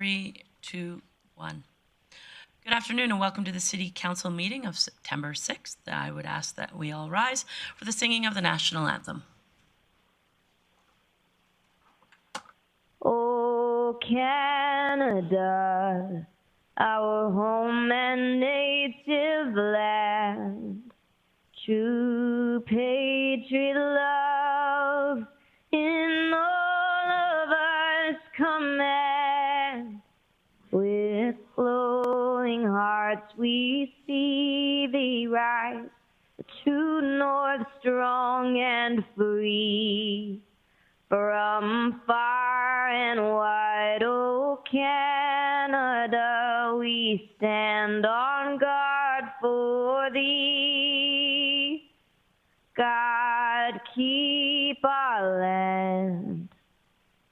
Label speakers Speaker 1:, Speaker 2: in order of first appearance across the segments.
Speaker 1: 3, 2, 1. Good afternoon and welcome to the City Council meeting of September 6th. I would ask that we all rise for the singing of the National Anthem.
Speaker 2: Oh, Canada, our home and native land, true patriot love in all of us command. With glowing hearts we see thee rise, the true north strong and free. From far and wide, oh Canada, we stand on guard for thee. God, keep our land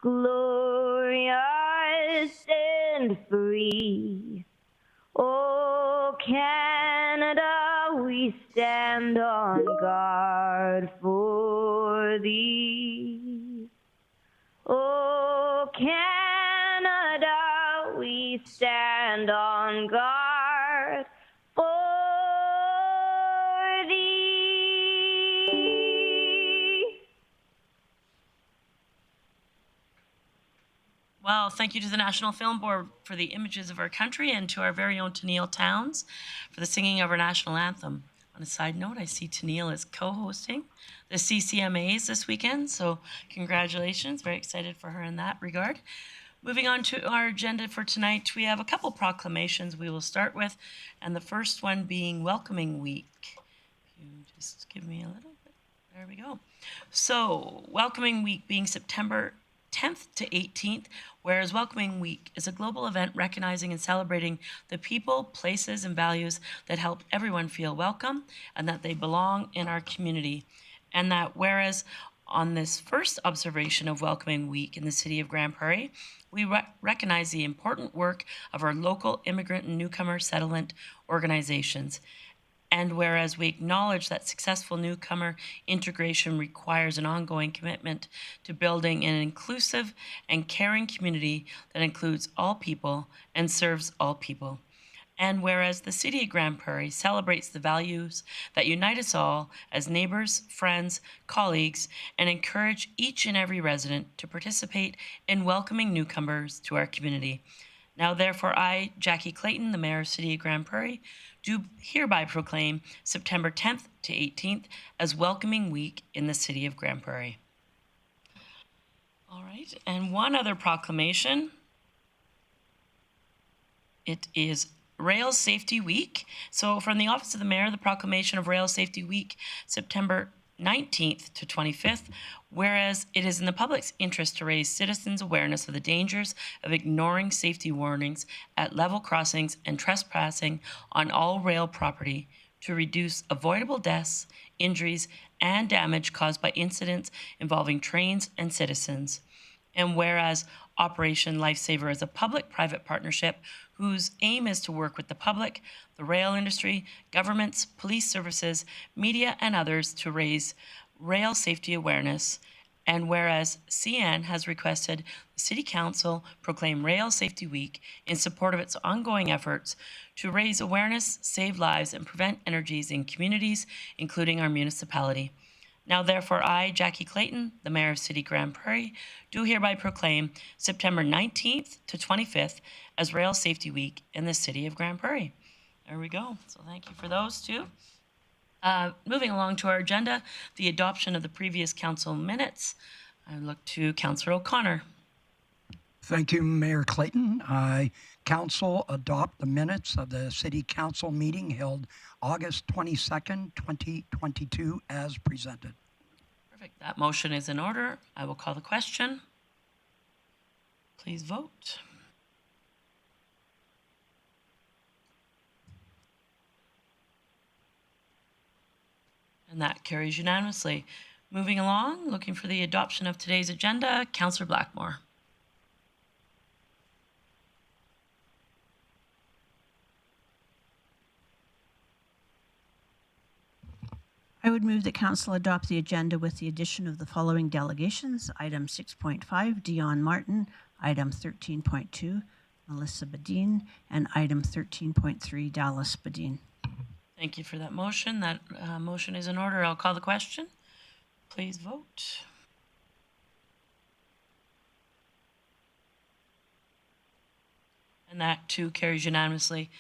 Speaker 2: glorious and free. Oh Canada, we stand on guard for thee. Oh Canada, we stand on guard for thee.
Speaker 1: Well, thank you to the National Film Board for the images of our country and to our very own Tennille Towns for the singing of our national anthem. On a side note, I see Tennille is co-hosting the CCMAs this weekend, so congratulations. Very excited for her in that regard. Moving on to our agenda for tonight, we have a couple proclamations we will start with, and the first one being Welcoming Week. If you just give me a little bit, there we go. So, Welcoming Week being September 10th to 18th, whereas Welcoming Week is a global event recognizing and celebrating the people, places, and values that help everyone feel welcome and that they belong in our community. And that whereas on this first observation of Welcoming Week in the city of Grande Prairie, we recognize the important work of our local immigrant and newcomer settlement organizations. And whereas we acknowledge that successful newcomer integration requires an ongoing commitment to building an inclusive and caring community that includes all people and serves all people. And whereas the City of Grande Prairie celebrates the values that unite us all as neighbors, friends, colleagues, and encourage each and every resident to participate in welcoming newcomers to our community. Now, therefore, I, Jackie Clayton, the Mayor of City of Grande Prairie, do hereby proclaim September 10th to 18th as Welcoming Week in the City of Grande Prairie. All right, and one other proclamation. It is Rail Safety Week. So from the Office of the Mayor, the proclamation of Rail Safety Week, September 19th to 25th, whereas it is in the public's interest to raise citizens' awareness of the dangers of ignoring safety warnings at level crossings and trespassing on all rail property to reduce avoidable deaths, injuries, and damage caused by incidents involving trains and citizens. And whereas Operation Lifesaver is a public-private partnership whose aim is to work with the public, the rail industry, governments, police services, media, and others to raise rail safety awareness. And whereas CN has requested the City Council proclaim Rail Safety Week in support of its ongoing efforts to raise awareness, save lives, and prevent energies in communities, including our municipality. Now, therefore, I, Jackie Clayton, the Mayor of City Grande Prairie, do hereby proclaim September 19th to 25th as Rail Safety Week in the City of Grande Prairie. There we go. So thank you for those two. Moving along to our agenda, the adoption of the previous council minutes. I look to Councillor O'Connor.
Speaker 3: Thank you, Mayor Clayton. Council adopt the minutes of the City Council meeting held August 22nd, 2022 as presented.
Speaker 1: Perfect. That motion is in order. I will call the question. Please vote. And that carries unanimously. Moving along, looking for the adoption of today's agenda, Councillor Blackmore.
Speaker 4: I would move that Council adopt the agenda with the addition of the following delegations. Item 6.5, Dion Martin. Item 13.2, Melissa Badin, and item 13.3, Dallas Badin.
Speaker 1: Thank you for that motion. That motion is in order. I'll call the question. Please vote. And that too carries unanimously.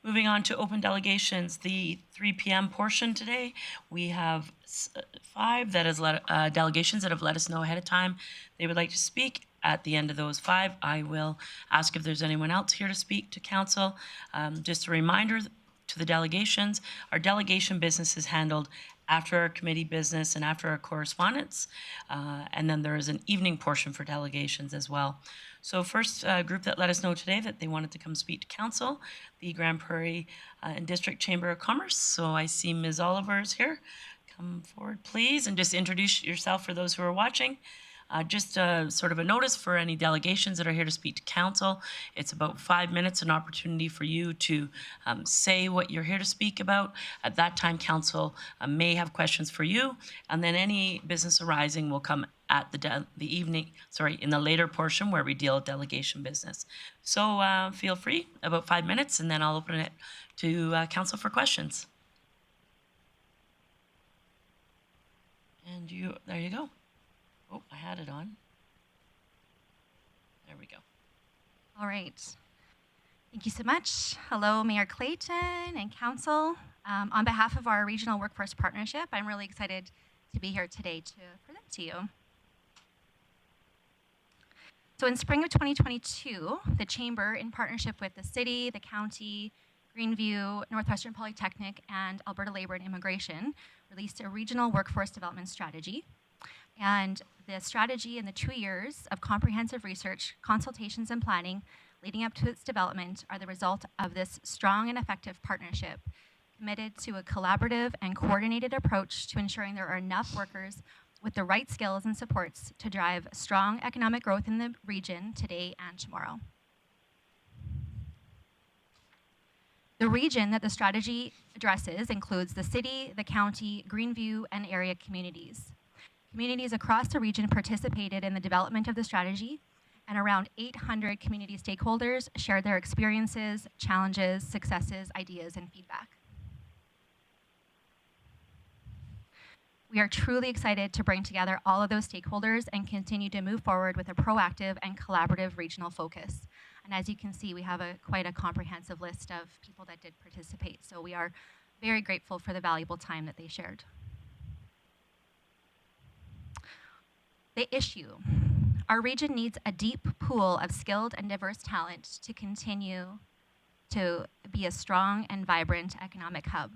Speaker 1: Moving on to open delegations, the 3 p.m. portion today, we have 5 delegations that have let us know ahead of time they would like to speak. At the end of those 5, I will ask if there's anyone else here to speak to council. Just a reminder to the delegations, our delegation business is handled after our committee business and after our correspondence. And then there is an evening portion for delegations as well. So first group that let us know today that they wanted to come speak to council, the Grande Prairie and District Chamber of Commerce. So I see Ms. Oliver is here. Come forward, please, and just introduce yourself for those who are watching. Just sort of a notice for any delegations that are here to speak to council. It's about 5 minutes, an opportunity for you to say what you're here to speak about. At that time, council may have questions for you, and then any business arising will come at in the later portion where we deal with delegation business. So feel free, about 5 minutes, and then I'll open it to council for questions. And there you go. Oh, I had it on. There we go.
Speaker 5: All right. Thank you so much. Hello, Mayor Clayton and Council. On behalf of our Regional Workforce Partnership, I'm really excited to be here today to present to you. So in spring of 2022, the Chamber, in partnership with the city, the county, Greenview, Northwestern Polytechnic, and Alberta Labour and Immigration, released a regional workforce development strategy. And the strategy in the 2 years of comprehensive research, consultations, and planning leading up to its development are the result of this strong and effective partnership, committed to a collaborative and coordinated approach to ensuring there are enough workers with the right skills and supports to drive strong economic growth in the region today and tomorrow. The region that the strategy addresses includes the city, the county, Greenview, and area communities. Communities across the region participated in the development of the strategy, and around 800 community stakeholders shared their experiences, challenges, successes, ideas, and feedback. We are truly excited to bring together all of those stakeholders and continue to move forward with a proactive and collaborative regional focus. And as you can see, we have quite a comprehensive list of people that did participate. So we are very grateful for the valuable time that they shared. The issue. Our region needs a deep pool of skilled and diverse talent to continue to be a strong and vibrant economic hub.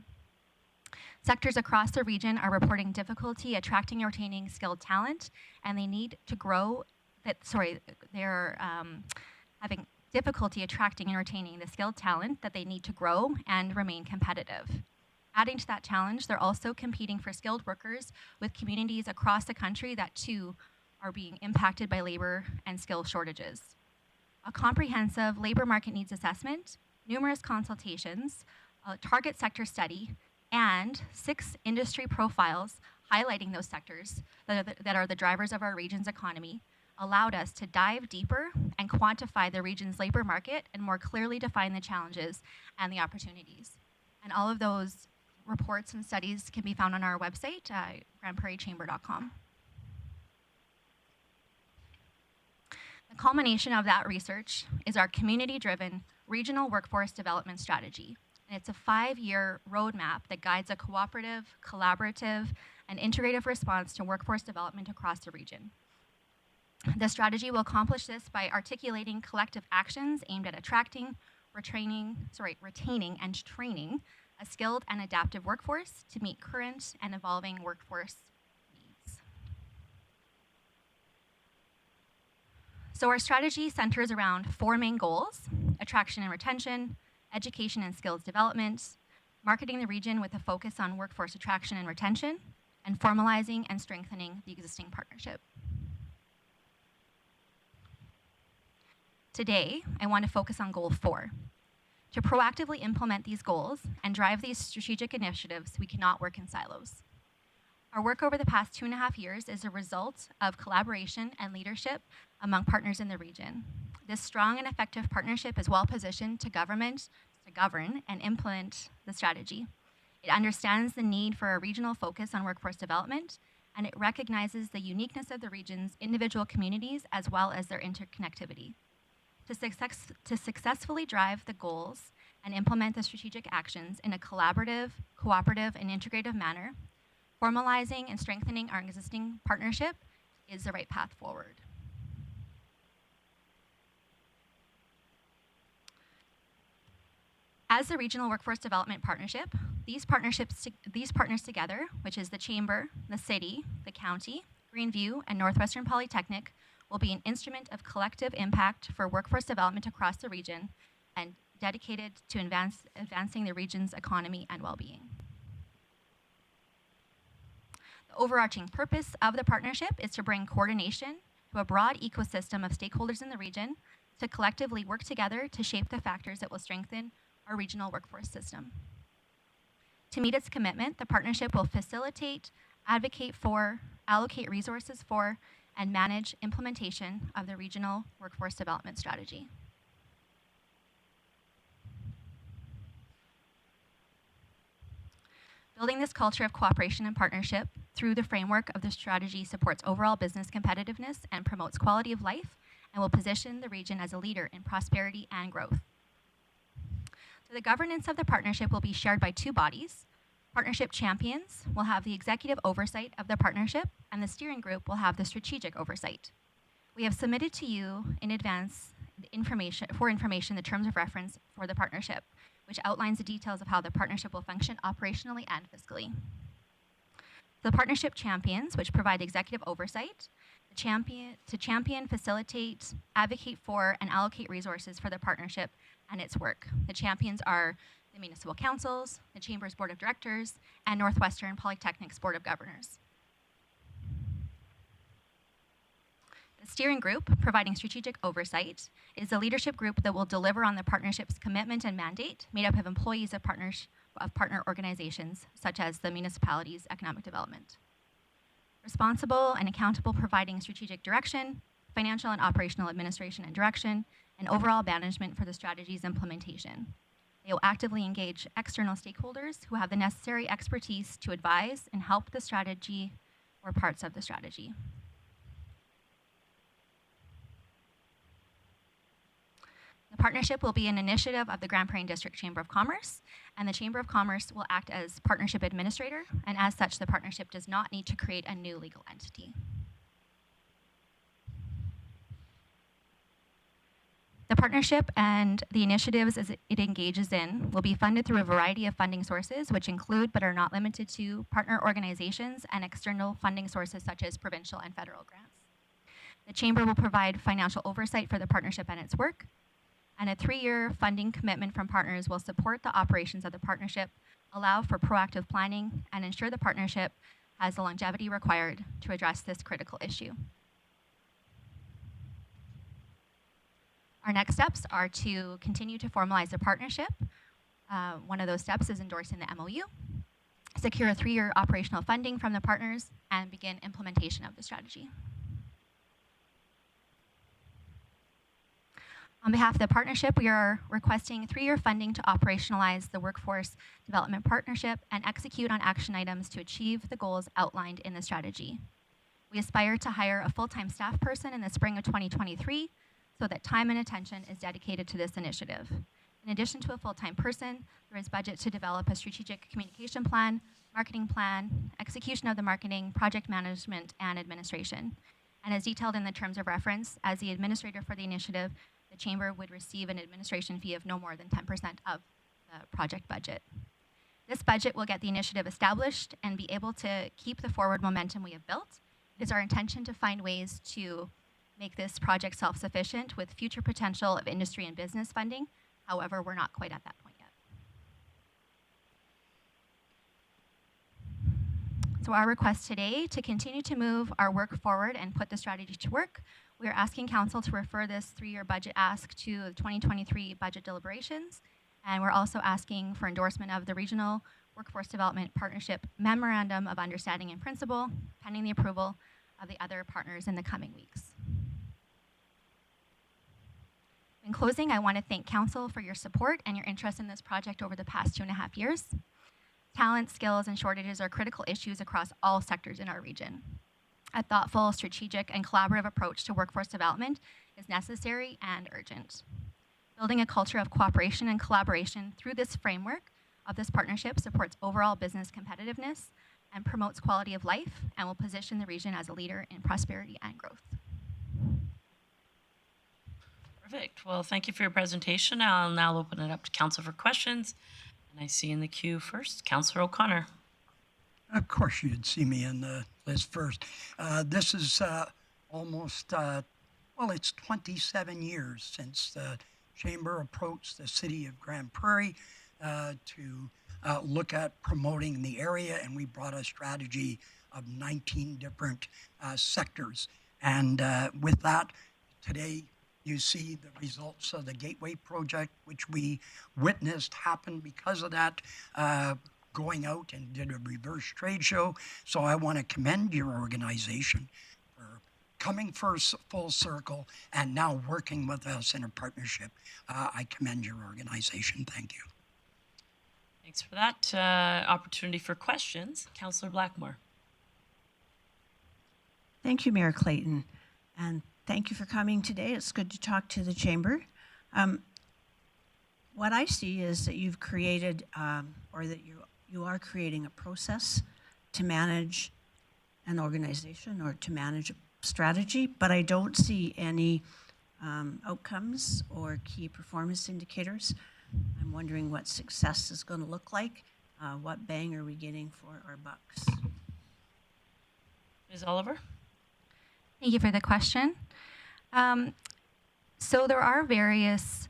Speaker 5: Sectors across the region are reporting difficulty attracting and retaining skilled talent, and they need to grow. They're having difficulty attracting and retaining the skilled talent that they need to grow and remain competitive. Adding to that challenge, they're also competing for skilled workers with communities across the country that too are being impacted by labor and skill shortages. A comprehensive labor market needs assessment, numerous consultations, a target sector study, and 6 industry profiles highlighting those sectors that are the drivers of our region's economy allowed us to dive deeper and quantify the region's labor market and more clearly define the challenges and the opportunities. And all of those reports and studies can be found on our website, grandeprairiechamber.com. The culmination of that research is our community-driven regional workforce development strategy. And it's a 5-year roadmap that guides a cooperative, collaborative, and integrative response to workforce development across the region. The strategy will accomplish this by articulating collective actions aimed at attracting, retaining, and training a skilled and adaptive workforce to meet current and evolving workforce needs. So our strategy centers around 4 main goals: attraction and retention, education and skills development, marketing the region with a focus on workforce attraction and retention, and formalizing and strengthening the existing partnership. Today, I want to focus on goal 4. To proactively implement these goals and drive these strategic initiatives, we cannot work in silos. Our work over the past 2.5 years is a result of collaboration and leadership among partners in the region. This strong and effective partnership is well positioned to govern and implement the strategy. It understands the need for a regional focus on workforce development, and it recognizes the uniqueness of the region's individual communities as well as their interconnectivity. To successfully drive the goals and implement the strategic actions in a collaborative, cooperative, and integrative manner, formalizing and strengthening our existing partnership is the right path forward. As the Regional Workforce Development Partnership, these partners together, which is the Chamber, the City, the County, Greenview, and Northwestern Polytechnic, will be an instrument of collective impact for workforce development across the region and dedicated to advancing the region's economy and well-being. The overarching purpose of the partnership is to bring coordination to a broad ecosystem of stakeholders in the region to collectively work together to shape the factors that will strengthen our regional workforce system. To meet its commitment, the partnership will facilitate, advocate for, allocate resources for, and manage implementation of the regional workforce development strategy. Building this culture of cooperation and partnership through the framework of the strategy supports overall business competitiveness and promotes quality of life and will position the region as a leader in prosperity and growth. So the governance of the partnership will be shared by two bodies. Partnership champions will have the executive oversight of the partnership, and the steering group will have the strategic oversight. We have submitted to you in advance the information the terms of reference for the partnership, which outlines the details of how the partnership will function operationally and fiscally. The partnership champions, which provide executive oversight, to champion, facilitate, advocate for, and allocate resources for the partnership and its work. The champions are the municipal councils, the Chamber's Board of Directors, and Northwestern Polytechnic's Board of Governors. The steering group, providing strategic oversight, is the leadership group that will deliver on the partnership's commitment and mandate, made up of employees of partner organizations, such as the municipality's economic development. Responsible and accountable, providing strategic direction, financial and operational administration and direction, and overall management for the strategy's implementation. They will actively engage external stakeholders who have the necessary expertise to advise and help the strategy or parts of the strategy. The partnership will be an initiative of the Grande Prairie District Chamber of Commerce, and the Chamber of Commerce will act as partnership administrator, and as such, the partnership does not need to create a new legal entity. The partnership and the initiatives as it engages in will be funded through a variety of funding sources, which include but are not limited to partner organizations and external funding sources such as provincial and federal grants. The Chamber will provide financial oversight for the partnership and its work, and a 3-year funding commitment from partners will support the operations of the partnership, allow for proactive planning, and ensure the partnership has the longevity required to address this critical issue. Our next steps are to continue to formalize the partnership. One of those steps is endorsing the MOU, secure a 3-year operational funding from the partners, and begin implementation of the strategy. On behalf of the partnership, we are requesting 3-year funding to operationalize the Workforce Development Partnership and execute on action items to achieve the goals outlined in the strategy. We aspire to hire a full-time staff person in the spring of 2023 so that time and attention is dedicated to this initiative. In addition to a full-time person, there is budget to develop a strategic communication plan, marketing plan, execution of the marketing, project management, and administration. And as detailed in the terms of reference, as the administrator for the initiative, the Chamber would receive an administration fee of no more than 10% of the project budget. This budget will get the initiative established and be able to keep the forward momentum we have built. It is our intention to find ways to make this project self-sufficient with future potential of industry and business funding. However, we're not quite at that point yet. So our request today to continue to move our work forward and put the strategy to work. We are asking Council to refer this 3-year budget ask to the 2023 budget deliberations, and we're also asking for endorsement of the Regional Workforce Development Partnership Memorandum of Understanding and Principle, pending the approval of the other partners in the coming weeks. In closing, I want to thank Council for your support and your interest in this project over the past 2.5 years. Talent, skills, and shortages are critical issues across all sectors in our region. A thoughtful, strategic, and collaborative approach to workforce development is necessary and urgent. Building a culture of cooperation and collaboration through this framework of this partnership supports overall business competitiveness and promotes quality of life and will position the region as a leader in prosperity and growth.
Speaker 1: Perfect. Well, thank you for your presentation. I'll now open it up to Council for questions. And I see in the queue first, Councillor O'Connor.
Speaker 3: Of course, you'd see me in the list first. This is almost, well, it's 27 years since the Chamber approached the city of Grande Prairie to look at promoting the area, and we brought a strategy of 19 different sectors. And with that, today, you see the results of the Gateway Project, which we witnessed happen because of that, going out and did a reverse trade show. So I want to commend your organization for coming full circle and now working with us in a partnership. I commend your organization. Thank you.
Speaker 1: Thanks for that. Opportunity for questions. Councillor Blackmore.
Speaker 4: Thank you, Mayor Clayton, and thank you for coming today. It's good to talk to the Chamber. What I see is that you've created, or that you are creating a process to manage an organization or to manage a strategy, but I don't see any outcomes or key performance indicators. I'm wondering what success is going to look like. What bang are we getting for our bucks?
Speaker 1: Ms. Oliver?
Speaker 5: Thank you for the question. So there are various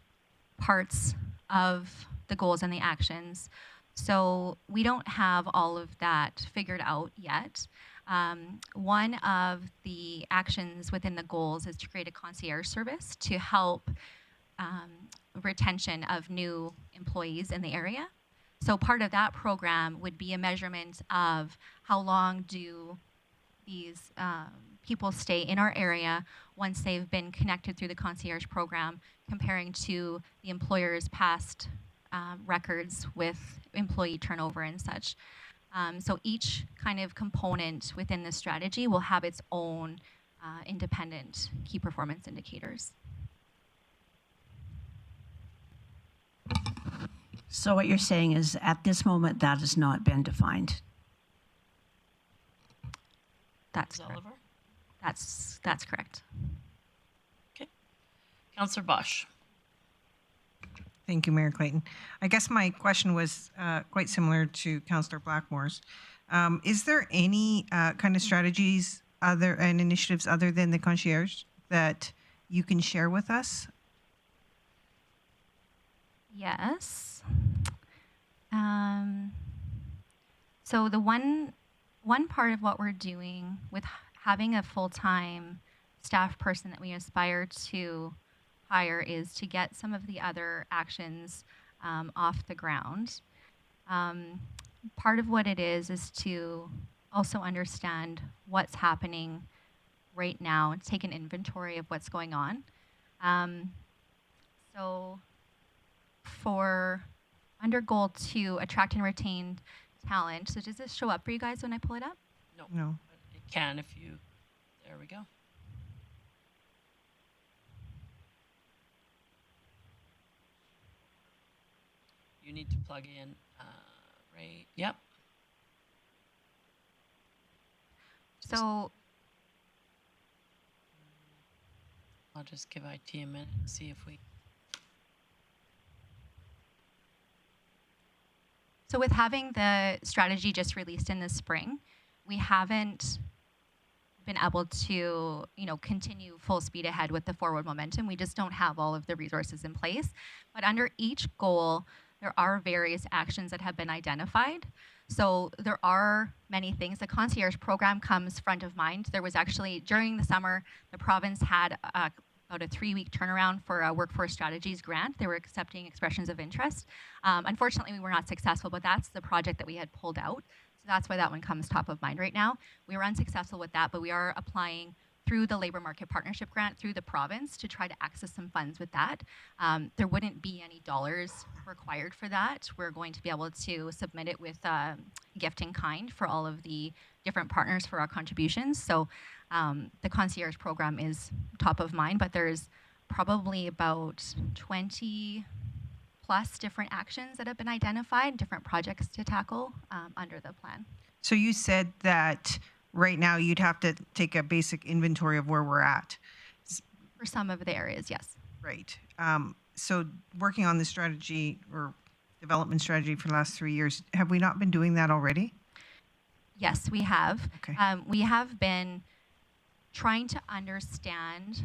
Speaker 5: parts of the goals and the actions. So we don't have all of that figured out yet. One of the actions within the goals is to create a concierge service to help retention of new employees in the area. So part of that program would be a measurement of how long do these people stay in our area once they've been connected through the concierge program, comparing to the employer's past records with employee turnover and such. So each kind of component within the strategy will have its own independent key performance indicators.
Speaker 4: So what you're saying is at this moment that has not been defined.
Speaker 5: That's
Speaker 1: Ms.
Speaker 5: correct.
Speaker 1: Oliver?
Speaker 5: That's correct.
Speaker 1: Okay. Councillor Bosch.
Speaker 6: Thank you, Mayor Clayton. I guess my question was quite similar to Councillor Blackmore's. Is there any kind of strategies and initiatives other than the concierge that you can share with us?
Speaker 5: Yes. So the one part of what we're doing with having a full-time staff person that we aspire to hire is to get some of the other actions off the ground. Part of what it is to also understand what's happening right now and take an inventory of what's going on. So for under goal 2, attract and retain talent. So does this show up for you guys when I pull it up?
Speaker 6: No.
Speaker 1: But it can if you, there we go. You need to plug in, right? Yep.
Speaker 5: So
Speaker 1: I'll just give IT a minute and see if we.
Speaker 5: So with having the strategy just released in the spring, we haven't been able to, continue full speed ahead with the forward momentum. We just don't have all of the resources in place. But under each goal, there are various actions that have been identified. So there are many things. The concierge program comes front of mind. There was actually, during the summer, the province had about a 3-week turnaround for a workforce strategies grant. They were accepting expressions of interest. Unfortunately, we were not successful, but that's the project that we had pulled out. So that's why that one comes top of mind right now. We were unsuccessful with that, but we are applying through the Labor Market Partnership Grant through the province to try to access some funds with that. There wouldn't be any dollars required for that. We're going to be able to submit it with gift in kind for all of the different partners for our contributions. So the concierge program is top of mind, but there's probably about 20 plus different actions that have been identified, different projects to tackle under the plan.
Speaker 6: So you said that right now you'd have to take a basic inventory of where we're at.
Speaker 5: For some of the areas, yes.
Speaker 6: Right. So working on the strategy or development strategy for the last 3 years, have we not been doing that already?
Speaker 5: Yes, we have.
Speaker 6: Okay.
Speaker 5: We have been trying to understand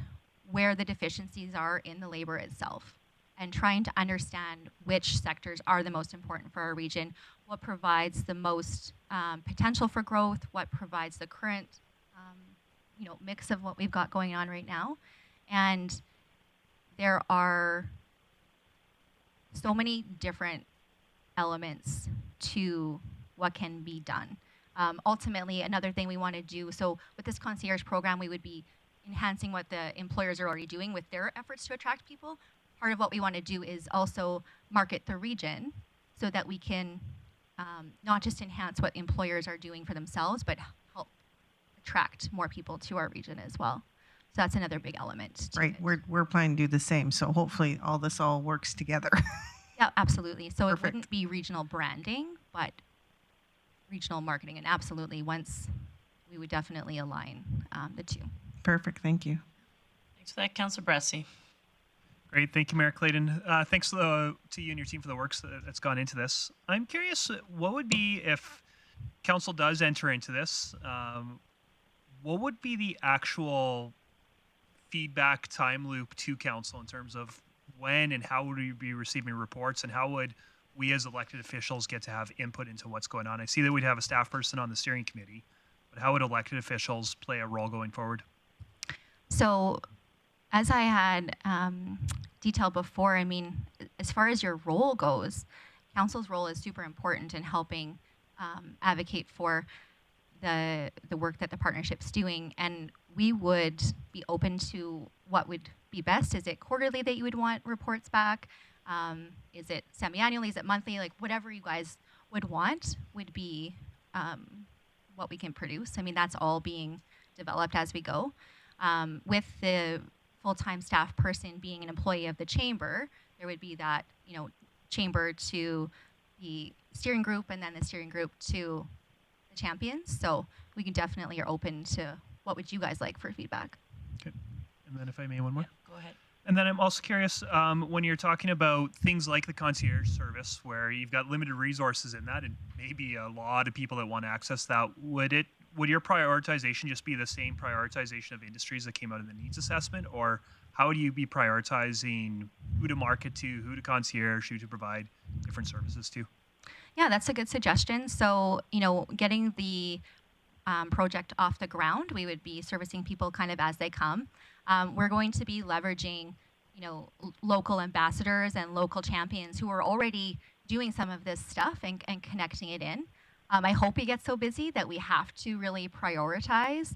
Speaker 5: where the deficiencies are in the labor itself and trying to understand which sectors are the most important for our region, what provides the most potential for growth, what provides the current mix of what we've got going on right now. And there are so many different elements to what can be done. Ultimately, another thing we want to do, so with this concierge program, we would be enhancing what the employers are already doing with their efforts to attract people. Part of what we want to do is also market the region so that we can not just enhance what employers are doing for themselves, but help attract more people to our region as well. So that's another big element.
Speaker 6: Right. We're planning to do the same. So hopefully all this all works together.
Speaker 5: Yeah, absolutely. So
Speaker 6: Perfect.
Speaker 5: It wouldn't be regional branding, but regional marketing. And absolutely, once we would definitely align the two.
Speaker 6: Perfect. Thank you.
Speaker 1: Thanks for that, Councillor Bressy.
Speaker 7: Great. Thank you, Mayor Clayton. Thanks to you and your team for the work that's gone into this. I'm curious, what would be, if Council does enter into this, what would be the actual feedback time loop to Council in terms of when and how would we be receiving reports, and how would we as elected officials get to have input into what's going on? I see that we'd have a staff person on the steering committee, but how would elected officials play a role going forward?
Speaker 5: So, as I had detailed before, I mean, as far as your role goes, Council's role is super important in helping advocate for the work that the partnership's doing, and we would be open to what would be best. Is it quarterly that you would want reports back? Is it semi-annually? Is it monthly? Like, whatever you guys would want would be what we can produce. I mean, that's all being developed as we go. With the full-time staff person being an employee of the chamber, there would be that, chamber to the steering group, and then the steering group to the champions. So we can definitely are open to what would you guys like for feedback.
Speaker 7: Okay. And then if I may, one more.
Speaker 1: Go ahead.
Speaker 7: And then I'm also curious, when you're talking about things like the concierge service, where you've got limited resources in that, and maybe a lot of people that want to access that, would your prioritization just be the same prioritization of industries that came out in the needs assessment, or how would you be prioritizing who to market to, who to concierge, who to provide different services to?
Speaker 5: Yeah, that's a good suggestion. So, getting the project off the ground, we would be servicing people kind of as they come. We're going to be leveraging, local ambassadors and local champions who are already doing some of this stuff and connecting it in. I hope we get so busy that we have to really prioritize.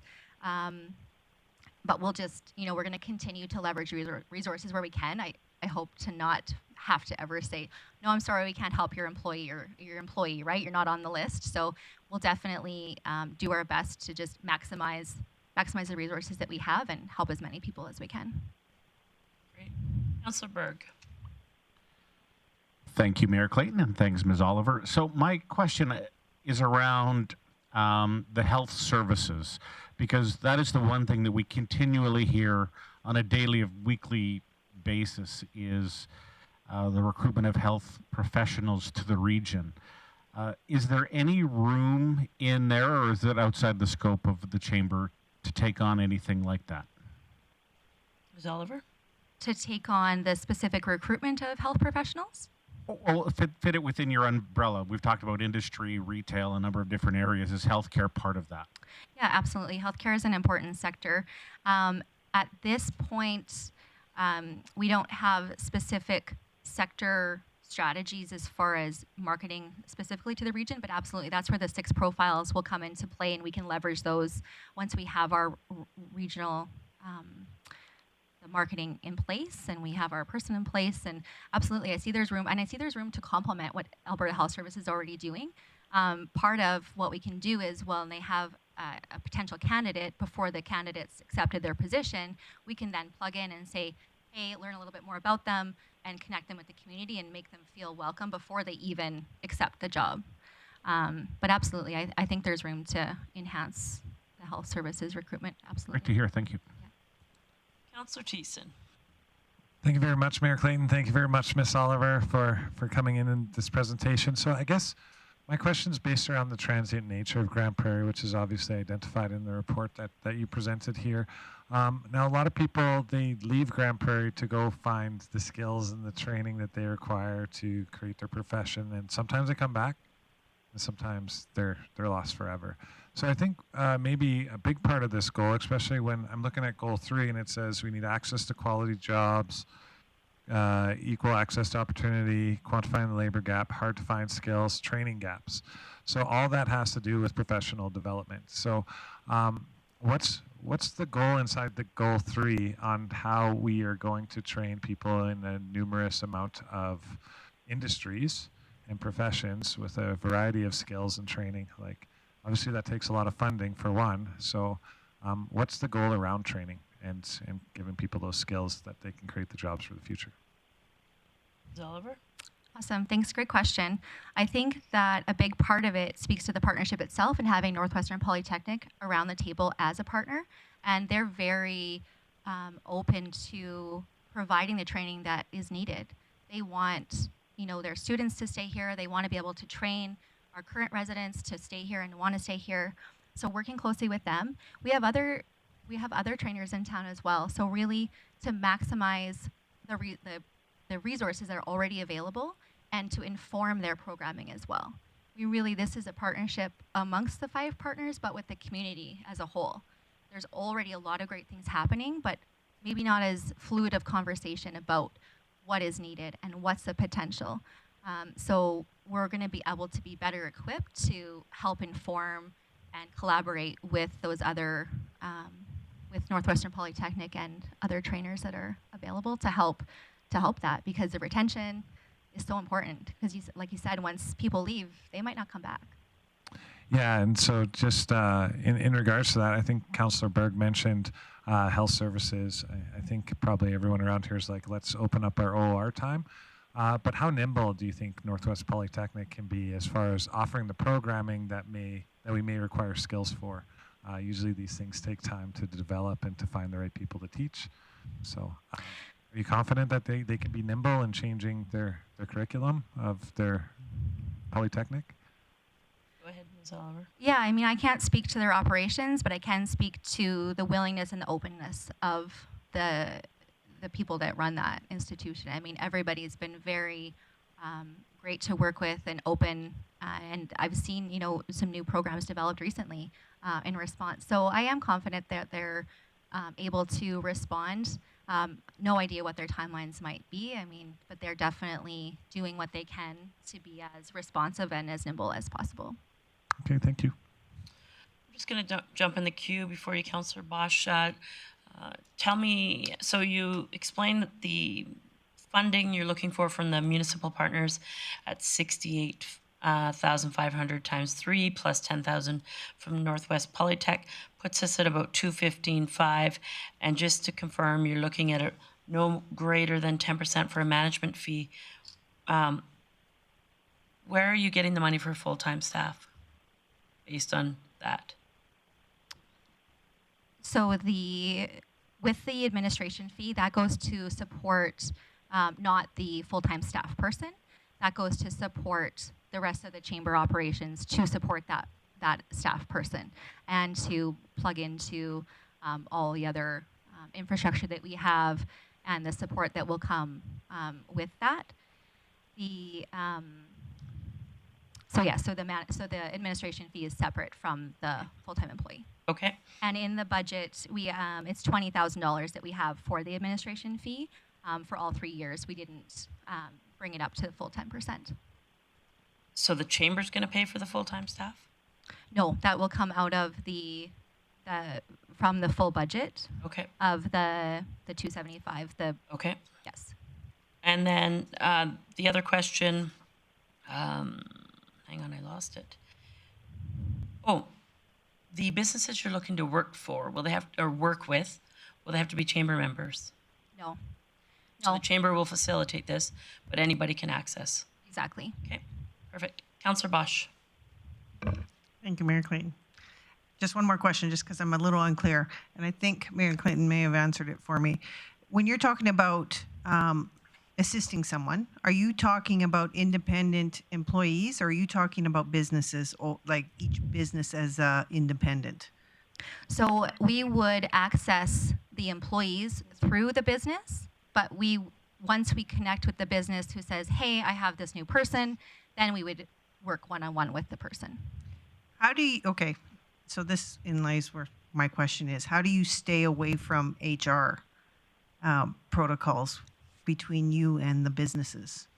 Speaker 5: But we'll just, we're going to continue to leverage resources where we can. I hope to not have to ever say, no, I'm sorry, we can't help your employee, or your employee, right? You're not on the list. So we'll definitely do our best to just maximize the resources that we have and help as many people as we can.
Speaker 1: Great. Councillor Berg.
Speaker 8: Thank you, Mayor Clayton, and thanks, Ms. Oliver. So my question is around the health services, because that is the one thing that we continually hear on a daily or weekly basis is the recruitment of health professionals to the region. Is there any room in there, or is it outside the scope of the chamber to take on anything like that?
Speaker 1: Ms. Oliver?
Speaker 5: To take on the specific recruitment of health professionals?
Speaker 8: Well, fit it within your umbrella. We've talked about industry, retail, a number of different areas. Is healthcare part of that?
Speaker 5: Yeah, absolutely. Healthcare is an important sector. At this point, we don't have specific sector strategies as far as marketing specifically to the region, but absolutely that's where the 6 profiles will come into play, and we can leverage those once we have our regional the marketing in place and we have our person in place. And absolutely, I see there's room, and I see there's room to complement what Alberta Health Service is already doing. Part of what we can do is, well, when they have a potential candidate, before the candidates accepted their position, we can then plug in and say, hey, learn a little bit more about them and connect them with the community and make them feel welcome before they even accept the job. But absolutely, I think there's room to enhance the health services recruitment. Absolutely.
Speaker 8: Great to hear. Thank you.
Speaker 1: Councillor Thiessen.
Speaker 9: Thank you very much, Mayor Clayton. Thank you very much, Ms. Oliver, for coming in this presentation. So I guess my question is based around the transient nature of Grande Prairie, which is obviously identified in the report that you presented here. Now, a lot of people, they leave Grande Prairie to go find the skills and the training that they require to create their profession, and sometimes they come back, and sometimes they're lost forever. So I think maybe a big part of this goal, especially when I'm looking at goal 3 and it says we need access to quality jobs, equal access to opportunity, quantifying the labor gap, hard to find skills, training gaps. So all that has to do with professional development. So what's the goal inside the goal 3 on how we are going to train people in a numerous amount of industries and professions with a variety of skills and training? Like, obviously that takes a lot of funding for one. So what's the goal around training and giving people those skills that they can create the jobs for the future?
Speaker 1: Ms. Oliver?
Speaker 5: Awesome. Thanks. Great question. I think that a big part of it speaks to the partnership itself and having Northwestern Polytechnic around the table as a partner. And they're very open to providing the training that is needed. They want, their students to stay here. They want to be able to train our current residents to stay here and want to stay here. So working closely with them. We have other trainers in town as well. So really to maximize the resources that are already available and to inform their programming as well. This is a partnership amongst the 5 partners, but with the community as a whole. There's already a lot of great things happening, but maybe not as fluid of conversation about what is needed and what's the potential. So we're going to be able to be better equipped to help inform and collaborate with those other, with Northwestern Polytechnic and other trainers that are available to help that, because the retention is so important. Because like you said, once people leave, they might not come back.
Speaker 9: Yeah, and so just in regards to that, I think Councillor Berg mentioned health services. I think probably everyone around here is like, let's open up our OR time. But how nimble do you think Northwest Polytechnic can be as far as offering the programming that we may require skills for? Usually these things take time to develop and to find the right people to teach. So are you confident that they can be nimble in changing their curriculum of their Polytechnic?
Speaker 1: Go ahead, Ms. Oliver.
Speaker 5: Yeah, I can't speak to their operations, but I can speak to the willingness and the openness of the people that run that institution. Everybody's been very great to work with and open, and I've seen, some new programs developed recently in response. So I am confident that they're able to respond. No idea what their timelines might be, but they're definitely doing what they can to be as responsive and as nimble as possible.
Speaker 9: Okay, thank you.
Speaker 1: I'm just going to jump in the queue before you, Councillor Bosch. Tell me, so you explained that the funding you're looking for from the municipal partners at 68,500 times 3 plus 10,000 from Northwest Polytech puts us at about 215.5. And just to confirm, you're looking at no greater than 10% for a management fee. Where are you getting the money for full-time staff based on that?
Speaker 5: So with the administration fee, that goes to support not the full-time staff person. That goes to support the rest of the chamber operations to support that staff person and to plug into all the other infrastructure that we have and the support that will come with that. So the administration fee is separate from the full-time employee.
Speaker 1: Okay.
Speaker 5: And in the budget, it's $20,000 that we have for the administration fee for all 3 years. We didn't bring it up to the full 10%.
Speaker 1: So the chamber's going to pay for the full-time staff?
Speaker 5: No, that will come out of from the full budget
Speaker 1: Okay.
Speaker 5: of the 275.
Speaker 1: Okay.
Speaker 5: Yes.
Speaker 1: And then the other question, hang on, I lost it. Oh, the businesses you're looking to work for, will they have, or work with, will they have to be chamber members?
Speaker 5: No.
Speaker 1: So
Speaker 5: No.
Speaker 1: the chamber will facilitate this, but anybody can access.
Speaker 5: Exactly.
Speaker 1: Okay, perfect. Councillor Bosch.
Speaker 6: Thank you, Mayor Clayton. Just one more question, just because I'm a little unclear, and I think Mayor Clayton may have answered it for me. When you're talking about assisting someone, are you talking about independent employees, or are you talking about businesses, or like each business as independent?
Speaker 5: So we would access the employees through the business, but once we connect with the business who says, hey, I have this new person, then we would work one-on-one with the person.
Speaker 6: How do you, okay, so this in lies where my question is, how do you stay away from HR protocols between you and the businesses?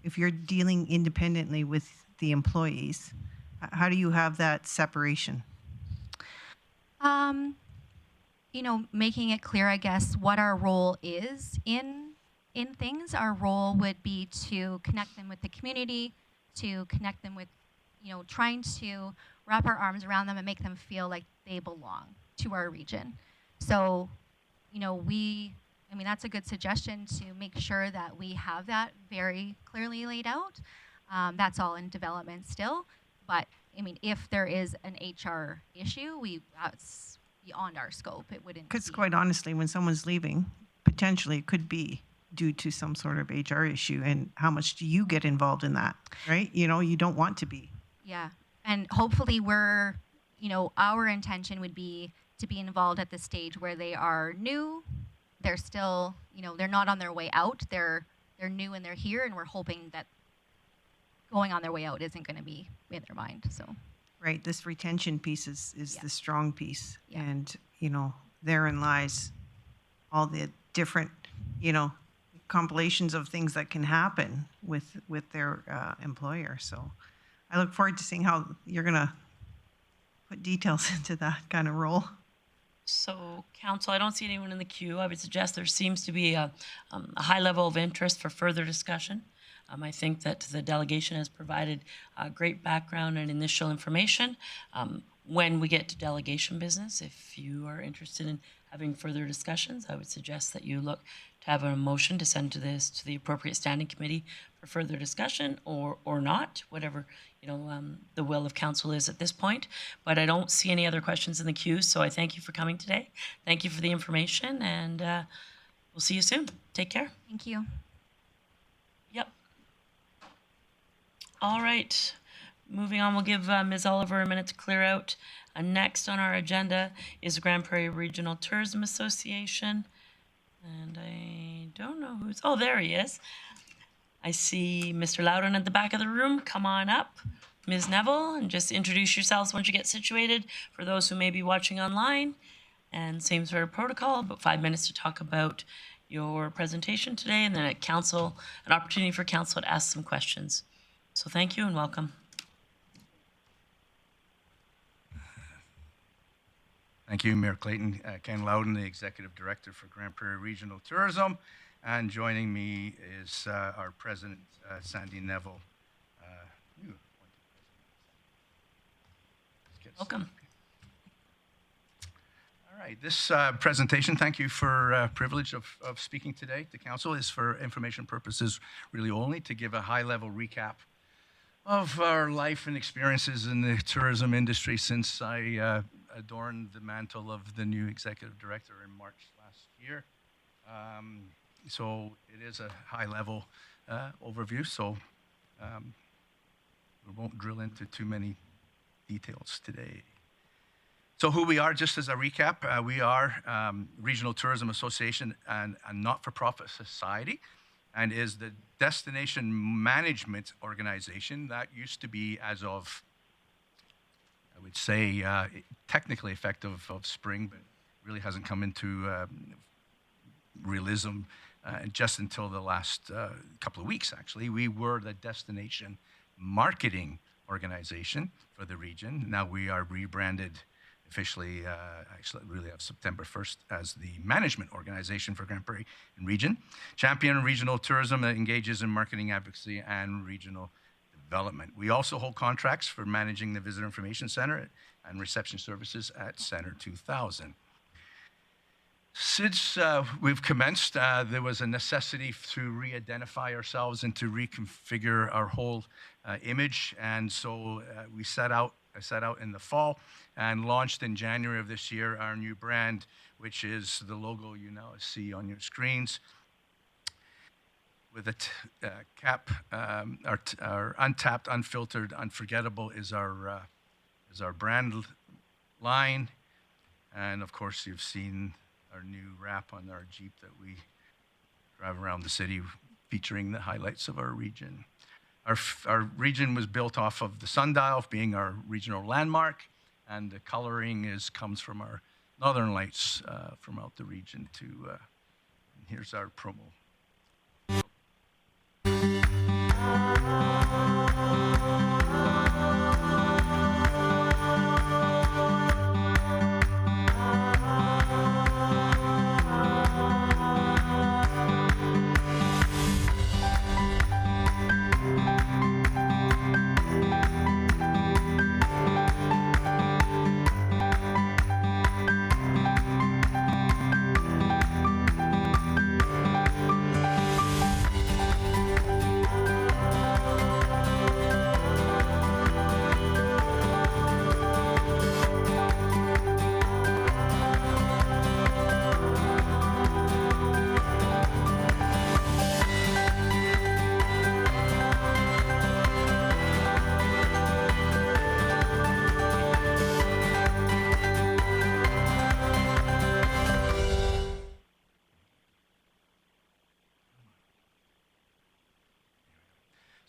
Speaker 6: If you're dealing independently with the employees, how do you have that separation?
Speaker 5: Making it clear, I guess, what our role is in things. Our role would be to connect them with the community, to connect them with, trying to wrap our arms around them and make them feel like they belong to our region. So, that's a good suggestion to make sure that we have that very clearly laid out. That's all in development still. But, if there is an HR issue, that's beyond our scope. It wouldn't.
Speaker 6: Because quite honestly, when someone's leaving, potentially it could be due to some sort of HR issue. And how much do you get involved in that, right? You don't want to be.
Speaker 5: Yeah. And hopefully our intention would be to be involved at the stage where they are new. They're still, they're not on their way out. They're new and they're here, and we're hoping that going on their way out isn't going to be in their mind. So.
Speaker 6: Right. This retention piece is
Speaker 5: Yeah.
Speaker 6: the strong piece.
Speaker 5: Yeah.
Speaker 6: And, therein lies all the different, compilations of things that can happen with their employer. So I look forward to seeing how you're going to put details into that kind of role.
Speaker 1: So, Council, I don't see anyone in the queue. I would suggest there seems to be a high level of interest for further discussion. I think that the delegation has provided great background and initial information. When we get to delegation business, if you are interested in having further discussions, I would suggest that you look to have a motion to send this to the appropriate standing committee for further discussion, or not, whatever the will of council is at this point. But I don't see any other questions in the queue, so I thank you for coming today. Thank you for the information, and we'll see you soon. Take care.
Speaker 5: Thank you.
Speaker 1: Yep. All right. Moving on, we'll give Ms. Oliver a minute to clear out. Next on our agenda is the Grande Prairie Regional Tourism Association. And I don't know who's, oh, there he is. I see Mr. Loudon at the back of the room. Come on up, Ms. Neville, and just introduce yourselves once you get situated for those who may be watching online. And same sort of protocol, about 5 minutes to talk about your presentation today, and then at council, an opportunity for council to ask some questions. So thank you and welcome.
Speaker 10: Thank you, Mayor Clayton. Ken Loudon, the Executive Director for Grande Prairie Regional Tourism. And joining me is our President, Sandy Neville.
Speaker 1: Welcome.
Speaker 10: All right, this presentation, thank you for privilege of speaking today to Council, is for information purposes really only, to give a high-level recap of our life and experiences in the tourism industry since I adorned the mantle of the new Executive Director in March last year. So it is a high-level overview, so we won't drill into too many details today. So who we are, just as a recap, we are Regional Tourism Association and a not-for-profit society, and is the destination management organization that used to be, as of, I would say, technically effective of spring, but really hasn't come into realism just until the last couple of weeks, actually, we were the destination marketing organization for the region. Now we are rebranded officially, actually, really of September 1st, as the management organization for Grande Prairie and region. Champion regional tourism that engages in marketing advocacy and regional development. We also hold contracts for managing the Visitor Information Center and reception services at Center 2000. Since we've commenced, there was a necessity to re-identify ourselves and to reconfigure our whole image, and so I set out in the fall and launched in January of this year our new brand, which is the logo you now see on your screens. With a cap, our untapped, unfiltered, unforgettable is our brand line, and of course you've seen our new wrap on our Jeep that we drive around the city, featuring the highlights of our region. Our region was built off of the sundial being our regional landmark, and the coloring comes from our northern lights from out the region too. And here's our promo.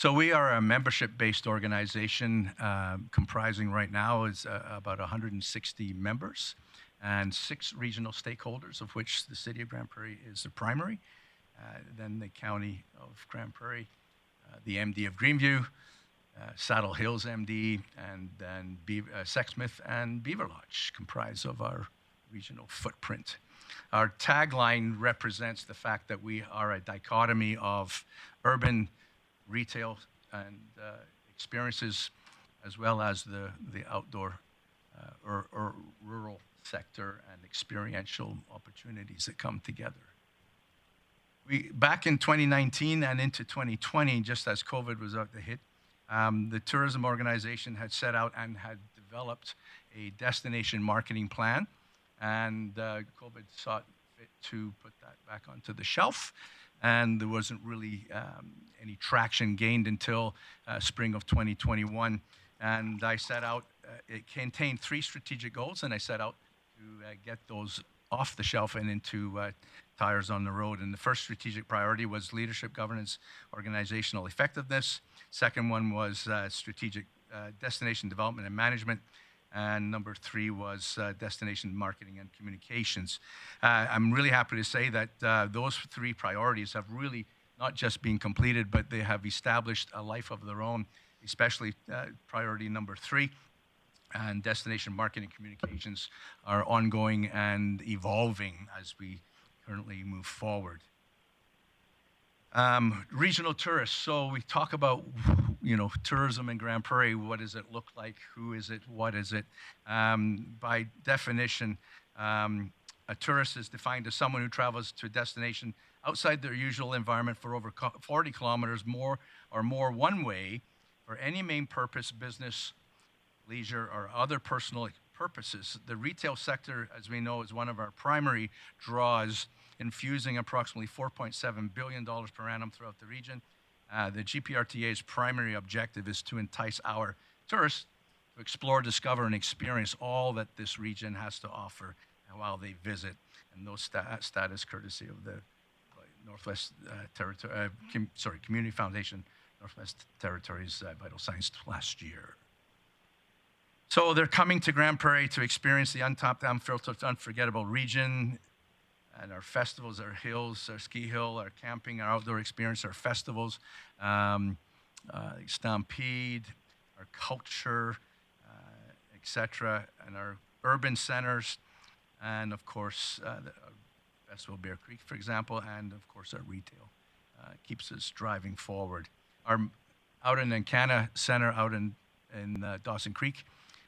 Speaker 10: So we are a membership-based organization comprising right now is about 160 members and 6 regional stakeholders, of which the City of Grande Prairie is the primary, then the County of Grande Prairie, the MD of Greenview, Saddle Hills MD, and then Sexsmith and Beaver Lodge comprise of our regional footprint. Our tagline represents the fact that we are a dichotomy of urban retail and experiences, as well as the outdoor or rural sector and experiential opportunities that come together. Back in 2019 and into 2020, just as COVID was out to hit, the tourism organization had set out and had developed a destination marketing plan, and COVID saw fit to put that back onto the shelf. And there wasn't really any traction gained until spring of 2021. And I set out, it contained 3 strategic goals, and I set out to get those off the shelf and into tires on the road. And the first strategic priority was leadership, governance, organizational effectiveness. Second one was strategic destination development and management. And number 3 was destination marketing and communications. I'm really happy to say that those 3 priorities have really not just been completed, but they have established a life of their own, especially priority number 3. And destination marketing and communications are ongoing and evolving as we currently move forward. Regional tourists. So we talk about, tourism in Grande Prairie. What does it look like? Who is it? What is it? By definition, a tourist is defined as someone who travels to a destination outside their usual environment for over 40 kilometers more one way for any main purpose, business, leisure, or other personal purposes. The retail sector, as we know, is one of our primary draws, infusing approximately $4.7 billion per annum throughout the region. The GPRTA's primary objective is to entice our tourists to explore, discover, and experience all that this region has to offer while they visit. And those status courtesy of the Northwest Community Foundation, Northwest Territories Vital Signs last year. So they're coming to Grande Prairie to experience the untapped, unfiltered, unforgettable region. and our festivals, our hills, our ski hill, our camping, our outdoor experience, our festivals, Stampede, our culture, etc., and our urban centers, and of course, Festival Bear Creek, for example, and of course, our retail keeps us driving forward. Our out in Encana Center, out in Dawson Creek,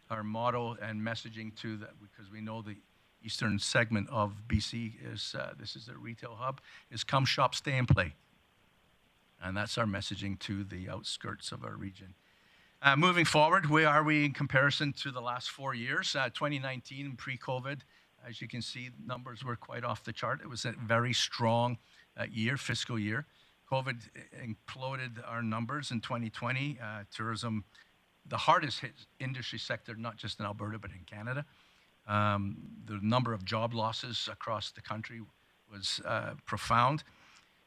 Speaker 10: our motto and messaging to that, because we know the eastern segment of BC is this is a retail hub, is come shop, stay and play. And that's our messaging to the outskirts of our region. Moving forward, where are we in comparison to the last 4 years? 2019, pre-COVID, as you can see, numbers were quite off the chart. It was a very strong year, fiscal year. COVID imploded our numbers in 2020. Tourism, the hardest hit industry sector, not just in Alberta, but in Canada. The number of job losses across the country was profound.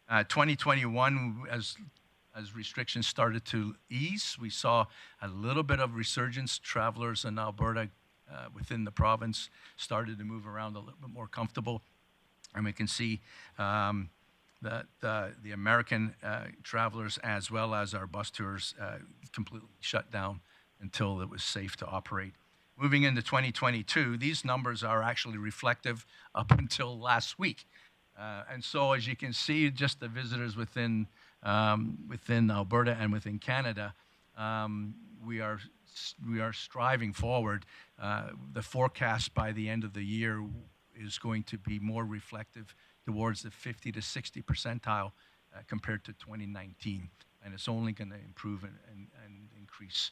Speaker 10: 2021, as restrictions started to ease, we saw a little bit of resurgence. Travelers in Alberta within the province started to move around a little bit more comfortable. And we can see that the American travelers, as well as our bus tours, completely shut down until it was safe to operate. Moving into 2022, these numbers are actually reflective up until last week. And so, as you can see, just the visitors within Alberta and within Canada, we are striving forward. The forecast by the end of the year is going to be more reflective towards the 50 to 60 percentile compared to 2019, and it's only going to improve and increase.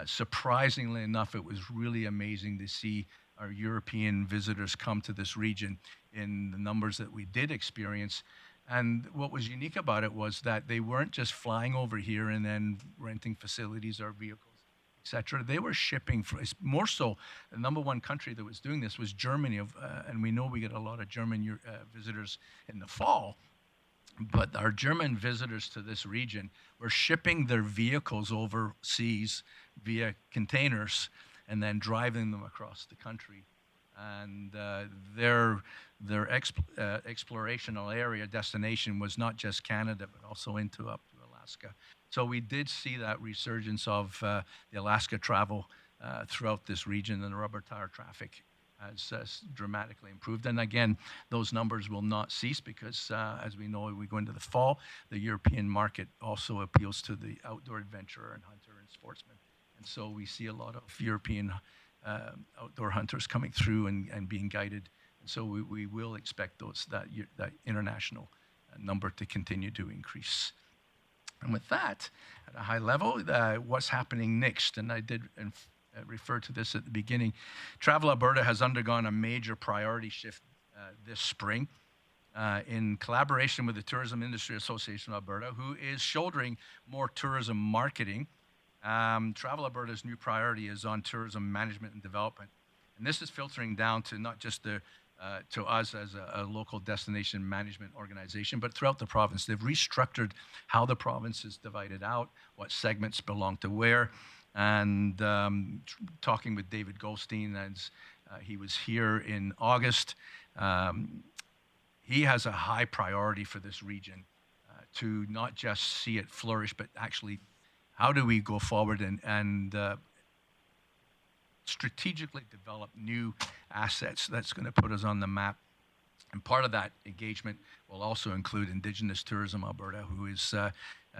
Speaker 10: Surprisingly enough, it was really amazing to see our European visitors come to this region in the numbers that we did experience. And what was unique about it was that they weren't just flying over here and then renting facilities or vehicles, etc. They were shipping. More so, the number one country that was doing this was Germany, and we know we get a lot of German visitors in the fall. But our German visitors to this region were shipping their vehicles overseas via containers and then driving them across the country. And their explorational area destination was not just Canada, but also up to Alaska. So we did see that resurgence of the Alaska travel throughout this region, and the rubber tire traffic has dramatically improved. And again, those numbers will not cease because, as we know, we go into the fall, the European market also appeals to the outdoor adventurer and hunter and sportsman. And so we see a lot of European outdoor hunters coming through and being guided. And so we will expect that international number to continue to increase. And with that, at a high level, what's happening next? And I did refer to this at the beginning. Travel Alberta has undergone a major priority shift this spring in collaboration with the Tourism Industry Association of Alberta, who is shouldering more tourism marketing. Travel Alberta's new priority is on tourism management and development. And this is filtering down to not just to us as a local destination management organization, but throughout the province. They've restructured how the province is divided out, what segments belong to where. And talking with David Goldstein, as he was here in August, he has a high priority for this region to not just see it flourish, but actually how do we go forward and strategically develop new assets that's going to put us on the map. And part of that engagement will also include Indigenous Tourism Alberta, who is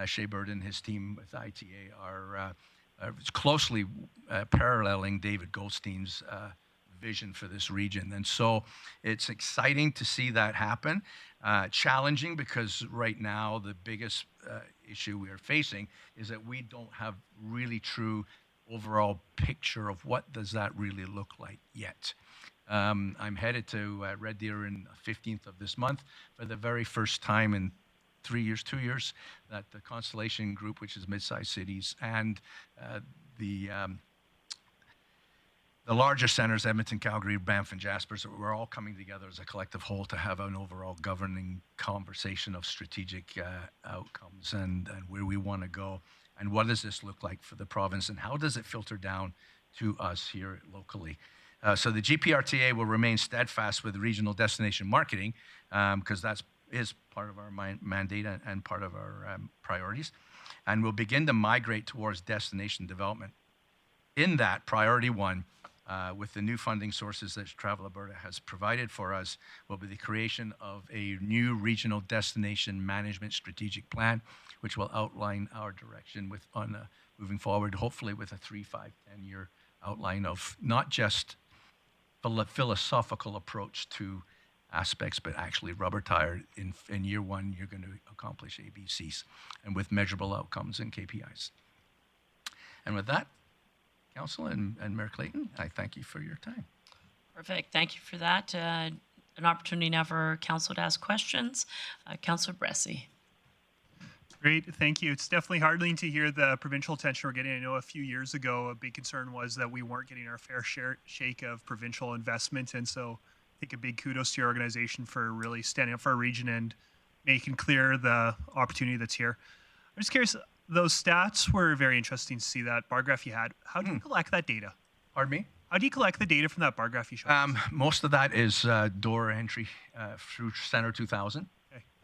Speaker 10: Shea Bird and his team with ITA are closely paralleling David Goldstein's vision for this region. And so it's exciting to see that happen. Challenging because right now the biggest issue we are facing is that we don't have really true overall picture of what does that really look like yet. I'm headed to Red Deer in the 15th of this month for the very first time in 2 years, that the Constellation Group, which is mid-sized cities, and the larger centers, Edmonton, Calgary, Banff, and Jasper, we're all coming together as a collective whole to have an overall governing conversation of strategic outcomes and where we want to go. And what does this look like for the province, and how does it filter down to us here locally? So the GPRTA will remain steadfast with regional destination marketing because that is part of our mandate and part of our priorities. And we'll begin to migrate towards destination development. In that, priority one, with the new funding sources that Travel Alberta has provided for us, will be the creation of a new regional destination management strategic plan, which will outline our direction moving forward, hopefully with a 3, 5, 10-year outline of not just a philosophical approach to aspects, but actually rubber tired. In year one, you're going to accomplish ABCs and with measurable outcomes and KPIs. And with that, Council and Mayor Clayton, I thank you for your time.
Speaker 1: Perfect. Thank you for that. An opportunity now for Council to ask questions. Councillor Bressie.
Speaker 7: Great, thank you. It's definitely heartening to hear the provincial attention we're getting. I know a few years ago, a big concern was that we weren't getting our fair shake of provincial investment. And so I think a big kudos to your organization for really standing up for our region and making clear the opportunity that's here. I'm just curious, those stats were very interesting to see, that bar graph you had. How do you collect that data?
Speaker 10: Pardon me?
Speaker 7: How do you collect the data from that bar graph you showed us?
Speaker 10: Most of that is door entry through Center 2000.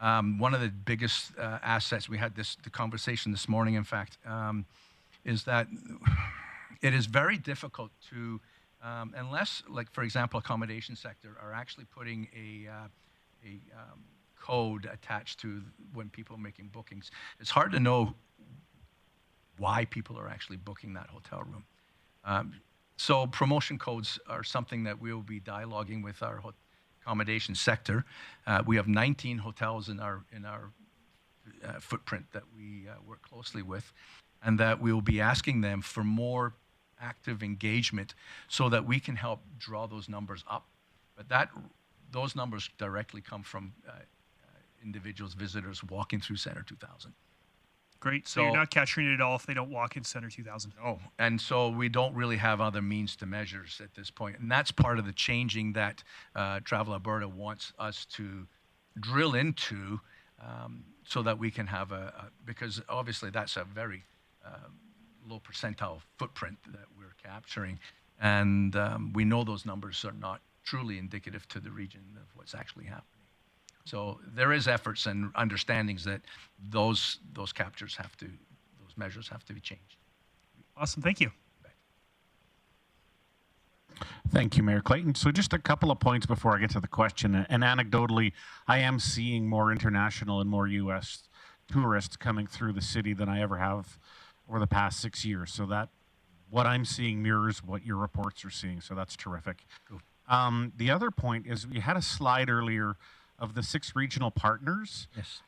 Speaker 10: One of the biggest assets, we had the conversation this morning, in fact, is that it is very difficult to, unless, like, for example, accommodation sector are actually putting a code attached to when people are making bookings. It's hard to know why people are actually booking that hotel room. So promotion codes are something that we'll be dialoguing with our accommodation sector. We have 19 hotels in our footprint that we work closely with, and that we will be asking them for more active engagement so that we can help draw those numbers up. But those numbers directly come from individuals, visitors walking through Center 2000.
Speaker 7: Great. So you're not capturing it at all if they don't walk in Center 2000.
Speaker 10: No. And so we don't really have other means to measure at this point. And that's part of the changing that Travel Alberta wants us to drill into so that we can have because obviously that's a very low percentile footprint that we're capturing. And we know those numbers are not truly indicative to the region of what's actually happening. So there is efforts and understandings that those measures have to be changed.
Speaker 7: Awesome, thank you.
Speaker 8: Thank you, Mayor Clayton. So just a couple of points before I get to the question. And anecdotally, I am seeing more international and more U.S. tourists coming through the city than I ever have over the past 6 years. So that what I'm seeing mirrors what your reports are seeing. So that's terrific.
Speaker 10: Cool.
Speaker 8: The other point is we had a slide earlier of the 6 regional partners.
Speaker 10: Yes.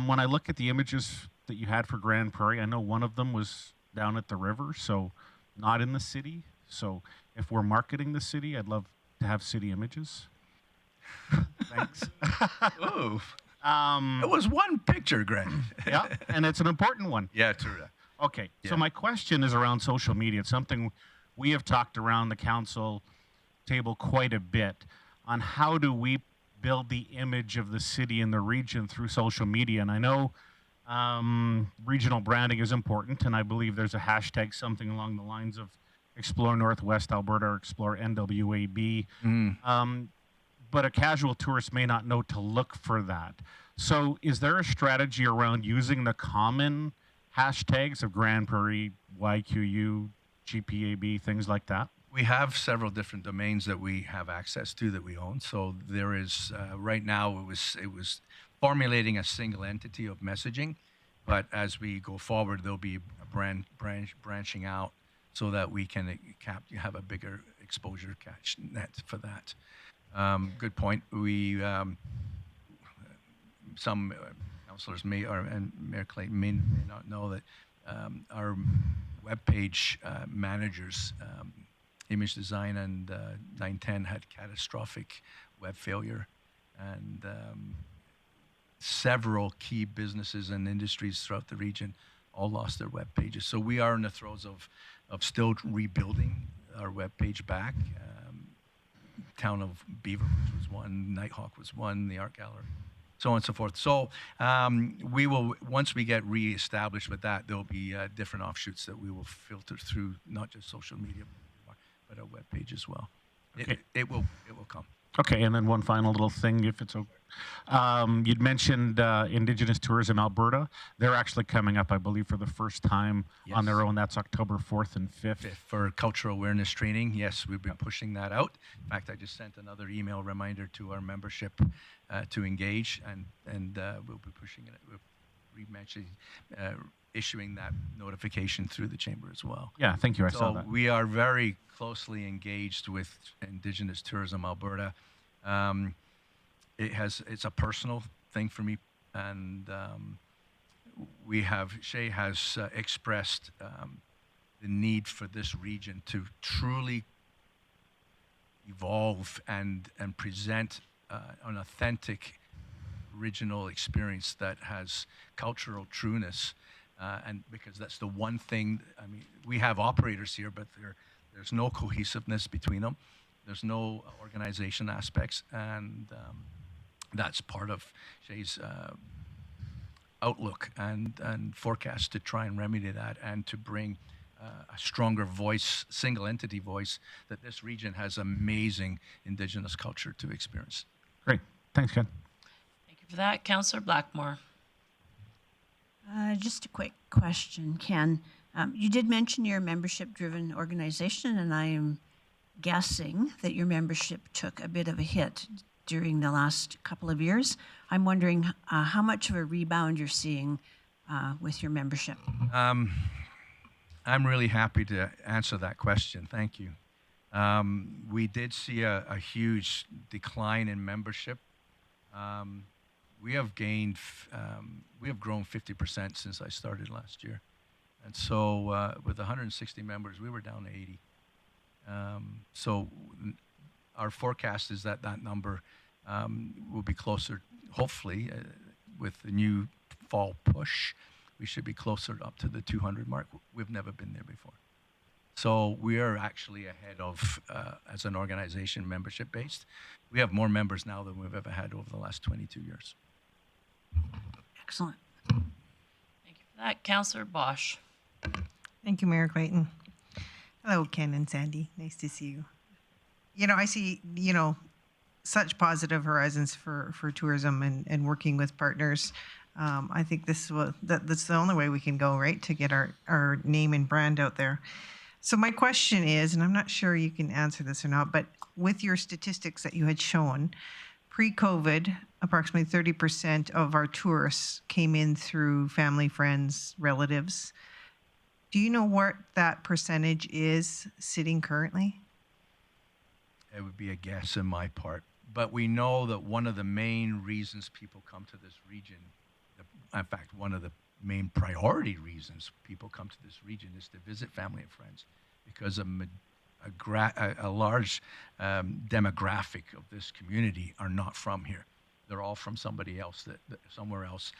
Speaker 8: When I look at the images that you had for Grande Prairie, I know one of them was down at the river, so not in the city. So if we're marketing the city, I'd love to have city images. Thanks.
Speaker 10: Ooh. It was one picture, Greg.
Speaker 8: Yeah, and it's an important one.
Speaker 10: Yeah, true.
Speaker 8: Okay,
Speaker 10: Yeah.
Speaker 8: so my question is around social media. It's something we have talked around the council table quite a bit on how do we build the image of the city and the region through social media. And I know regional branding is important, and I believe there's a hashtag, something along the lines of Explore Northwest Alberta or Explore NWAB. But a casual tourist may not know to look for that. So is there a strategy around using the common hashtags of Grande Prairie, YQU, GPAB, things like that?
Speaker 10: We have several different domains that we have access to that we own. So there is right now it was formulating a single entity of messaging, but as we go forward, there'll be a branching out so that we can have a bigger exposure catch net for that. Good point. We some councillors and Mayor Clayton may not know that our webpage managers. Image Design and 910 had catastrophic web failure, and several key businesses and industries throughout the region all lost their web pages. So we are in the throes of still rebuilding our web page back. Town of Beaver was one, Nighthawk was one, the Art Gallery, so on and so forth. So we will, once we get reestablished with that, there'll be different offshoots that we will filter through, not just social media, but our webpage as well. It will come.
Speaker 8: Okay, and then one final little thing, if it's okay. You'd mentioned Indigenous Tourism Alberta. They're actually coming up, I believe, for the first time on their own. That's October 4th and 5th.
Speaker 10: For cultural awareness training, yes, we've been pushing that out. In fact, I just sent another email reminder to our membership to engage, and we'll be pushing it. We've mentioned issuing that notification through the chamber as well.
Speaker 8: Yeah, thank you. I saw that.
Speaker 10: We are very closely engaged with Indigenous Tourism Alberta. It's a personal thing for me, and Shay has expressed the need for this region to truly evolve and present an authentic original experience that has cultural trueness, and because that's the one thing. I mean, we have operators here, but there's no cohesiveness between them. There's no organization aspects, and that's part of Shay's outlook and forecast to try and remedy that, and to bring a stronger voice, single entity voice, that this region has amazing Indigenous culture to experience.
Speaker 8: Great. Thanks, Ken.
Speaker 1: Thank you for that. Councillor Blackmore.
Speaker 4: Just a quick question, Ken. You did mention you're a membership-driven organization, and I am guessing that your membership took a bit of a hit during the last couple of years. I'm wondering how much of a rebound you're seeing with your membership.
Speaker 10: I'm really happy to answer that question. Thank you. We did see a huge decline in membership. We have grown 50% since I started last year. And so with 160 members, we were down to 80. So our forecast is that number will be closer, hopefully, with the new fall push, we should be closer up to the 200 mark. We've never been there before. So we are actually ahead of, as an organization, membership-based. We have more members now than we've ever had over the last 22 years.
Speaker 4: Excellent.
Speaker 1: Thank you for that. Councillor Bosch.
Speaker 6: Thank you, Mayor Clayton. Hello, Ken and Sandy. Nice to see you. I see, such positive horizons for tourism and working with partners. I think that's the only way we can go, right, to get our name and brand out there. So my question is, and I'm not sure you can answer this or not, but with your statistics that you had shown, pre-COVID, approximately 30% of our tourists came in through family, friends, relatives. Do you know what that percentage is sitting currently?
Speaker 10: It would be a guess on my part. But we know that one of the main reasons people come to this region, in fact, one of the main priority reasons people come to this region is to visit family and friends, because a large demographic of this community are not from here. They're all from somebody else, that somewhere else.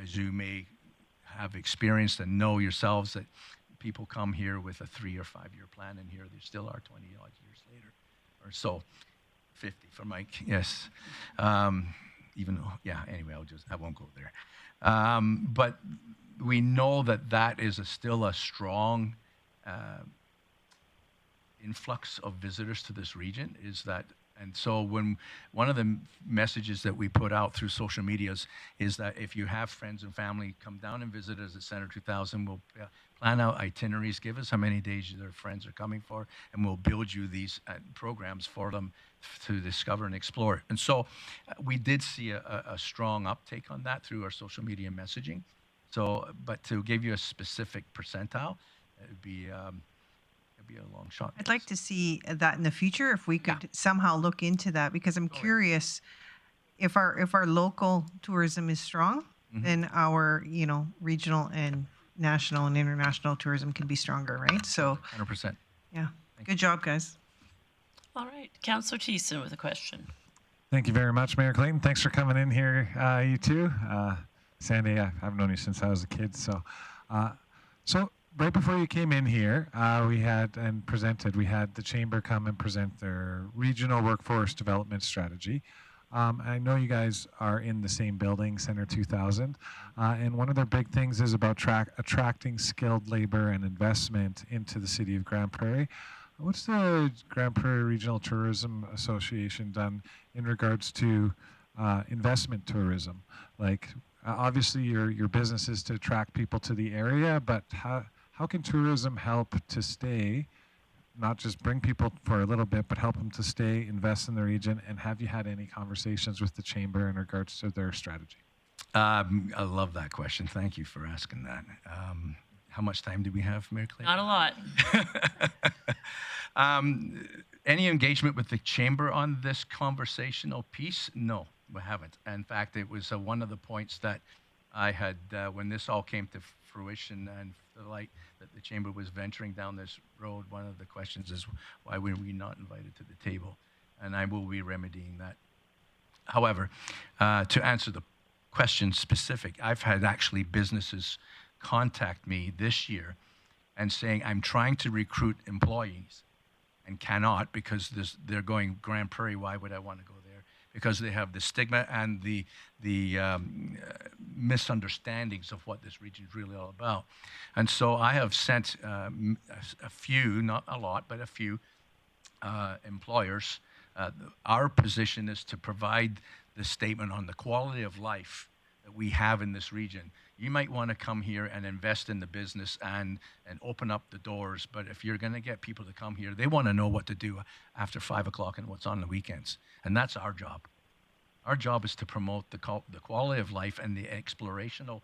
Speaker 10: As you may have experienced and know yourselves, that people come here with a 3 or 5 year plan, and here they still are 20 odd years later, or so. 50 for Mike, yes. Even though, yeah, anyway, I won't go there. But we know that is still a strong influx of visitors to this region, and so when one of the messages that we put out through social medias is that if you have friends and family, come down and visit us at Center 2000. We'll plan out itineraries, give us how many days their friends are coming for, and we'll build you these programs for them to discover and explore. And so we did see a strong uptake on that through our social media messaging. So, but to give you a specific percentile, it would be a long shot.
Speaker 6: I'd like to see that in the future, if we could somehow look into that, because I'm curious if our local tourism is strong, then our regional and national and international tourism can be stronger, right? So
Speaker 10: 100%.
Speaker 6: Yeah. Good job, guys.
Speaker 1: All right. Councillor Thiessen with a question.
Speaker 9: Thank you very much, Mayor Clayton. Thanks for coming in here, you two. Sandy, I've known you since I was a kid. So right before you came in here, we had the Chamber come and present their regional workforce development strategy. I know you guys are in the same building, Center 2000, and one of their big things is about attracting skilled labor and investment into the city of Grande Prairie. what's the Grande Prairie Regional Tourism Association done in regards to investment tourism? Like, obviously your business is to attract people to the area, but how can tourism help to stay, not just bring people for a little bit, but help them to stay, invest in the region? And have you had any conversations with the Chamber in regards to their strategy?
Speaker 10: I love that question. Thank you for asking that. How much time do we have, Mayor Clay?
Speaker 1: Not a lot.
Speaker 10: Any engagement with the Chamber on this conversational piece? No, we haven't. In fact, it was one of the points that I had, when this all came to fruition and the light that the Chamber was venturing down this road, one of the questions is, why were we not invited to the table? And I will be remedying that. However, to answer the question specific, I've had actually businesses contact me this year and saying, I'm trying to recruit employees and cannot because they're going Grande Prairie. Why would I want to go there? Because they have the stigma and the misunderstandings of what this region is really all about. And so I have sent a few, not a lot, but a few employers. Our position is to provide the statement on the quality of life that we have in this region. You might want to come here and invest in the business and open up the doors, but if you're going to get people to come here, they want to know what to do after 5 o'clock and what's on the weekends. And that's our job. Our job is to promote the quality of life and the explorational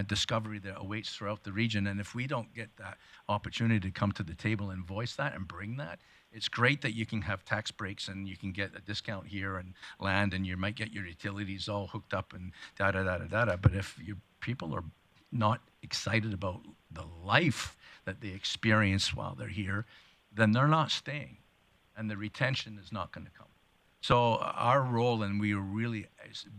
Speaker 10: discovery that awaits throughout the region. And if we don't get that opportunity to come to the table and voice that and bring that, it's great that you can have tax breaks and you can get a discount here and land and you might get your utilities all hooked up and da-da-da-da-da. But if your people are not excited about the life that they experience while they're here, then they're not staying and the retention is not going to come. So our role, and we are really,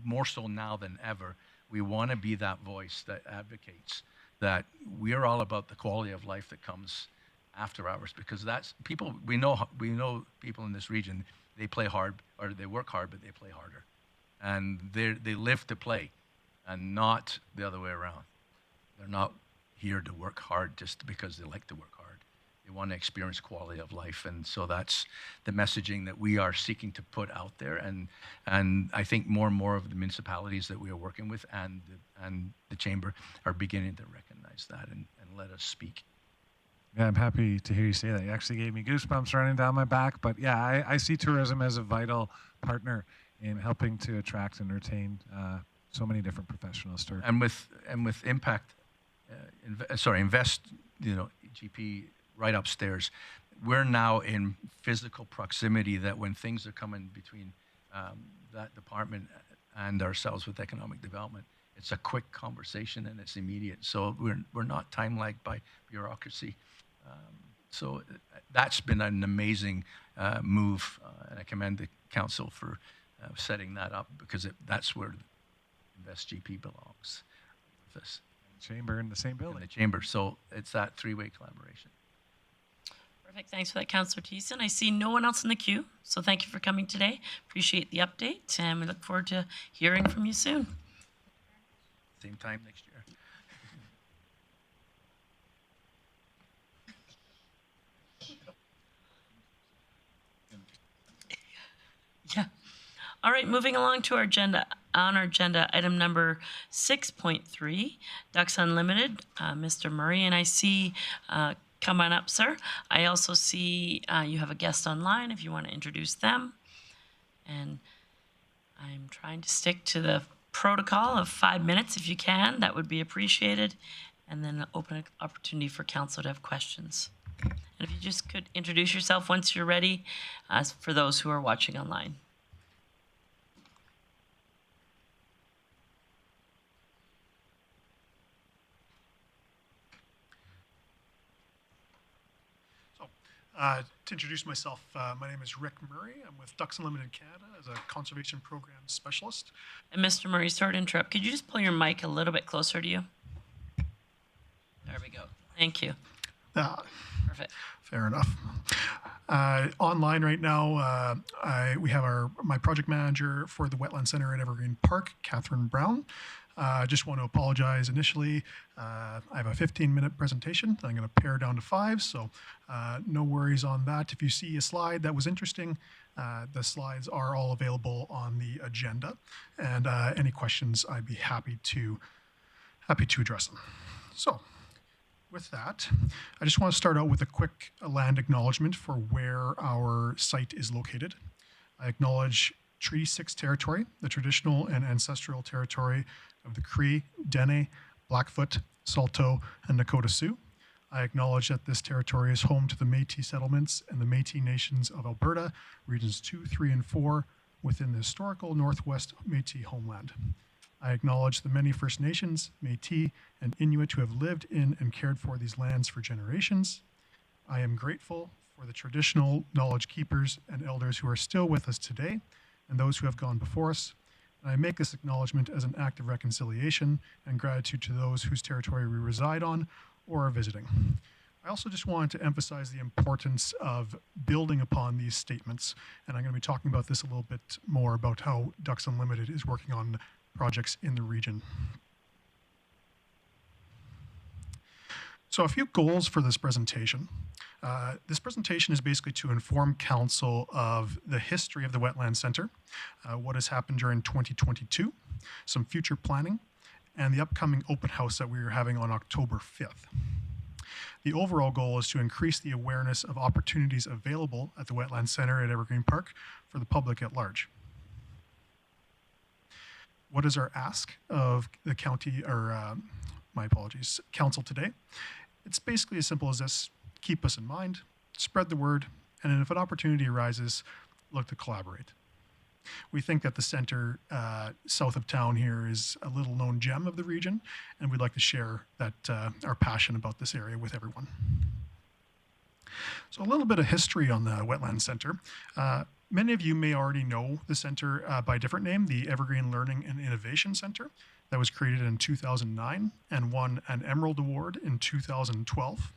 Speaker 10: more so now than ever, we want to be that voice that advocates that we are all about the quality of life that comes after hours, because that's people, we know people in this region, they play hard, or they work hard, but they play harder. And they live to play and not the other way around. They're not here to work hard just because they like to work hard. They want to experience quality of life. And so that's the messaging that we are seeking to put out there. And I think more and more of the municipalities that we are working with and the Chamber are beginning to recognize that and let us speak.
Speaker 9: Yeah, I'm happy to hear you say that. You actually gave me goosebumps running down my back. But yeah, I see tourism as a vital partner in helping to attract and retain so many different professionals.
Speaker 10: And with impact, invest, GP right upstairs. We're now in physical proximity that when things are coming between that department and ourselves with economic development, it's a quick conversation and it's immediate. So we're not time lagged by bureaucracy. So that's been an amazing move, and I commend the council for setting that up because that's where Invest GP belongs with us.
Speaker 9: Chamber in the same building.
Speaker 10: In the Chamber. So it's that three-way collaboration.
Speaker 1: Perfect. Thanks for that, Councillor Thiessen. I see no one else in the queue, so thank you for coming today. Appreciate the update, and we look forward to hearing from you soon.
Speaker 10: Same time next year.
Speaker 1: Yeah. All right, moving along to our agenda. On our agenda, item number 6.3, Ducks Unlimited, Mr. Murray, and I see, come on up, sir. I also see you have a guest online if you want to introduce them. And I'm trying to stick to the protocol of 5 minutes if you can. That would be appreciated. And then open an opportunity for council to have questions. And if you just could introduce yourself once you're ready, for those who are watching online.
Speaker 11: To introduce myself, my name is Rick Murray. I'm with Ducks Unlimited Canada as a conservation program specialist.
Speaker 1: And Mr. Murray, sorry to interrupt. Could you just pull your mic a little bit closer to you? There we go. Thank you. Perfect.
Speaker 11: Fair enough. Online right now, we have my project manager for the Wetlands Center at Evergreen Park, Catherine Brown. I just want to apologize initially. I have a 15-minute presentation. I'm going to pare down to 5, so no worries on that. If you see a slide that was interesting, the slides are all available on the agenda, and any questions, I'd be happy to address them. So, with that, I just want to start out with a quick land acknowledgement for where our site is located. I acknowledge Treaty 6 territory, the traditional and ancestral territory of the Cree, Dene, Blackfoot, Saulteaux, and Nakota Sioux. I acknowledge that this territory is home to the Métis settlements and the Métis nations of Alberta, regions 2, 3, and 4, within the historical Northwest Métis homeland. I acknowledge the many First Nations, Métis, and Inuit who have lived in and cared for these lands for generations. I am grateful for the traditional knowledge keepers and elders who are still with us today, and those who have gone before us. And I make this acknowledgement as an act of reconciliation and gratitude to those whose territory we reside on or are visiting. I also just wanted to emphasize the importance of building upon these statements, and I'm going to be talking about this a little bit more about how Ducks Unlimited is working on projects in the region. So a few goals for this presentation. This presentation is basically to inform Council of the history of the Wetlands Center, what has happened during 2022, some future planning, and the upcoming open house that we are having on October 5th. The overall goal is to increase the awareness of opportunities available at the Wetlands Center at Evergreen Park for the public at large. What is our ask of the county, or Council today? It's basically as simple as this: keep us in mind, spread the word, and if an opportunity arises, look to collaborate. We think that the center south of town here is a little known gem of the region, and we'd like to share that our passion about this area with everyone. So a little bit of history on the Wetlands Center. Many of you may already know the center by a different name, the Evergreen Learning and Innovation Center, that was created in 2009 and won an Emerald Award in 2012.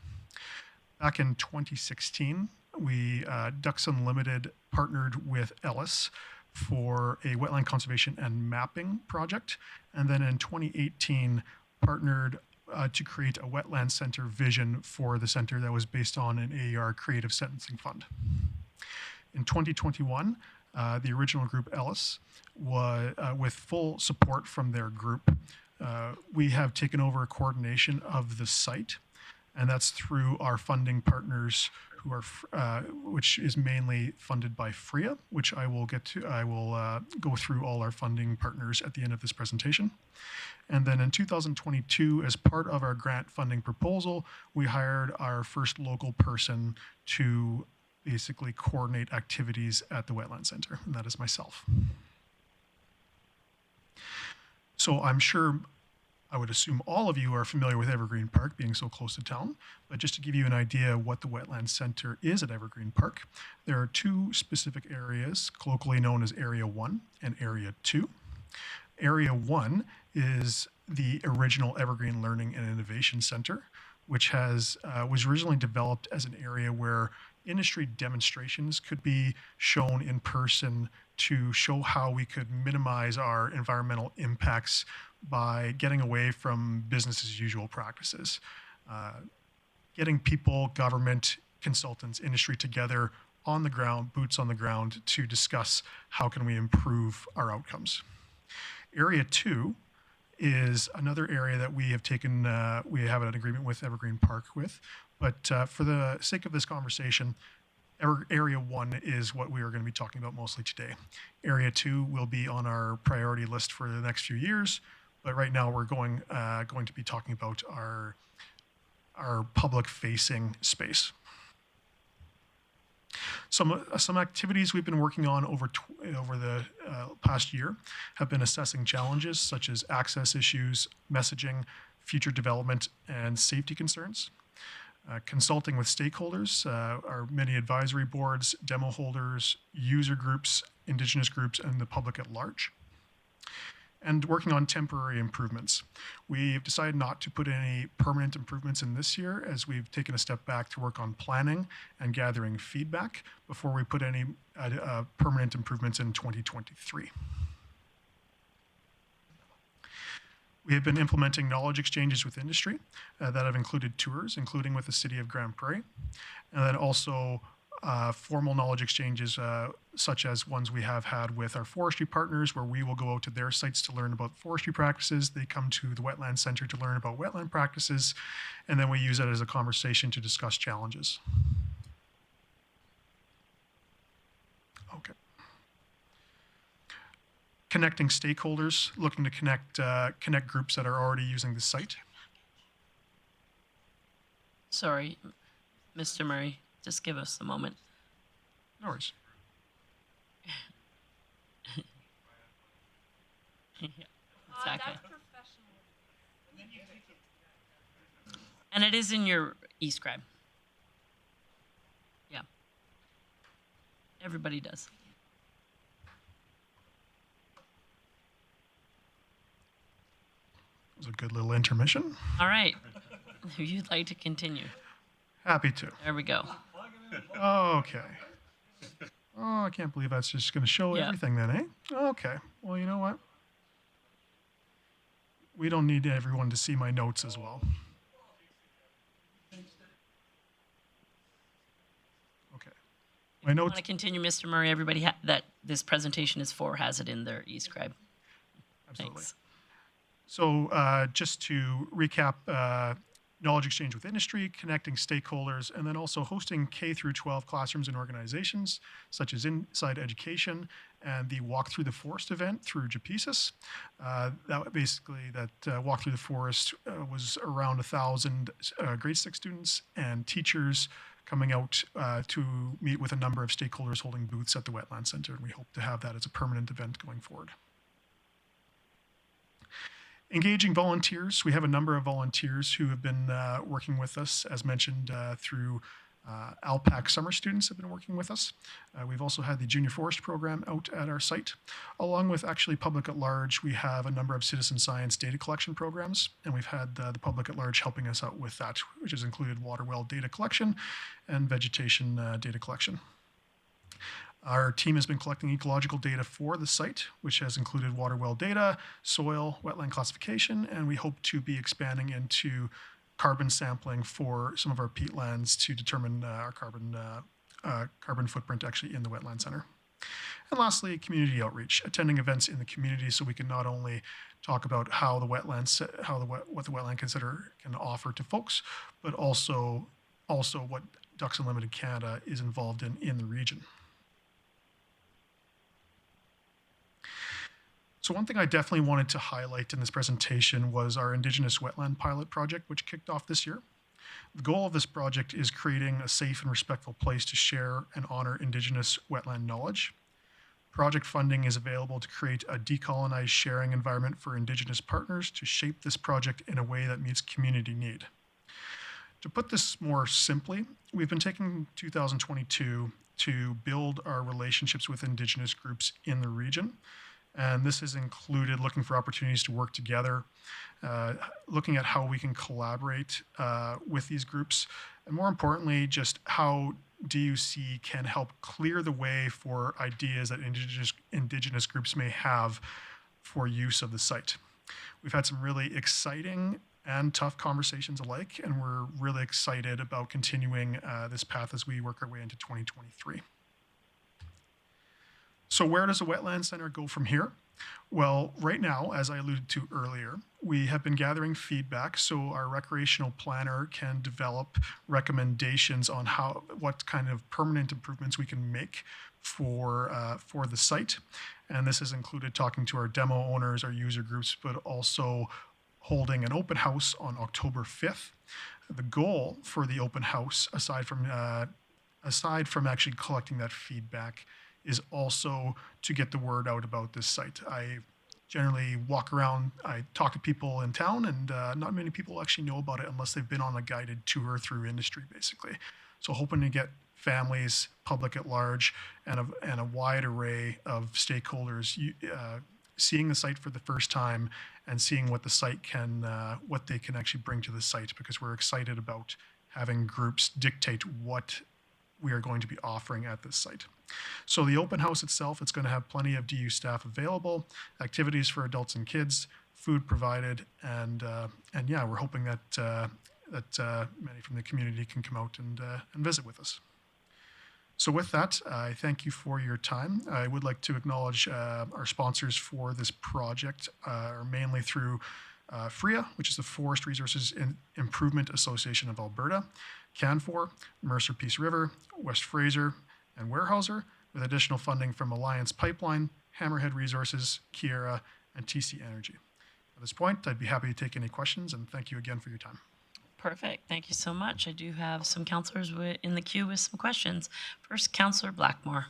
Speaker 11: Back in 2016, we, Ducks Unlimited, partnered with Ellis for a wetland conservation and mapping project, and then in 2018 partnered to create a Wetland Center vision for the center that was based on an AER Creative Sentencing Fund. In 2021, the original group Ellis, with full support from their group, we have taken over coordination of the site, and that's through our funding partners, who are, which is mainly funded by FRIA, which I will get to. I will go through all our funding partners at the end of this presentation. And then in 2022, as part of our grant funding proposal, we hired our first local person to basically coordinate activities at the Wetland Center, and that is myself. So I'm sure, I would assume all of you are familiar with Evergreen Park being so close to town, but just to give you an idea of what the Wetland Center is at Evergreen Park, there are two specific areas, colloquially known as Area 1 and Area 2. Area 1 is the original Evergreen Learning and Innovation Center, which was originally developed as an area where industry demonstrations could be shown in person to show how we could minimize our environmental impacts by getting away from business as usual practices. Getting people, government, consultants, industry together on the ground, boots on the ground, to discuss how can we improve our outcomes. Area 2 is another area that we have taken, we have an agreement with Evergreen Park with, but for the sake of this conversation, Area 1 is what we are going to be talking about mostly today. Area 2 will be on our priority list for the next few years, but right now we're going to be talking about our public-facing space. Some activities we've been working on over the past year have been assessing challenges such as access issues, messaging, future development, and safety concerns. Consulting with stakeholders, our many advisory boards, demo holders, user groups, Indigenous groups, and the public at large. and working on temporary improvements. We've decided not to put any permanent improvements in this year, as we've taken a step back to work on planning and gathering feedback before we put any permanent improvements in 2023. We have been implementing knowledge exchanges with industry that have included tours, including with the city of Grande Prairie, and then also formal knowledge exchanges such as ones we have had with our forestry partners, where we will go out to their sites to learn about forestry practices. They come to the Wetlands Center to learn about wetland practices, and then we use that as a conversation to discuss challenges. Okay. Connecting stakeholders, looking to connect groups that are already using the site.
Speaker 1: Sorry, Mr. Murray, just give us a moment.
Speaker 11: No worries.
Speaker 1: Yeah, exactly. And it is in your e-scribe. Yeah. Everybody does.
Speaker 11: It was a good little intermission.
Speaker 1: All right. If you'd like to continue.
Speaker 11: Happy to.
Speaker 1: There we go.
Speaker 11: Okay. Oh, I can't believe that's just going to show everything then, eh? Okay. Well, you know what? We don't need everyone to see my notes as well. Okay. My notes.
Speaker 1: Want to continue, Mr. Murray? Everybody that this presentation is for has it in their e-scribe.
Speaker 11: Absolutely.
Speaker 1: Thanks.
Speaker 11: So just to recap, knowledge exchange with industry, connecting stakeholders, and then also hosting K through 12 classrooms and organizations, such as Inside Education and the Walk Through the Forest event through JAPISIS. That Walk Through the Forest was around 1,000 grade 6 students and teachers coming out to meet with a number of stakeholders holding booths at the Wetlands Center, and we hope to have that as a permanent event going forward. Engaging volunteers. We have a number of volunteers who have been working with us, as mentioned, through ALPAC summer students have been working with us. We've also had the Junior Forest program out at our site. Along with actually public at large, we have a number of citizen science data collection programs, and we've had the public at large helping us out with that, which has included water well data collection and vegetation data collection. Our team has been collecting ecological data for the site, which has included water well data, soil, wetland classification, and we hope to be expanding into carbon sampling for some of our peatlands to determine our carbon footprint actually in the Wetland Center. And lastly, community outreach, attending events in the community so we can not only talk about how the wetlands, what the Wetland Center can offer to folks, but also what Ducks Unlimited Canada is involved in the region. So one thing I definitely wanted to highlight in this presentation was our Indigenous wetland pilot project, which kicked off this year. The goal of this project is creating a safe and respectful place to share and honor Indigenous wetland knowledge. Project funding is available to create a decolonized sharing environment for Indigenous partners to shape this project in a way that meets community need. To put this more simply, we've been taking 2022 to build our relationships with Indigenous groups in the region. And this has included looking for opportunities to work together, looking at how we can collaborate with these groups, and more importantly, just how DUC can help clear the way for ideas that Indigenous groups may have for use of the site. We've had some really exciting and tough conversations alike, and we're really excited about continuing this path as we work our way into 2023. So where does the Wetlands Center go from here? Well, right now, as I alluded to earlier, we have been gathering feedback so our recreational planner can develop recommendations on what kind of permanent improvements we can make for the site. And this has included talking to our demo owners, our user groups, but also holding an open house on October 5th. The goal for the open house, aside from actually collecting that feedback, is also to get the word out about this site. I generally walk around, I talk to people in town, and not many people actually know about it unless they've been on a guided tour through industry, basically. So hoping to get families, public at large, and a wide array of stakeholders seeing the site for the first time and seeing what the site can, what they can actually bring to the site, because we're excited about having groups dictate what we are going to be offering at this site. So the open house itself, it's going to have plenty of DU staff available, activities for adults and kids, food provided, and yeah, we're hoping that many from the community can come out and visit with us. So with that, I thank you for your time. I would like to acknowledge our sponsors for this project, are mainly through FRIA, which is the Forest Resources Improvement Association of Alberta, Canfor, Mercer Peace River, West Fraser, and Weyerhaeuser, with additional funding from Alliance Pipeline, Hammerhead Resources, Kiera, and TC Energy. At this point, I'd be happy to take any questions, and thank you again for your time.
Speaker 1: Perfect. Thank you so much. I do have some councillors in the queue with some questions. First, Councillor Blackmore.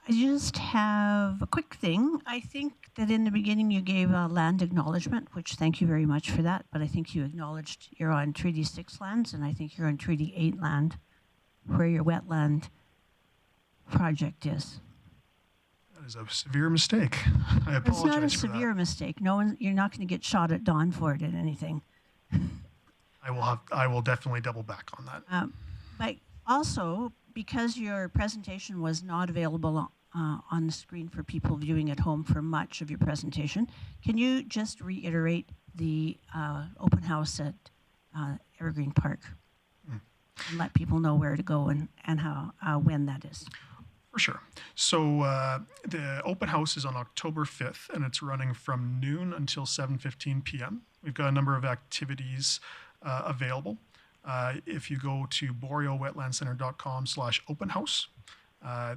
Speaker 4: I just have a quick thing. I think that in the beginning you gave a land acknowledgement, which thank you very much for that. But I think you acknowledged you're on Treaty 6 lands, and I think you're on Treaty 8 land, where your wetland project is.
Speaker 11: That is a severe mistake. I apologize
Speaker 4: It's not a
Speaker 11: for
Speaker 4: severe
Speaker 11: that.
Speaker 4: mistake. No one, you're not going to get shot at dawn for it at anything.
Speaker 11: I will definitely double back on that.
Speaker 4: But also, because your presentation was not available on the screen for people viewing at home for much of your presentation, can you just reiterate the open house at Evergreen Park and let people know where to go and how when that is?
Speaker 11: For sure. So the open house is on October 5th, and it's running from noon until 7:15 p.m. We've got a number of activities available. If you go to borealwetlandcenter.com/open house,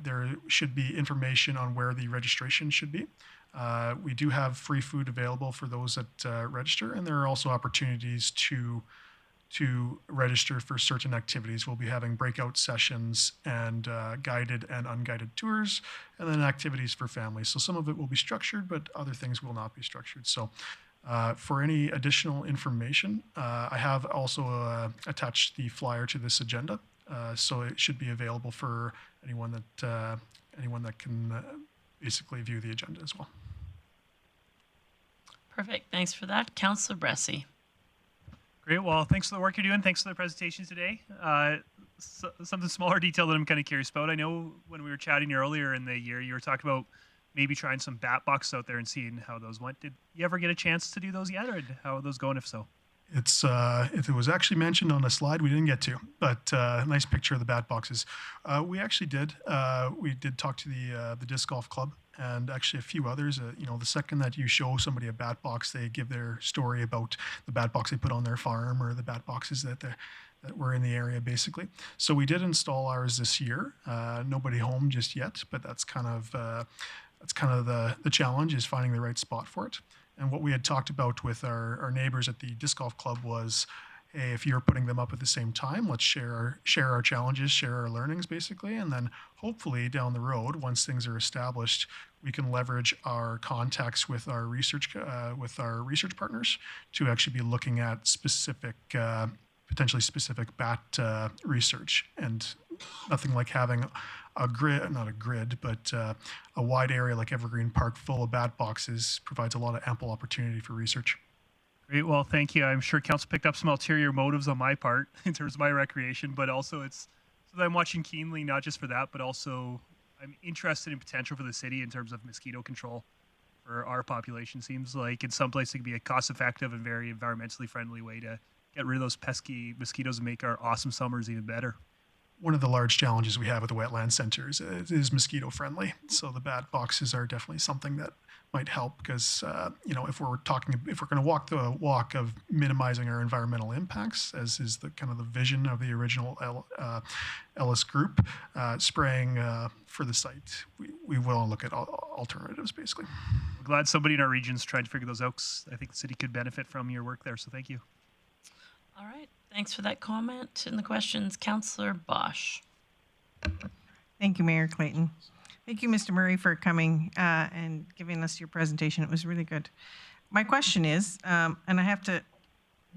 Speaker 11: there should be information on where the registration should be. We do have free food available for those that register, and there are also opportunities to register for certain activities. We'll be having breakout sessions and guided and unguided tours, and then activities for families. So some of it will be structured, but other things will not be structured. So for any additional information, I have also attached the flyer to this agenda. So it should be available for anyone that can basically view the agenda as well.
Speaker 1: Perfect. Thanks for that. Councillor Bressie.
Speaker 7: Great. Well, thanks for the work you're doing. Thanks for the presentation today. Something smaller detail that I'm kind of curious about. I know when we were chatting earlier in the year, you were talking about maybe trying some bat boxes out there and seeing how those went. Did you ever get a chance to do those yet, or how are those going, if so?
Speaker 11: It was actually mentioned on a slide we didn't get to, but nice picture of the bat boxes. We actually did. We did talk to the disc golf club and actually a few others. The second that you show somebody a bat box, they give their story about the bat box they put on their farm or the bat boxes that were in the area, basically. So we did install ours this year. Nobody home just yet, but that's kind of the challenge, is finding the right spot for it. And what we had talked about with our neighbors at the disc golf club was, hey, if you're putting them up at the same time, let's share our challenges, share our learnings, basically, and then hopefully down the road, once things are established, we can leverage our contacts with our research partners to actually be looking at potentially specific bat research. And nothing like having a wide area like Evergreen Park full of bat boxes provides a lot of ample opportunity for research.
Speaker 7: Great. Well, thank you. I'm sure Council picked up some ulterior motives on my part in terms of my recreation, but also it's so that I'm watching keenly, not just for that, but also I'm interested in potential for the city in terms of mosquito control for our population. Seems like in some places it could be a cost-effective and very environmentally friendly way to get rid of those pesky mosquitoes and make our awesome summers even better.
Speaker 11: One of the large challenges we have at the Wetlands Center is mosquito friendly. So the bat boxes are definitely something that might help, because if we're going to walk the walk of minimizing our environmental impacts, as is the kind of the vision of the original Ellis group, spraying for the site, we will look at alternatives, basically.
Speaker 7: I'm glad somebody in our region's trying to figure those out, 'cause I think the city could benefit from your work there. So thank you.
Speaker 1: All right. Thanks for that comment and the questions. Councillor Bosch.
Speaker 6: Thank you, Mayor Clayton. Thank you, Mr. Murray, for coming and giving us your presentation. It was really good. My question is, and I have to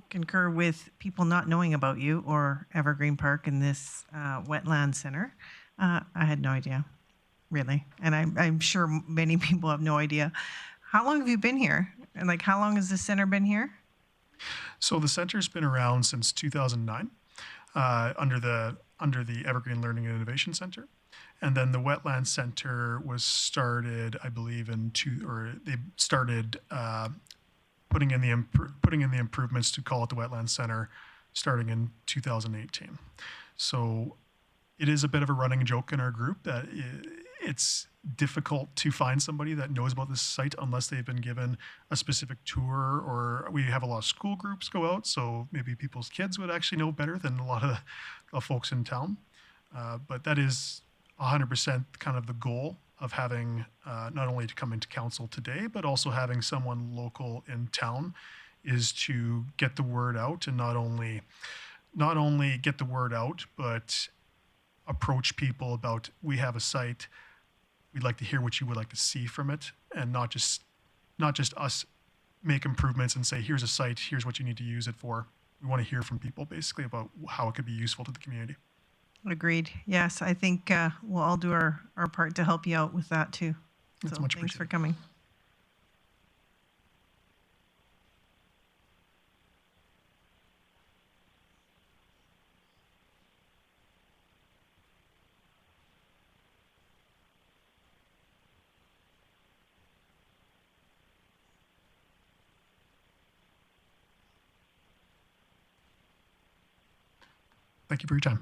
Speaker 6: concur with people not knowing about you or Evergreen Park and this Wetland Center. I had no idea. really. And I'm sure many people have no idea. How long have you been here? And like, how long has the center been here?
Speaker 11: So the center's been around since 2009 under the Evergreen Learning and Innovation Center. And then the Wetlands Center was started, I believe, they started putting in the improvements to call it the Wetlands Center starting in 2018. So it is a bit of a running joke in our group that it's difficult to find somebody that knows about this site unless they've been given a specific tour, or we have a lot of school groups go out, so maybe people's kids would actually know better than a lot of folks in town. But that is 100% kind of the goal of having not only to come into council today, but also having someone local in town, is to get the word out, and not only get the word out, but approach people about, we have a site, we'd like to hear what you would like to see from it, and not just us make improvements and say, here's a site, here's what you need to use it for. We want to hear from people basically about how it could be useful to the community.
Speaker 6: Agreed. Yes, I think we'll all do our part to help you out with that too.
Speaker 11: That's
Speaker 6: So
Speaker 11: much
Speaker 6: thanks for
Speaker 11: appreciated.
Speaker 6: coming.
Speaker 11: Thank you for your time.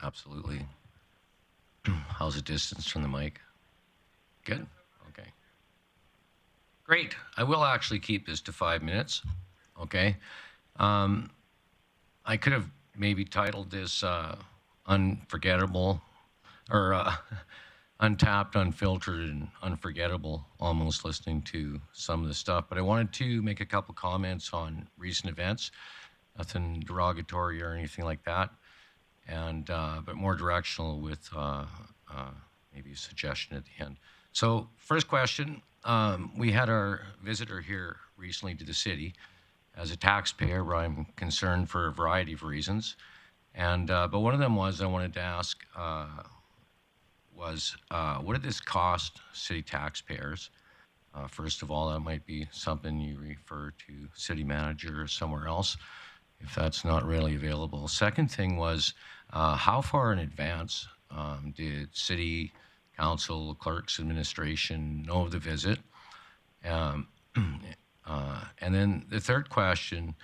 Speaker 12: Absolutely. How's the distance from the mic? Good? Okay. Great. I will actually keep this to 5 minutes. Okay. I could have maybe titled this Unforgettable, or Untapped, Unfiltered, and Unforgettable, almost listening to some of the stuff. But I wanted to make a couple comments on recent events. Nothing derogatory or anything like that. And but more directional with maybe a suggestion at the end. So first question, we had our visitor here recently to the city. As a taxpayer, where I'm concerned for a variety of reasons. And but one of them was, I wanted to ask what did this cost city taxpayers? First of all, that might be something you refer to city manager or somewhere else, if that's not really available. Second thing was, how far in advance did city council, clerks, administration know of the visit? And then the third question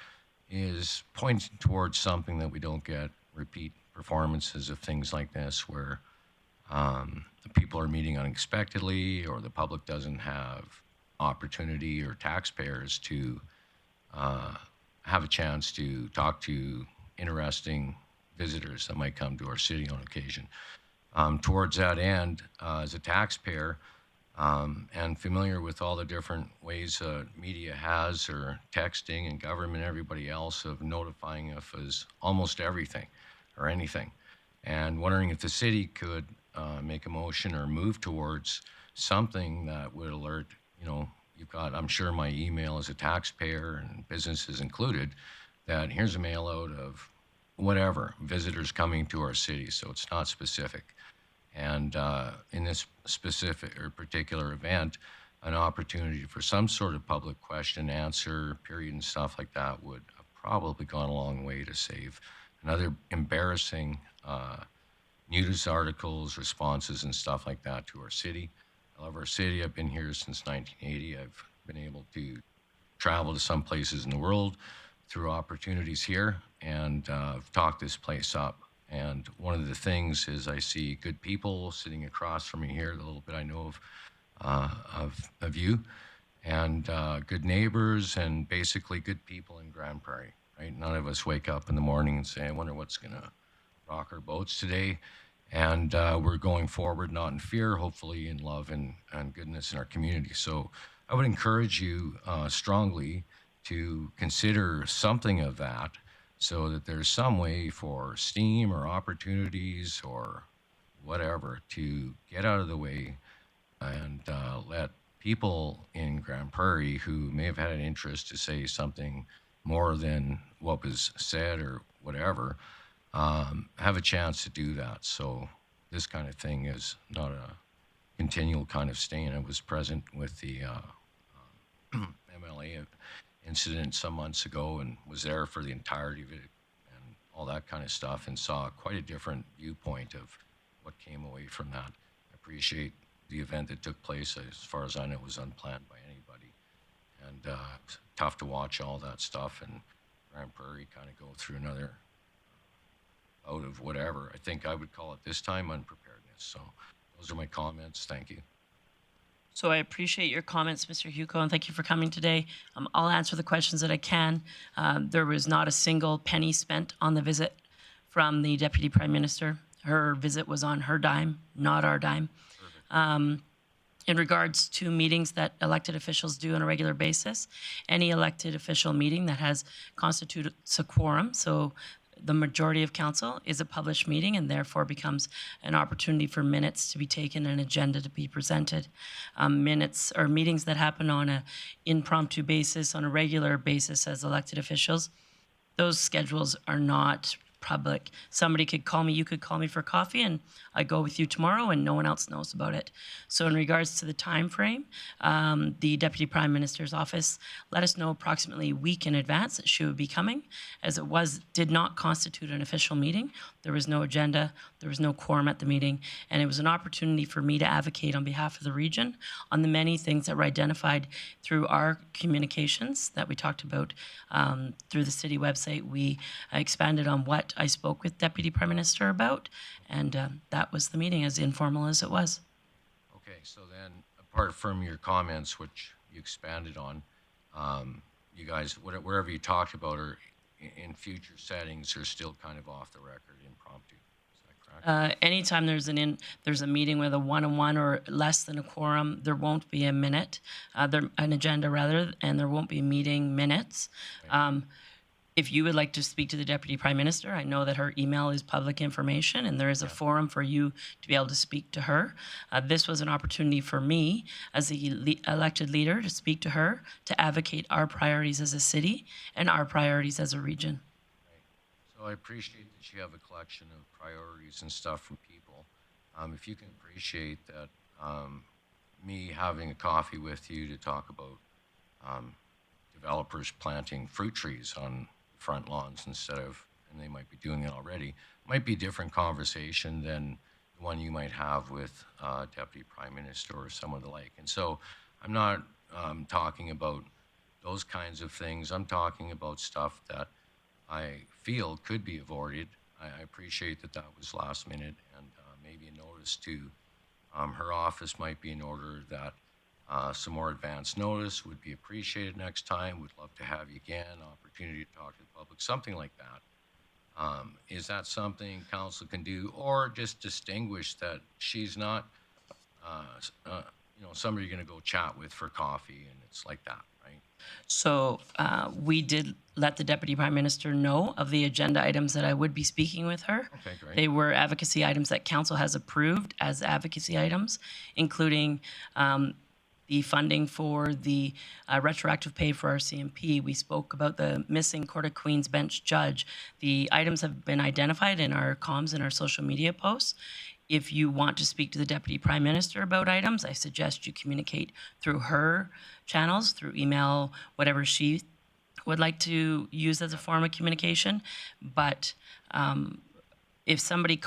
Speaker 12: is pointing towards something that we don't get repeat performances of things like this, where people are meeting unexpectedly, or the public doesn't have opportunity, or taxpayers to have a chance to talk to interesting visitors that might come to our city on occasion. Towards that end, as a taxpayer, and familiar with all the different ways media has, or texting and government, everybody else, of notifying us as almost everything or anything, and wondering if the city could make a motion or move towards something that would alert, you've got, I'm sure, my email as a taxpayer, and businesses included, that here's a mail out of whatever, visitors coming to our city, so it's not specific. And in this specific or particular event, an opportunity for some sort of public question answer period and stuff like that would have probably gone a long way to save another embarrassing news articles, responses, and stuff like that to our city. I love our city. I've been here since 1980. I've been able to travel to some places in the world through opportunities here, and I've talked this place up. And one of the things is, I see good people sitting across from me here, the little bit I know of you, and good neighbors, and basically good people in Grande Prairie, right? None of us wake up in the morning and say, I wonder what's going to rock our boats today. And we're going forward, not in fear, hopefully in love and goodness in our community. So I would encourage you strongly to consider something of that so that there's some way for STEAM or opportunities or whatever to get out of the way and let people in Grande Prairie who may have had an interest to say something more than what was said or whatever have a chance to do that. So this kind of thing is not a continual kind of stain. I was present with the MLA incident some months ago and was there for the entirety of it and all that kind of stuff and saw quite a different viewpoint of what came away from that. I appreciate the event that took place. As far as I know, it was unplanned by anybody. And it's tough to watch all that stuff and Grande Prairie kind of go through another out of whatever. I think I would call it this time unpreparedness. So those are my comments. Thank you.
Speaker 1: So I appreciate your comments, Mr. Hugo, and thank you for coming today. I'll answer the questions that I can. There was not a single penny spent on the visit from the Deputy Prime Minister. Her visit was on her dime, not our dime. In regards to meetings that elected officials do on a regular basis, any elected official meeting that has constitutes a quorum, so the majority of council, is a published meeting and therefore becomes an opportunity for minutes to be taken and agenda to be presented. Minutes or meetings that happen on an impromptu basis, on a regular basis as elected officials, those schedules are not public. Somebody could call me, you could call me for coffee, and I go with you tomorrow and no one else knows about it. So in regards to the time frame, the Deputy Prime Minister's office let us know approximately a week in advance that she would be coming, as it did not constitute an official meeting. There was no agenda, there was no quorum at the meeting, and it was an opportunity for me to advocate on behalf of the region on the many things that were identified through our communications that we talked about through the city website. We expanded on what I spoke with Deputy Prime Minister about, and that was the meeting, as informal as it was.
Speaker 12: Okay, so then apart from your comments, which you expanded on, you guys, wherever you talked about or in future settings are still kind of off the record, impromptu. Is that correct?
Speaker 1: Anytime there's a meeting with a one-on-one or less than a quorum, there won't be a minute, an agenda rather, and there won't be meeting minutes.
Speaker 12: Right.
Speaker 1: If you would like to speak to the Deputy Prime Minister, I know that her email is public information and there is a forum for you to be able to speak to her. This was an opportunity for me as the elected leader to speak to her, to advocate our priorities as a city and our priorities as a region.
Speaker 12: Right. So I appreciate that you have a collection of priorities and stuff from people. If you can appreciate that, me having a coffee with you to talk about developers planting fruit trees on front lawns instead of, and they might be doing it already, might be a different conversation than the one you might have with Deputy Prime Minister or someone the like. And so I'm not talking about those kinds of things. I'm talking about stuff that I feel could be avoided. I appreciate that that was last minute, and maybe a notice to her office might be in order that some more advance notice would be appreciated next time. Would love to have you again, opportunity to talk to the public, something like that. Is that something council can do, or just distinguish that she's not, somebody you're going to go chat with for coffee, and it's like that, right?
Speaker 1: So we did let the Deputy Prime Minister know of the agenda items that I would be speaking with her.
Speaker 12: Okay, great.
Speaker 1: They were advocacy items that council has approved as advocacy items, including the funding for the retroactive pay for our CMP. We spoke about the missing Court of Queen's bench judge. The items have been identified in our comms and our social media posts. If you want to speak to the Deputy Prime Minister about items, I suggest you communicate through her channels, through email, whatever she would like to use as a form of communication. But if somebody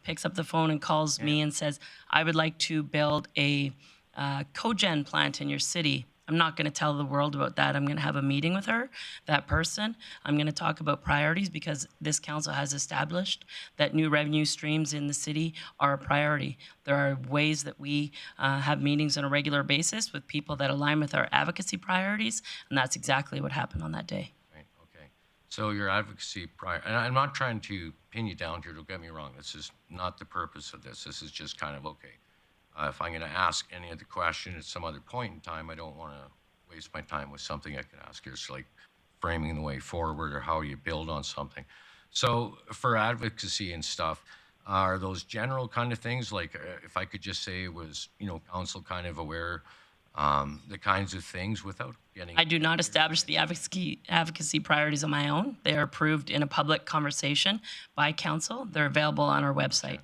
Speaker 1: picks up the phone and calls me and says, I would like to build a cogen plant in your city, I'm not going to tell the world about that. I'm going to have a meeting with her, that person. I'm going to talk about priorities, because this council has established that new revenue streams in the city are a priority. There are ways that we have meetings on a regular basis with people that align with our advocacy priorities, and that's exactly what happened on that day.
Speaker 12: Right, okay. So your advocacy and I'm not trying to pin you down here, don't get me wrong. This is not the purpose of this. This is just kind of, okay, if I'm going to ask any other question at some other point in time, I don't want to waste my time with something I could ask you. It's like framing the way forward or how you build on something. So for advocacy and stuff, are those general kind of things, like if I could just say it was, council kind of aware, the kinds of things without getting...
Speaker 1: I do not establish the advocacy priorities on my own. They are approved in a public conversation by council. They're available on our website.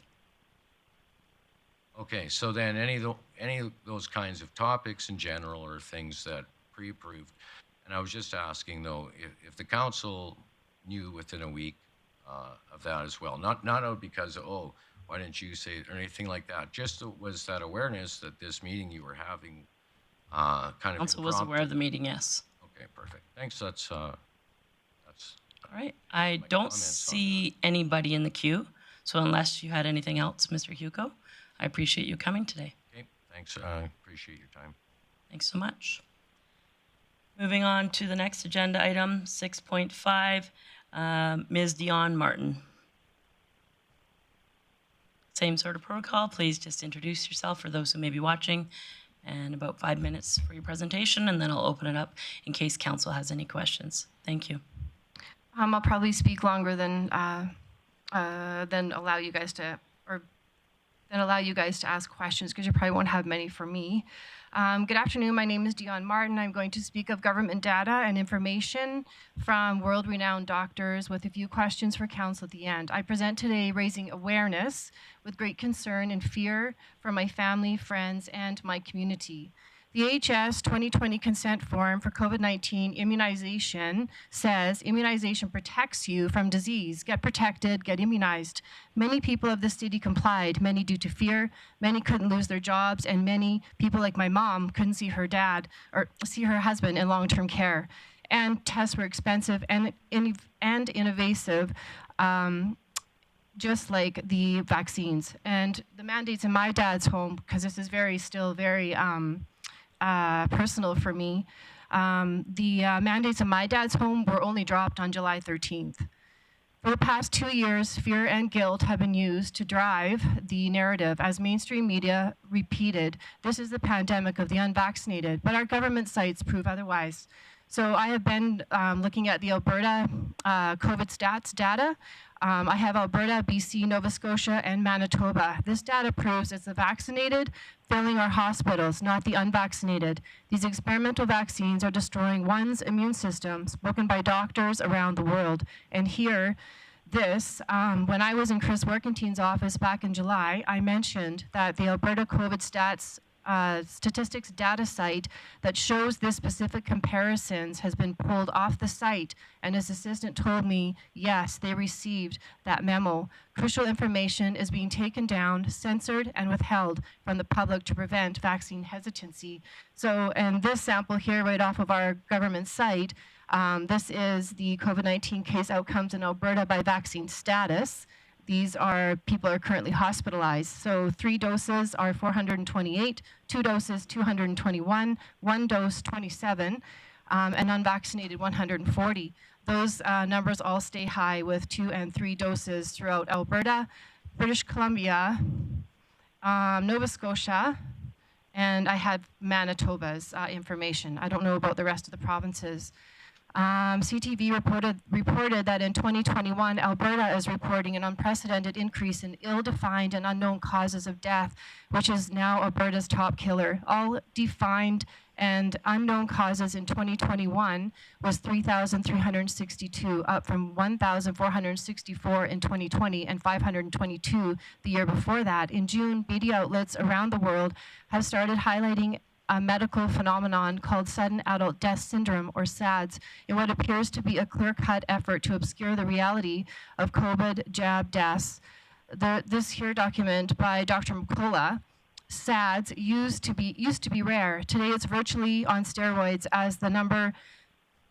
Speaker 12: Okay, so then any of those kinds of topics in general are things that pre-approved. And I was just asking, though, if the council knew within a week of that as well, not because, oh, why didn't you say it or anything like that, just was that awareness that this meeting you were having kind of
Speaker 1: Council was aware of the meeting, yes.
Speaker 12: Okay, perfect. Thanks, that's
Speaker 1: all right. I don't see anybody in the queue, so unless you had anything else, Mr. Hugo, I appreciate you coming today.
Speaker 12: Okay, thanks. I appreciate your time.
Speaker 1: Thanks so much. Moving on to the next agenda item, 6.5, Ms. Dion Martin. Same sort of protocol. Please just introduce yourself for those who may be watching, and about 5 minutes for your presentation, and then I'll open it up in case council has any questions. Thank you.
Speaker 13: I'll probably speak longer than allow you guys to, ask questions, because you probably won't have many for me. Good afternoon. My name is Dion Martin. I'm going to speak of government data and information from world-renowned doctors with a few questions for council at the end. I present today raising awareness with great concern and fear for my family, friends, and my community. The AHS 2020 consent form for COVID-19 immunization says immunization protects you from disease. Get protected, get immunized. Many people of the city complied, many due to fear, many couldn't lose their jobs, and many people like my mom couldn't see her dad or see her husband in long-term care. And tests were expensive and invasive, just like the vaccines. And the mandates in my dad's home, because this is still very personal for me. The mandates in my dad's home were only dropped on July 13th. For the past 2 years, fear and guilt have been used to drive the narrative as mainstream media repeated, this is the pandemic of the unvaccinated, but our government sites prove otherwise. So I have been looking at the Alberta COVID stats data. I have Alberta, BC, Nova Scotia, and Manitoba. This data proves it's the vaccinated filling our hospitals, not the unvaccinated. These experimental vaccines are destroying one's immune system, spoken by doctors around the world. And here, when I was in Chris Workenteen's office back in July, I mentioned that the Alberta COVID stats statistics data site that shows this specific comparisons has been pulled off the site, and his assistant told me, yes, they received that memo. Crucial information is being taken down, censored, and withheld from the public to prevent vaccine hesitancy. So, and this sample here right off of our government site, this is the COVID-19 case outcomes in Alberta by vaccine status. These are people are currently hospitalized. So 3 doses are 428, 2 doses 221, 1 dose 27, and unvaccinated 140. Those numbers all stay high with 2 and 3 doses throughout Alberta, British Columbia, Nova Scotia, and I had Manitoba's information. I don't know about the rest of the provinces. CTV reported that in 2021, Alberta is reporting an unprecedented increase in ill-defined and unknown causes of death, which is now Alberta's top killer. All defined and unknown causes in 2021 was 3,362, up from 1,464 in 2020 and 522 the year before that. In June, media outlets around the world have started highlighting a medical phenomenon called sudden adult death syndrome, or SADS, in what appears to be a clear-cut effort to obscure the reality of COVID jab deaths. This here document by Dr. McCullough, SADS used to be rare. Today it's virtually on steroids as the number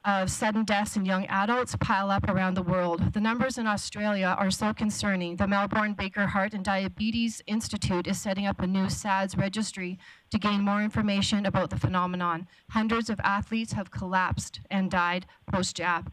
Speaker 13: of sudden deaths in young adults pile up around the world. The numbers in Australia are so concerning. The Melbourne Baker Heart and Diabetes Institute is setting up a new SADS registry to gain more information about the phenomenon. Hundreds of athletes have collapsed and died post-jab.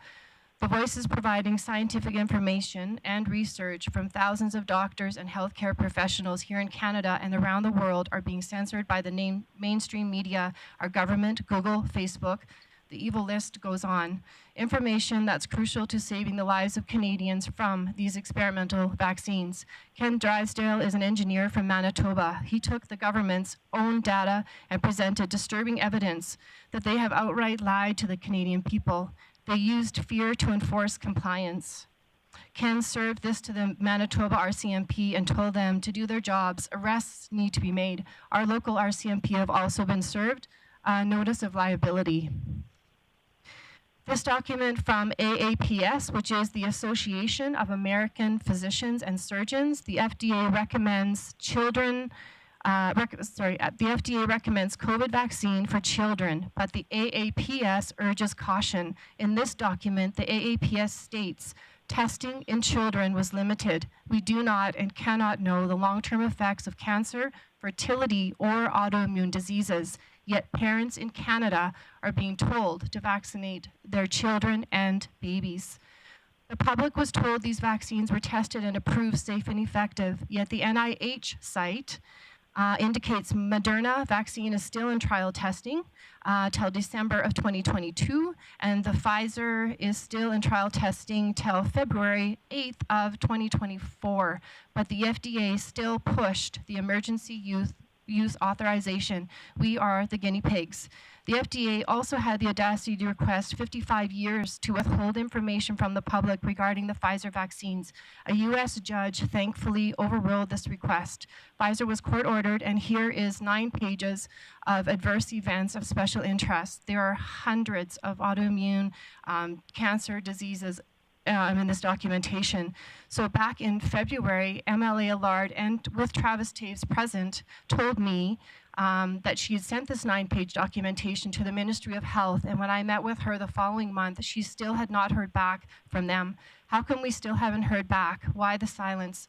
Speaker 13: The voices providing scientific information and research from thousands of doctors and healthcare professionals here in Canada and around the world are being censored by the mainstream media, our government, Google, Facebook. The evil list goes on. Information that's crucial to saving the lives of Canadians from these experimental vaccines. Ken Drysdale is an engineer from Manitoba. He took the government's own data and presented disturbing evidence that they have outright lied to the Canadian people. They used fear to enforce compliance. Ken served this to the Manitoba RCMP and told them to do their jobs. Arrests need to be made. Our local RCMP have also been served a notice of liability. This document from AAPS, which is the Association of American Physicians and Surgeons, the FDA recommends the FDA recommends COVID vaccine for children, but the AAPS urges caution. In this document, the AAPS states, testing in children was limited. We do not and cannot know the long-term effects of cancer, fertility, or autoimmune diseases. Yet parents in Canada are being told to vaccinate their children and babies. The public was told these vaccines were tested and approved safe and effective, yet the NIH site indicates Moderna vaccine is still in trial testing till December of 2022, and the Pfizer is still in trial testing till February 8th of 2024. But the FDA still pushed the emergency use authorization. We are the guinea pigs. The FDA also had the audacity to request 55 years to withhold information from the public regarding the Pfizer vaccines. A U.S. judge thankfully overruled this request. Pfizer was court-ordered, and here is 9 pages of adverse events of special interest. There are hundreds of autoimmune cancer diseases in this documentation. So back in February, MLA Allard, and with Travis Taves present, told me that she had sent this 9-page documentation to the Ministry of Health, and when I met with her the following month, she still had not heard back from them. How come we still haven't heard back? Why the silence?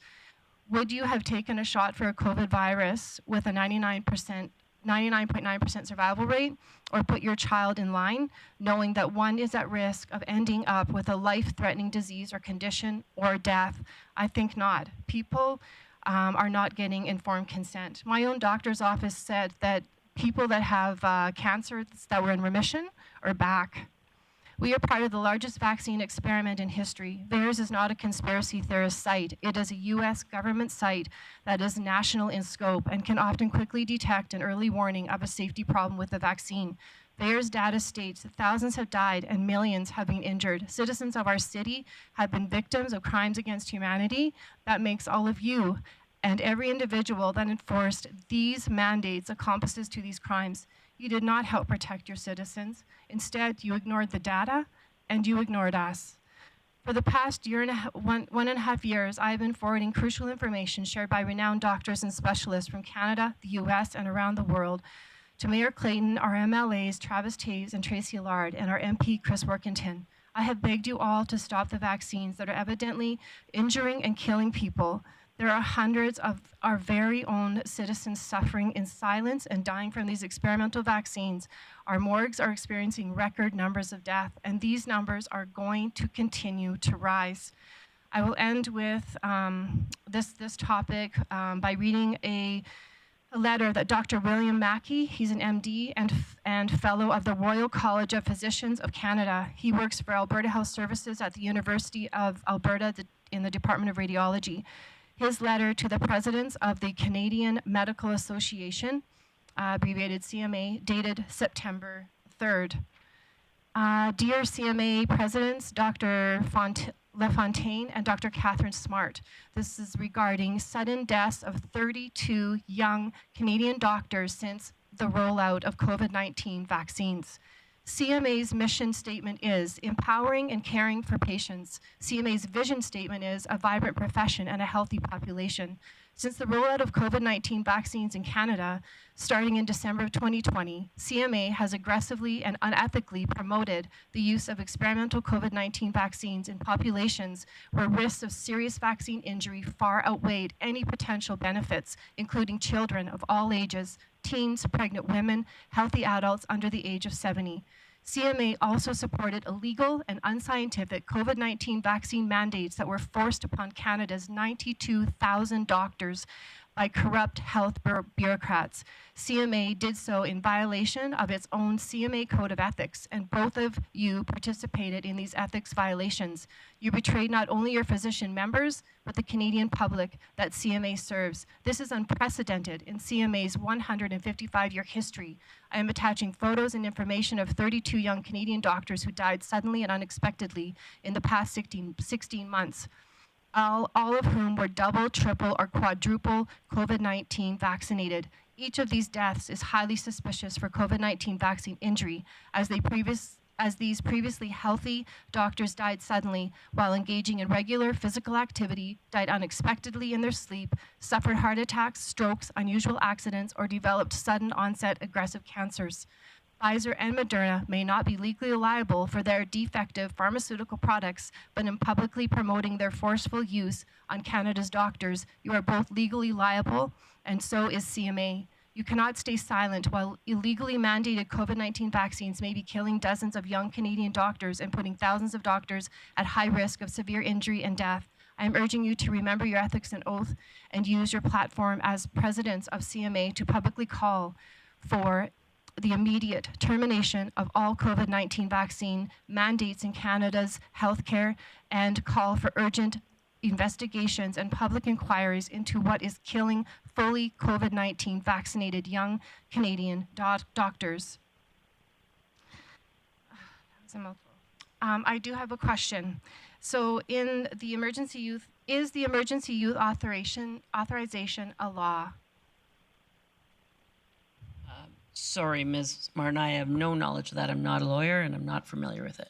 Speaker 13: Would you have taken a shot for a COVID virus with a 99.9% survival rate, or put your child in line, knowing that one is at risk of ending up with a life-threatening disease or condition or death? I think not. People are not getting informed consent. My own doctor's office said that people that have cancer that were in remission are back. We are part of the largest vaccine experiment in history. VAERS is not a conspiracy theorist site. It is a U.S. government site that is national in scope and can often quickly detect an early warning of a safety problem with the vaccine. VAERS data states that thousands have died and millions have been injured. Citizens of our city have been victims of crimes against humanity. That makes all of you and every individual that enforced these mandates accomplices to these crimes. You did not help protect your citizens. Instead, you ignored the data and you ignored us. For the past one and a half years, I have been forwarding crucial information shared by renowned doctors and specialists from Canada, the US, and around the world to Mayor Clayton, our MLAs, Travis Taves and Tracy Allard, and our MP, Chris Workington. I have begged you all to stop the vaccines that are evidently injuring and killing people. There are hundreds of our very own citizens suffering in silence and dying from these experimental vaccines. Our morgues are experiencing record numbers of death, and these numbers are going to continue to rise. I will end with this topic by reading a letter that Dr. William Mackey, he's an MD and fellow of the Royal College of Physicians of Canada. He works for Alberta Health Services at the University of Alberta in the Department of Radiology. His letter to the presidents of the Canadian Medical Association, abbreviated CMA, dated September 3rd. Dear CMA presidents, Dr. LaFontaine and Dr. Catherine Smart, this is regarding sudden deaths of 32 young Canadian doctors since the rollout of COVID-19 vaccines. CMA's mission statement is empowering and caring for patients. CMA's vision statement is a vibrant profession and a healthy population. Since the rollout of COVID-19 vaccines in Canada, starting in December of 2020, CMA has aggressively and unethically promoted the use of experimental COVID-19 vaccines in populations where risks of serious vaccine injury far outweighed any potential benefits, including children of all ages, teens, pregnant women, healthy adults under the age of 70. CMA also supported illegal and unscientific COVID-19 vaccine mandates that were forced upon Canada's 92,000 doctors by corrupt health bureaucrats. CMA did so in violation of its own CMA Code of Ethics, and both of you participated in these ethics violations. You betrayed not only your physician members, but the Canadian public that CMA serves. This is unprecedented in CMA's 155-year history. I am attaching photos and information of 32 young Canadian doctors who died suddenly and unexpectedly in the past 16 months. All of whom were double, triple, or quadruple COVID-19 vaccinated. Each of these deaths is highly suspicious for COVID-19 vaccine injury, as these previously healthy doctors died suddenly while engaging in regular physical activity, died unexpectedly in their sleep, suffered heart attacks, strokes, unusual accidents, or developed sudden onset aggressive cancers. Pfizer and Moderna may not be legally liable for their defective pharmaceutical products, but in publicly promoting their forceful use on Canada's doctors, you are both legally liable, and so is CMA. You cannot stay silent while illegally mandated COVID-19 vaccines may be killing dozens of young Canadian doctors and putting thousands of doctors at high risk of severe injury and death. I am urging you to remember your ethics and oath and use your platform as presidents of CMA to publicly call for the immediate termination of all COVID-19 vaccine mandates in Canada's healthcare and call for urgent investigations and public inquiries into what is killing fully COVID-19 vaccinated young Canadian doctors. That was a mouthful. I do have a question. So is the emergency youth authorization a law?
Speaker 1: Sorry, Ms. Martin, I have no knowledge of that. I'm not a lawyer and I'm not familiar with it.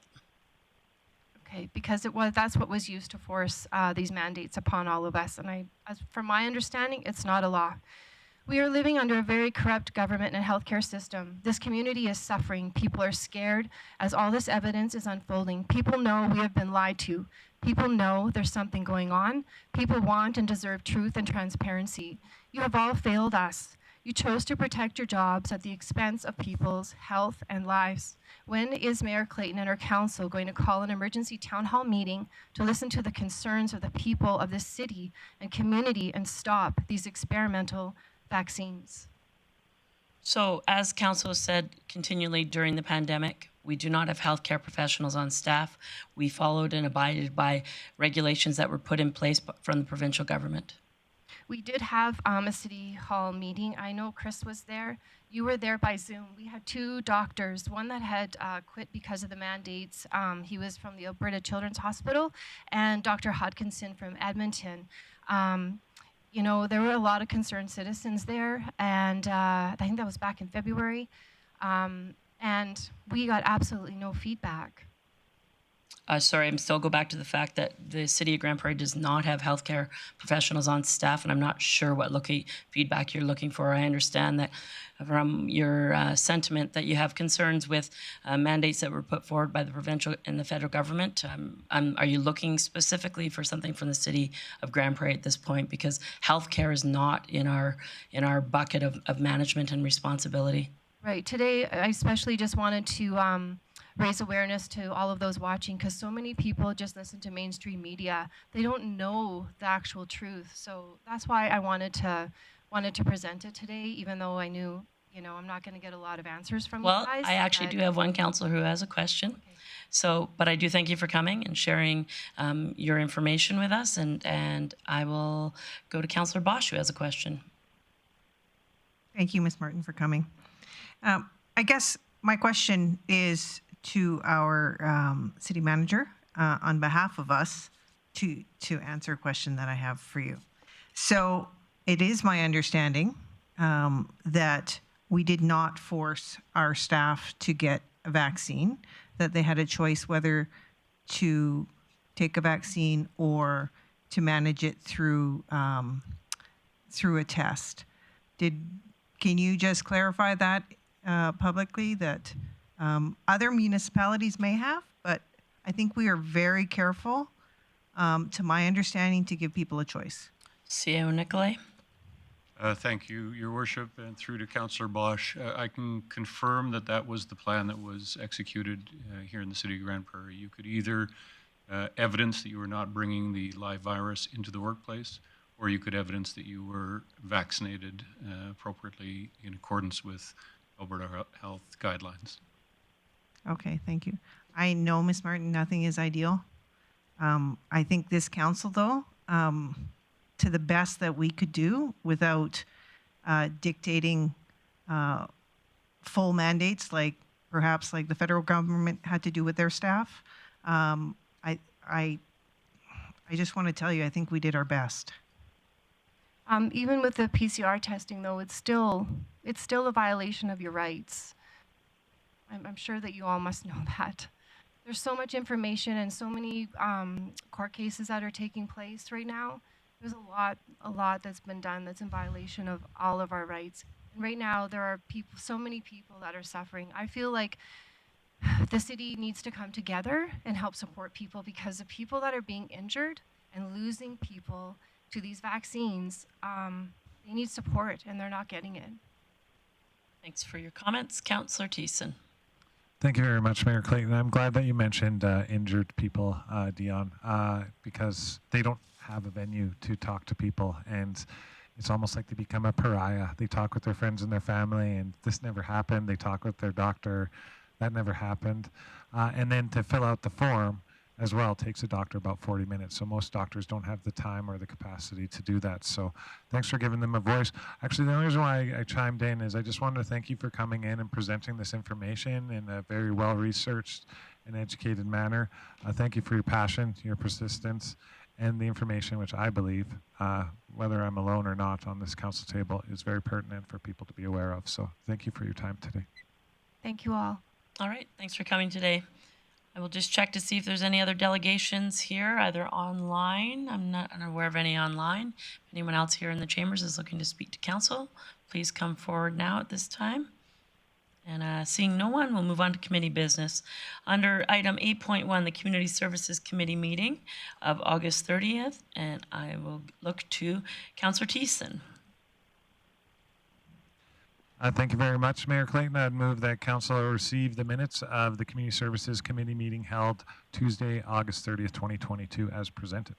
Speaker 13: Okay, because that's what was used to force these mandates upon all of us. And from my understanding, it's not a law. We are living under a very corrupt government and healthcare system. This community is suffering. People are scared as all this evidence is unfolding. People know we have been lied to. People know there's something going on. People want and deserve truth and transparency. You have all failed us. You chose to protect your jobs at the expense of people's health and lives. When is Mayor Clayton and her council going to call an emergency town hall meeting to listen to the concerns of the people of this city and community and stop these experimental vaccines?
Speaker 1: So, as Council said continually during the pandemic, we do not have healthcare professionals on staff. We followed and abided by regulations that were put in place from the provincial government.
Speaker 13: We did have a city hall meeting. I know Chris was there. You were there by Zoom. We had two doctors, one that had quit because of the mandates. He was from the Alberta Children's Hospital, and Dr. Hodkinson from Edmonton. You know, there were a lot of concerned citizens there, and I think that was back in February. And we got absolutely no feedback.
Speaker 1: Sorry, I'm still go back to the fact that the City of Grande Prairie does not have healthcare professionals on staff, and I'm not sure what feedback you're looking for. I understand that from your sentiment that you have concerns with mandates that were put forward by the provincial and the federal government. Are you looking specifically for something from the City of Grande Prairie at this point? Because healthcare is not in our bucket of management and responsibility.
Speaker 13: Right. Today, I especially just wanted to raise awareness to all of those watching, because so many people just listen to mainstream media. They don't know the actual truth. So that's why I wanted to present it today, even though I knew, you know, I'm not going to get a lot of answers from you guys.
Speaker 1: Well, I actually do have one councillor who has a question. Okay. So, but I do thank you for coming and sharing your information with us, and I will go to Councillor Bosch, who has a question.
Speaker 6: Thank you, Ms. Martin, for coming. I guess my question is to our city manager on behalf of us to answer a question that I have for you. So it is my understanding that we did not force our staff to get a vaccine, that they had a choice whether to take a vaccine or to manage it through a test. Can you just clarify that publicly, that other municipalities may have, but I think we are very careful, to my understanding, to give people a choice.
Speaker 1: CEO Nicolay.
Speaker 14: Thank you, Your Worship, and through to Councillor Bosch. I can confirm that that was the plan that was executed here in the city of Grande Prairie. You could either evidence that you were not bringing the live virus into the workplace, or you could evidence that you were vaccinated appropriately in accordance with Alberta health guidelines.
Speaker 6: Okay, thank you. I know, Ms. Martin, nothing is ideal. I think this council, though, to the best that we could do without dictating full mandates, like perhaps like the federal government had to do with their staff, I just want to tell you, I think we did our best.
Speaker 13: Even with the PCR testing, though, it's still a violation of your rights. I'm sure that you all must know that. There's so much information and so many court cases that are taking place right now. There's a lot that's been done that's in violation of all of our rights. And right now, there are so many people that are suffering. I feel like the city needs to come together and help support people, because the people that are being injured and losing people to these vaccines, they need support and they're not getting it.
Speaker 1: Thanks for your comments. Councillor Thiessen.
Speaker 9: Thank you very much, Mayor Clayton. I'm glad that you mentioned injured people, Dion, because they don't have a venue to talk to people, and it's almost like they become a pariah. They talk with their friends and their family, and this never happened. They talk with their doctor, that never happened. And then to fill out the form as well takes a doctor about 40 minutes. So most doctors don't have the time or the capacity to do that. So thanks for giving them a voice. Actually, the only reason why I chimed in is I just wanted to thank you for coming in and presenting this information in a very well-researched and educated manner. Thank you for your passion, your persistence, and the information, which I believe, whether I'm alone or not on this council table, is very pertinent for people to be aware of. So thank you for your time today.
Speaker 13: Thank you all.
Speaker 1: All right, thanks for coming today. I will just check to see if there's any other delegations here, either online. I'm not unaware of any online. If anyone else here in the chambers is looking to speak to council, please come forward now at this time. And seeing no one, we'll move on to committee business. Under item 8.1, the Community Services Committee meeting of August 30th, and I will look to Councillor Thiessen.
Speaker 9: Thank you very much, Mayor Clayton. I'd move that council receive the minutes of the Community Services Committee meeting held Tuesday, August 30th, 2022, as presented.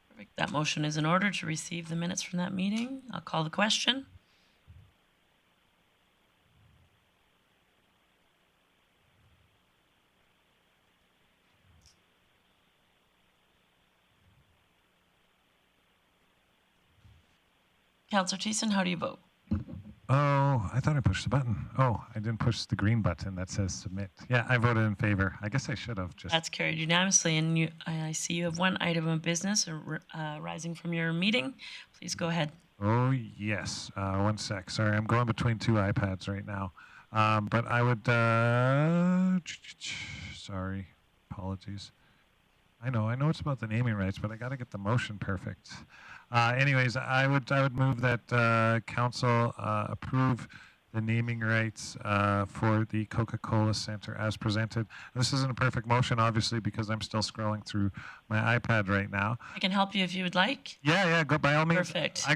Speaker 1: Perfect. That motion is in order to receive the minutes from that meeting. I'll call the question. Councillor Thiessen, how do you vote?
Speaker 9: Oh, I thought I pushed the button. Oh, I didn't push the green button that says submit. Yeah, I voted in favor. I guess I should have just.
Speaker 1: That's carried unanimously, and I see you have one item of business arising from your meeting. Please go ahead.
Speaker 9: Oh, yes. 1 sec. Sorry, I'm going between two iPads right now. But I would. Sorry. Apologies. I know it's about the naming rights, but I got to get the motion perfect. Anyways, I would move that council approve the naming rights for the Coca-Cola Center as presented. This isn't a perfect motion, obviously, because I'm still scrolling through my iPad right now.
Speaker 1: I can help you if you would like.
Speaker 9: Yeah, go by all means.
Speaker 1: Perfect.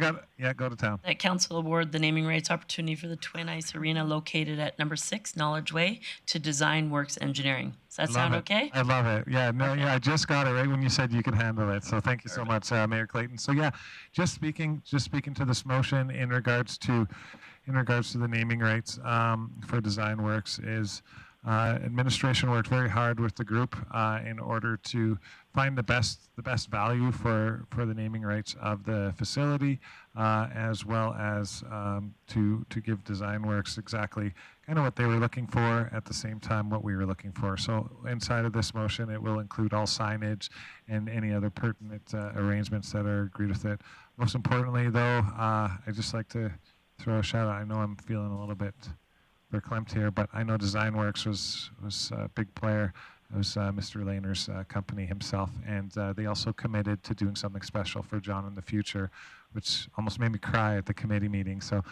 Speaker 9: Go to town.
Speaker 1: That council award the naming rights opportunity for the Twin Ice Arena located at number 6 Knowledge Way to Design Works Engineering. Does that sound okay?
Speaker 9: I love it. Yeah, I just got it right when you said you could handle it. So thank you so much, Mayor Clayton. So yeah, just speaking to this motion in regards to the naming rights for Design Works is administration worked very hard with the group in order to find the best value for the naming rights of the facility, as well as to give Design Works exactly kind of what they were looking for, at the same time what we were looking for. So inside of this motion, it will include all signage and any other pertinent arrangements that are agreed with it. Most importantly, though, I'd just like to throw a shout out. I know I'm feeling a little bit verklempt here, but I know Design Works was a big player. It was Mr. Lehner's company himself, and they also committed to doing something special for John in the future, which almost made me cry at the committee meeting. So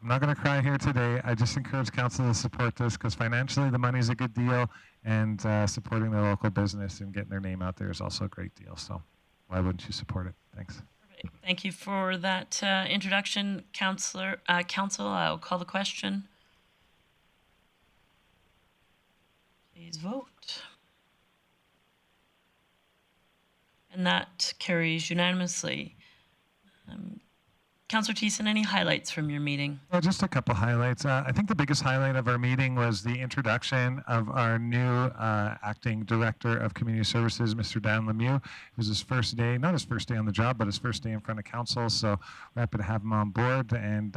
Speaker 9: I'm not going to cry here today. I just encourage council to support this, because financially the money's a good deal, and supporting the local business and getting their name out there is also a great deal. So why wouldn't you support it? Thanks.
Speaker 1: Thank you for that introduction, Council. I'll call the question. Please vote. And that carries unanimously. Councillor Thiessen, any highlights from your meeting?
Speaker 9: Just a couple highlights. I think the biggest highlight of our meeting was the introduction of our new acting director of community services, Mr. Dan Lemieux. It was his first day, not his first day on the job, but his first day in front of council. So we're happy to have him on board. And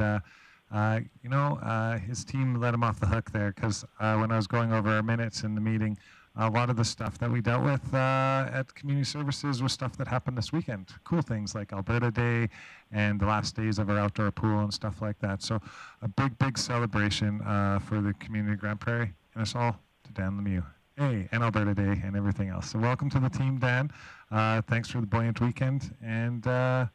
Speaker 9: his team let him off the hook there, because when I was going over our minutes in the meeting, a lot of the stuff that we dealt with at community services was stuff that happened this weekend. Cool things like Alberta Day and the last days of our outdoor pool and stuff like that. So a big celebration for the community of Grande Prairie, and it's all to Dan Lemieux. Hey, and Alberta Day and everything else. So welcome to the team, Dan. Thanks for the buoyant weekend. And yeah,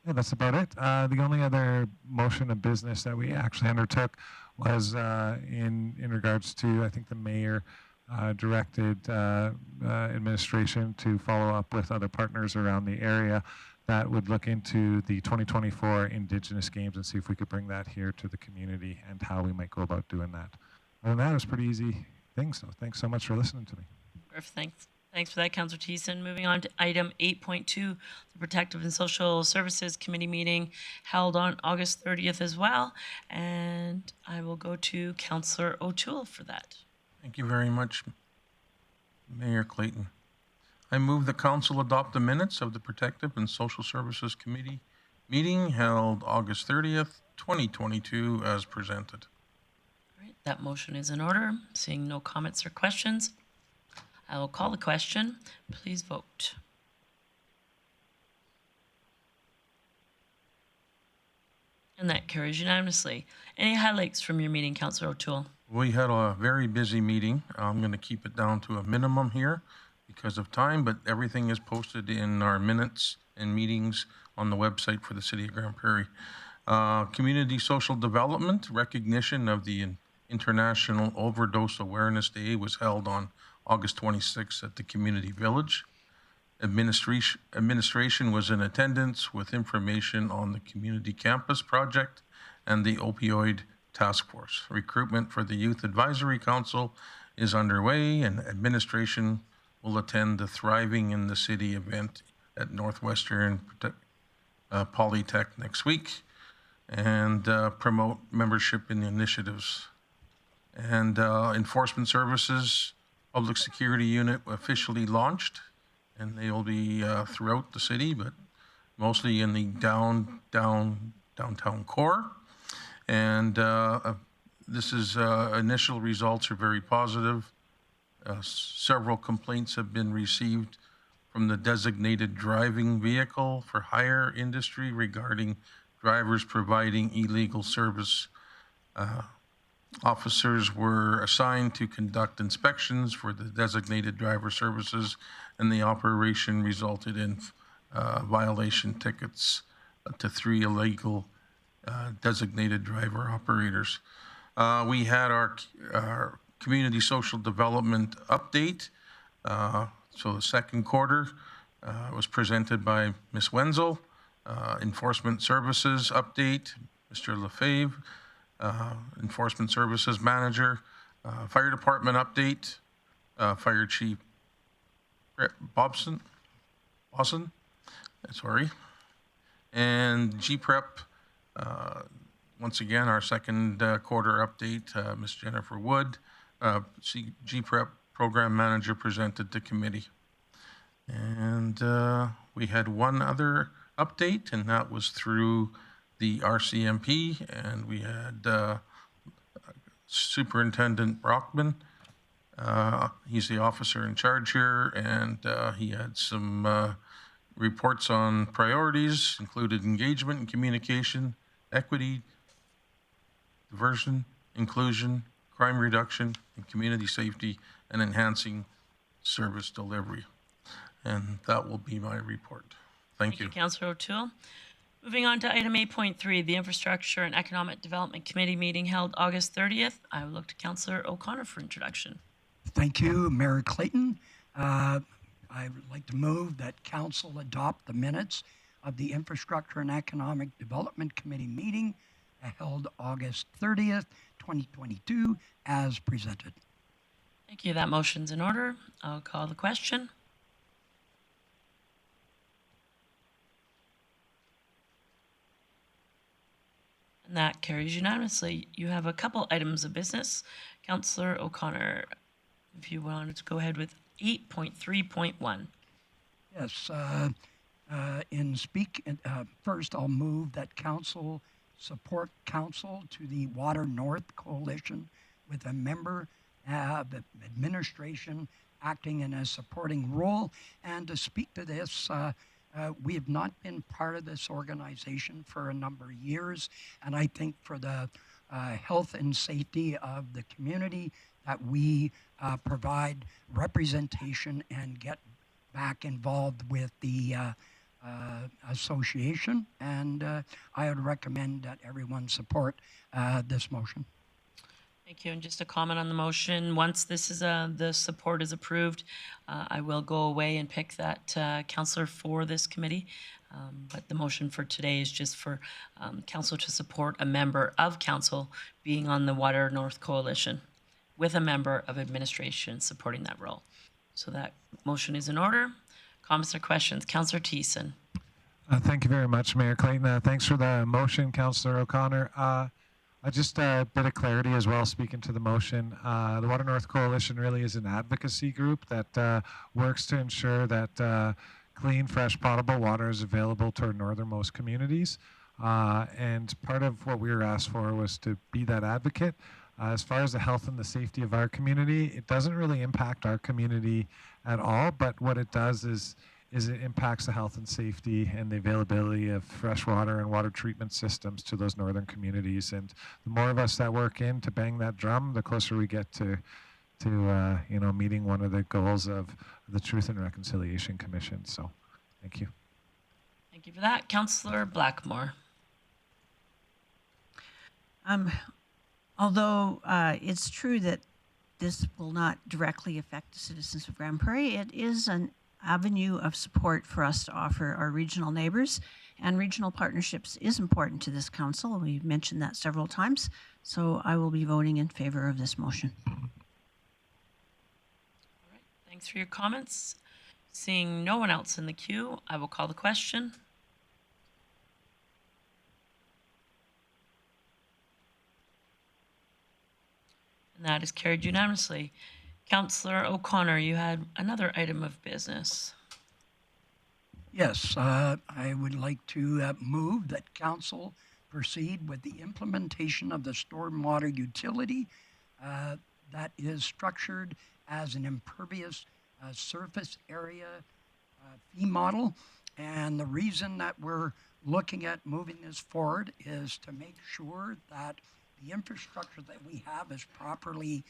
Speaker 9: that's about it. The only other motion of business that we actually undertook was in regards to, I think the mayor directed administration to follow up with other partners around the area that would look into the 2024 Indigenous Games and see if we could bring that here to the community and how we might go about doing that. Other than that, it was a pretty easy thing, so thanks so much for listening to me.
Speaker 1: Perfect. Thanks for that, Councillor Thiessen. Moving on to item 8.2, the Protective and Social Services Committee meeting held on August 30th as well. And I will go to Councillor O'Toole for that.
Speaker 15: Thank you very much, Mayor Clayton. I move the council adopt the minutes of the Protective and Social Services Committee meeting held August 30th, 2022 as presented.
Speaker 1: All right, that motion is in order. Seeing no comments or questions, I will call the question. Please vote. And that carries unanimously. Any highlights from your meeting, Councillor O'Toole?
Speaker 15: We had a very busy meeting. I'm going to keep it down to a minimum here because of time, but everything is posted in our minutes and meetings on the website for the City of Grande Prairie. Community social development recognition of the International Overdose Awareness Day was held on August 26th at the Community Village. Administration was in attendance with information on the Community Campus Project and the Opioid Task Force. Recruitment for the Youth Advisory Council is underway, and administration will attend the Thriving in the City event at Northwestern Polytech next week and promote membership in the initiatives. And Enforcement Services Public Security Unit officially launched, and they will be throughout the city, but mostly in the downtown core. And initial results are very positive. Several complaints have been received from the designated driving vehicle for hire industry regarding drivers providing illegal service. Officers were assigned to conduct inspections for the designated driver services, and the operation resulted in violation tickets to 3 illegal designated driver operators. We had our community social development update. So the second quarter was presented by Ms. Wenzel. Enforcement Services update, Mr. Lefebvre, Enforcement Services Manager. Fire Department update, Fire Chief Bosson, sorry. And GPREP, once again, our second quarter update, Ms. Jennifer Wood, GPREP Program Manager, presented to committee. And we had one other update, and that was through the RCMP, and we had Superintendent Brockman. He's the officer in charge here, and he had some reports on priorities, included engagement and communication, equity, diversion, inclusion, crime reduction, and community safety, and enhancing service delivery. And that will be my report. Thank you.
Speaker 1: Councillor O'Toole. Moving on to item 8.3, the Infrastructure and Economic Development Committee meeting held August 30th. I will look to Councillor O'Connor for introduction.
Speaker 3: Thank you, Mayor Clayton. I would like to move that council adopt the minutes of the Infrastructure and Economic Development Committee meeting held August 30th, 2022, as presented.
Speaker 1: Thank you. That motion's in order. I'll call the question. And that carries unanimously. You have a couple items of business. Councillor O'Connor, if you wanted to go ahead with 8.3.1.
Speaker 3: Yes, first I'll move that council support council to the Water North Coalition with a member of administration acting in a supporting role. And to speak to this, we have not been part of this organization for a number of years, and I think for the health and safety of the community that we provide representation and get back involved with the association, and I would recommend that everyone support this motion.
Speaker 1: Thank you. And just a comment on the motion. Once this is the support is approved, I will go away and pick that councillor for this committee. But the motion for today is just for council to support a member of council being on the Water North Coalition with a member of administration supporting that role. So that motion is in order. Comments or questions? Councillor Thiessen.
Speaker 9: Thank you very much, Mayor Clayton. Thanks for the motion, Councillor O'Connor. Just a bit of clarity as well, speaking to the motion. The Water North Coalition really is an advocacy group that works to ensure that clean, fresh, potable water is available to our northernmost communities. And part of what we were asked for was to be that advocate. As far as the health and the safety of our community, it doesn't really impact our community at all, but what it does is it impacts the health and safety and the availability of fresh water and water treatment systems to those northern communities. And the more of us that work in to bang that drum, the closer we get to meeting one of the goals of the Truth and Reconciliation Commission. So, thank you.
Speaker 1: Thank you for that. Councillor Blackmore.
Speaker 4: Although it's true that this will not directly affect the citizens of Grande Prairie, it is an avenue of support for us to offer our regional neighbors, and regional partnerships is important to this council. We've mentioned that several times, so I will be voting in favor of this motion.
Speaker 1: All right, thanks for your comments. Seeing no one else in the queue, I will call the question. And that is carried unanimously. Councillor O'Connor, you had another item of business.
Speaker 3: Yes, I would like to move that council proceed with the implementation of the stormwater utility that is structured as an impervious surface area fee model. And the reason that we're looking at moving this forward is to make sure that the infrastructure that we have is properly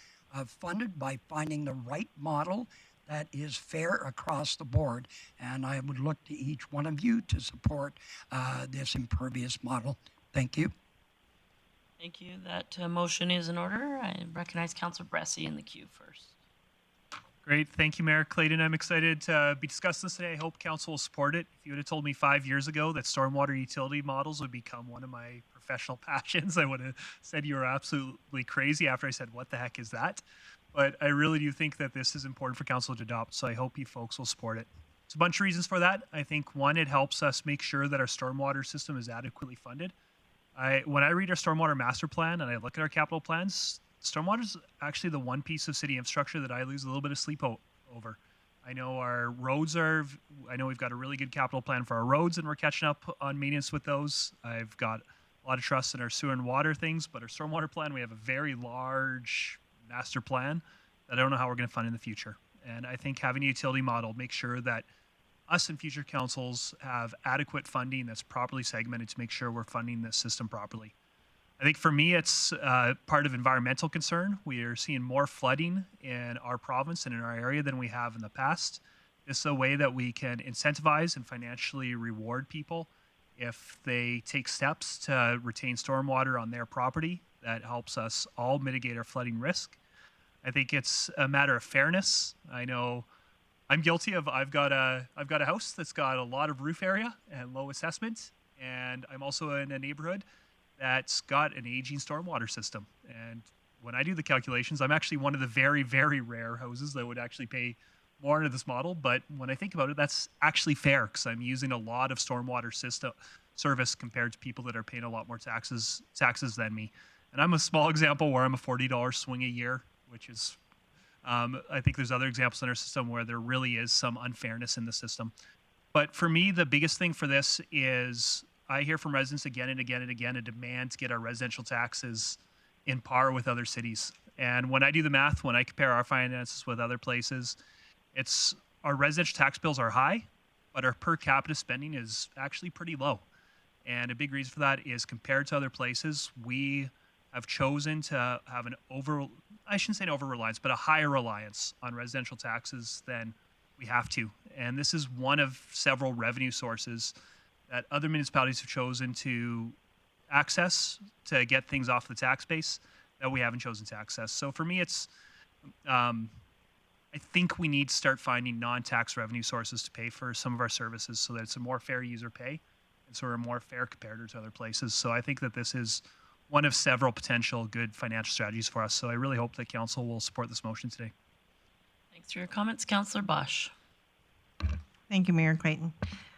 Speaker 3: funded by finding the right model that is fair across the board. And I would look to each one of you to support this impervious model. Thank you.
Speaker 1: Thank you. That motion is in order. I recognize Councillor Bressie in the queue first.
Speaker 7: Great. Thank you, Mayor Clayton. I'm excited to be discussing this today. I hope council will support it. If you would have told me 5 years ago that stormwater utility models would become one of my professional passions, I would have said you were absolutely crazy after I said, what the heck is that? But I really do think that this is important for council to adopt, so I hope you folks will support it. There's a bunch of reasons for that. I think, one, it helps us make sure that our stormwater system is adequately funded. When I read our stormwater master plan and I look at our capital plans, stormwater is actually the one piece of city infrastructure that I lose a little bit of sleep over. I know our roads I know we've got a really good capital plan for our roads and we're catching up on maintenance with those. I've got a lot of trust in our sewer and water things, but our stormwater plan, we have a very large master plan that I don't know how we're going to fund in the future. And I think having a utility model makes sure that us and future councils have adequate funding that's properly segmented to make sure we're funding this system properly. I think for me, it's part of environmental concern. We are seeing more flooding in our province and in our area than we have in the past. This is a way that we can incentivize and financially reward people if they take steps to retain stormwater on their property. That helps us all mitigate our flooding risk. I think it's a matter of fairness. I know I'm guilty of. I've got a house that's got a lot of roof area and low assessment, and I'm also in a neighborhood that's got an aging stormwater system. And when I do the calculations, I'm actually one of the very, very rare houses that would actually pay more into this model. But when I think about it, that's actually fair because I'm using a lot of stormwater service compared to people that are paying a lot more taxes than me. And I'm a small example where I'm a $40 swing a year, which is, I think there's other examples in our system where there really is some unfairness in the system. But for me, the biggest thing for this is I hear from residents again and again and again a demand to get our residential taxes in par with other cities. And when I do the math, when I compare our finances with other places, it's our residential tax bills are high, but our per capita spending is actually pretty low. And a big reason for that is compared to other places, we have chosen to have I shouldn't say an over-reliance, but a higher reliance on residential taxes than we have to. And this is one of several revenue sources that other municipalities have chosen to access to get things off the tax base that we haven't chosen to access. So for me, it's, I think we need to start finding non-tax revenue sources to pay for some of our services so that it's a more fair user pay and so we're a more fair comparator to other places. So I think that this is one of several potential good financial strategies for us. So I really hope that Council will support this motion today.
Speaker 1: Thanks for your comments, Councillor Bosch.
Speaker 6: Thank you, Mayor Clayton.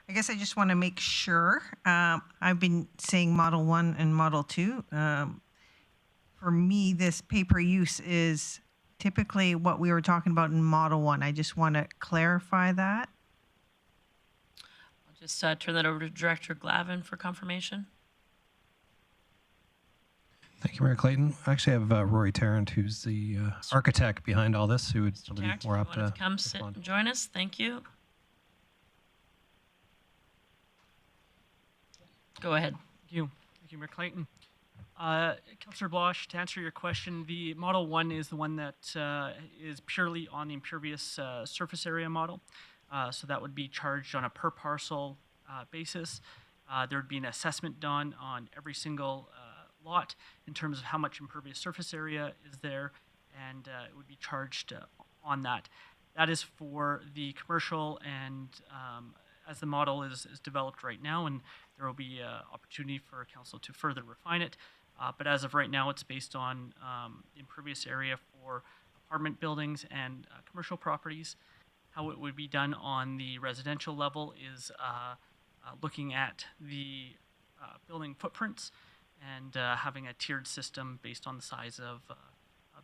Speaker 6: I guess I just want to make sure. I've been saying Model 1 and Model 2. For me, this pay-per-use is typically what we were talking about in Model 1. I just want to clarify that.
Speaker 1: I'll just turn that over to Director Glavin for confirmation.
Speaker 16: Thank you, Mayor Clayton. I actually have Rory Tarrant, who's the architect behind all this, who would be
Speaker 1: Tarrant,
Speaker 16: more
Speaker 1: if
Speaker 16: apt
Speaker 1: you want
Speaker 16: to
Speaker 1: to come sit
Speaker 16: respond.
Speaker 1: and join us, thank you. Go ahead.
Speaker 17: Thank you. Thank you, Mayor Clayton. Councillor Blosh, to answer your question, the Model 1 is the one that is purely on the impervious surface area model. So that would be charged on a per parcel basis. There would be an assessment done on every single lot in terms of how much impervious surface area is there, and it would be charged on that. That is for the commercial and as the model is developed right now, and there will be opportunity for Council to further refine it. But as of right now, it's based on the impervious area for apartment buildings and commercial properties. How it would be done on the residential level is looking at the building footprints and having a tiered system based on the size of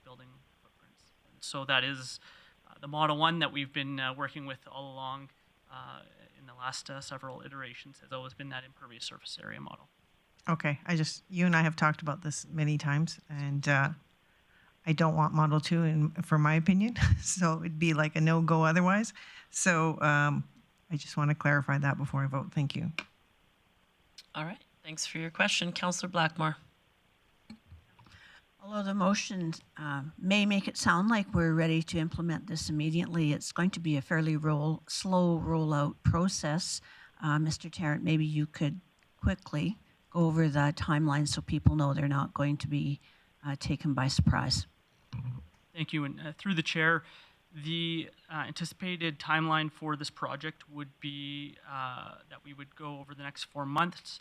Speaker 17: building footprints. And so that is the Model 1 that we've been working with all along in the last several iterations has always been that impervious surface area model.
Speaker 6: Okay, you and I have talked about this many times, and I don't want Model 2 for my opinion, so it'd be like a no-go otherwise. So I just want to clarify that before I vote. Thank you.
Speaker 1: All right, thanks for your question. Councillor Blackmore.
Speaker 4: Although the motion may make it sound like we're ready to implement this immediately, it's going to be a fairly slow rollout process. Mr. Tarrant, maybe you could quickly go over the timeline so people know they're not going to be taken by surprise.
Speaker 17: Thank you. And through the chair, the anticipated timeline for this project would be that we would go over the next 4 months.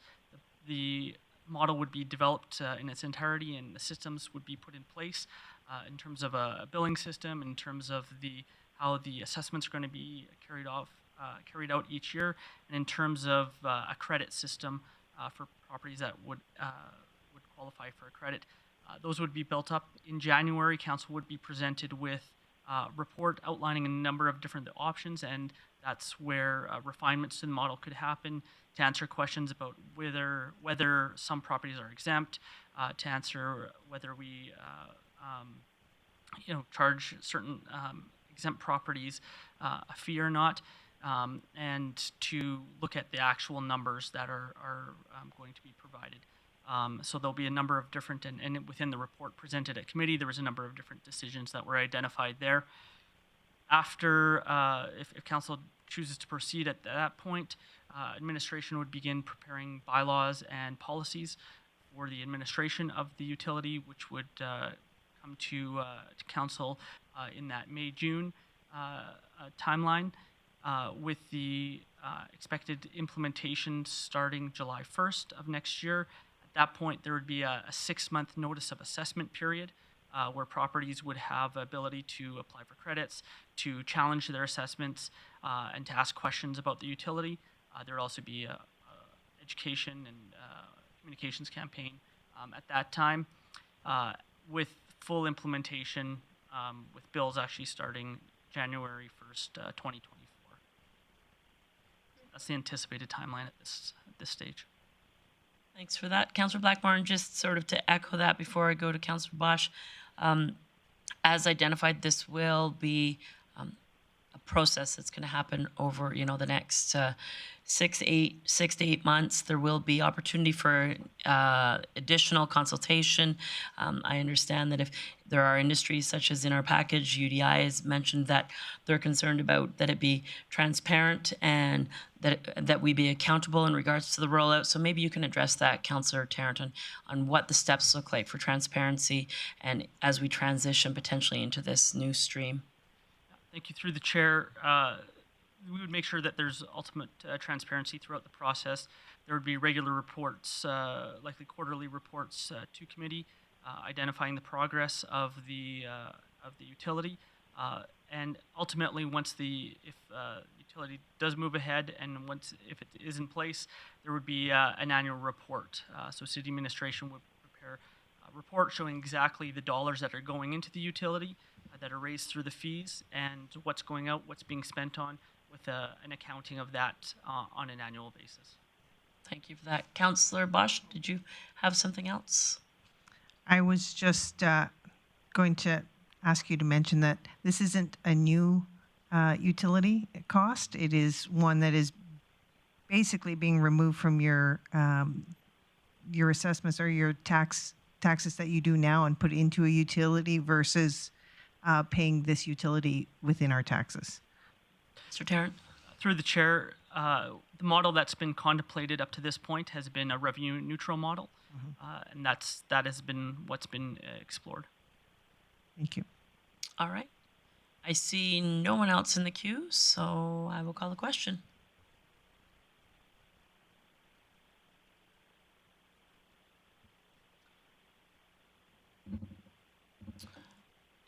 Speaker 17: The model would be developed in its entirety, and the systems would be put in place in terms of a billing system, in terms of how the assessments are going to be carried out each year, and in terms of a credit system for properties that would qualify for a credit. Those would be built up in January. Council would be presented with a report outlining a number of different options, and that's where refinements to the model could happen to answer questions about whether some properties are exempt, to answer whether we charge certain exempt properties a fee or not, and to look at the actual numbers that are going to be provided. So there'll be a number of different, and within the report presented at committee, there was a number of different decisions that were identified there. After, if Council chooses to proceed at that point, administration would begin preparing bylaws and policies for the administration of the utility, which would come to Council in that May-June timeline, with the expected implementation starting July 1st of next year. At that point, there would be a 6-month notice of assessment period where properties would have ability to apply for credits, to challenge their assessments, and to ask questions about the utility. There would also be a education and communications campaign at that time, with full implementation, with bills actually starting January 1st, 2024. That's the anticipated timeline at this stage.
Speaker 1: Thanks for that. Councillor Blackmore, just sort of to echo that before I go to Councillor Bosch, as identified, this will be a process that's going to happen over, the next 6 to 8 months. There will be opportunity for additional consultation. I understand that if there are industries such as in our package, UDI has mentioned that they're concerned about that it be transparent and that we be accountable in regards to the rollout. So maybe you can address that, Councillor Tarrant, on what the steps look like for transparency and as we transition potentially into this new stream.
Speaker 17: Thank you. Through the chair, we would make sure that there's ultimate transparency throughout the process. There would be regular reports, likely quarterly reports to committee, identifying the progress of the utility, and ultimately, if the utility does move ahead and if it is in place, there would be an annual report. So city administration would prepare a report showing exactly the dollars that are going into the utility, that are raised through the fees, and what's going out, what's being spent on, with an accounting of that on an annual basis.
Speaker 1: Thank you for that. Councillor Bosch, did you have something else?
Speaker 6: I was just going to ask you to mention that this isn't a new utility cost. It is one that is basically being removed from your assessments or your taxes that you do now and put into a utility versus paying this utility within our taxes.
Speaker 1: Mr. Tarrant?
Speaker 17: Through the chair, the model that's been contemplated up to this point has been a revenue neutral model, and that has been what's been explored.
Speaker 6: Thank you.
Speaker 1: All right. I see no one else in the queue, so I will call the question.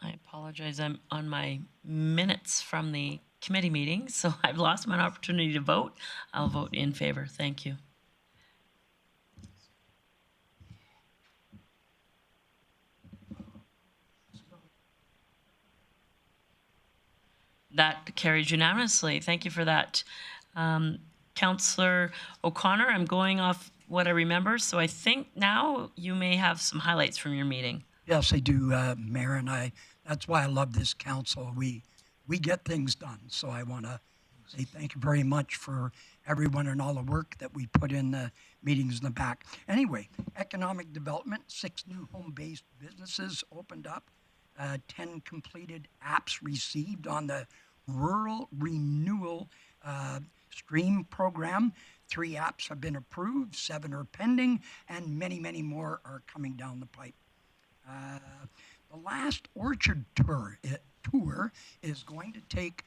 Speaker 1: I apologize. I'm on my minutes from the committee meeting, so I've lost my opportunity to vote. I'll vote in favor. Thank you. That carries unanimously. Thank you for that. Councillor O'Connor, I'm going off what I remember, so I think now you may have some highlights from your meeting.
Speaker 3: Yes, I do, Mayor, and that's why I love this council. We get things done, so I want to say thank you very much for everyone and all the work that we put in the meetings in the back. Anyway, economic development, 6 new home-based businesses opened up, 10 completed apps received on the Rural Renewal Stream Program. 3 apps have been approved, 7 are pending, and many, many more are coming down the pipe. The last orchard tour is going to take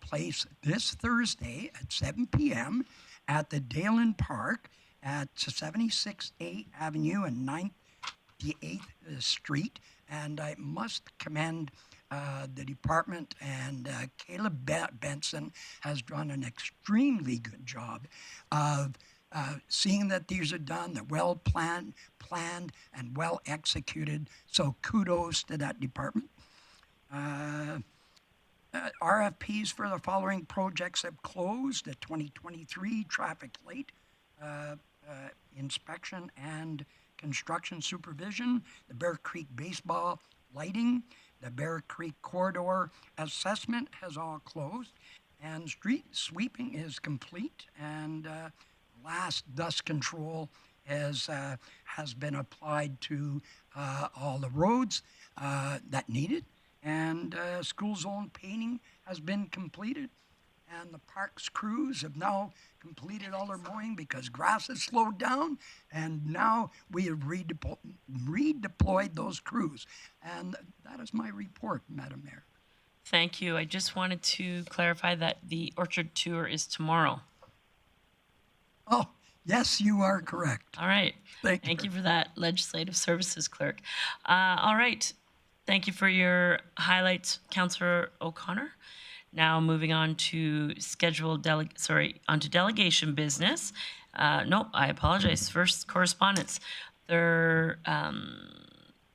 Speaker 3: place this Thursday at 7 p.m. at the Dalen Park at 76th Avenue and 98th Street. And I must commend the department, and Caleb Benson has done an extremely good job of seeing that these are done, they're well planned and well executed. So kudos to that department. RFPs for the following projects have closed: the 2023 traffic light inspection and construction supervision, the Bear Creek baseball lighting, the Bear Creek corridor assessment has all closed, and street sweeping is complete, and last dust control has been applied to all the roads that need it, and school zone painting has been completed, and the parks crews have now completed all their mowing because grass has slowed down, and now we have redeployed those crews. And that is my report, Madam Mayor.
Speaker 1: Thank you. I just wanted to clarify that the orchard tour is tomorrow.
Speaker 3: Oh, yes, you are correct.
Speaker 1: All right.
Speaker 3: Thank
Speaker 1: you for that, Legislative Services Clerk. All right. Thank you for your highlights, Councillor O'Connor. Now moving on to onto delegation business. No, I apologize. First, correspondence. There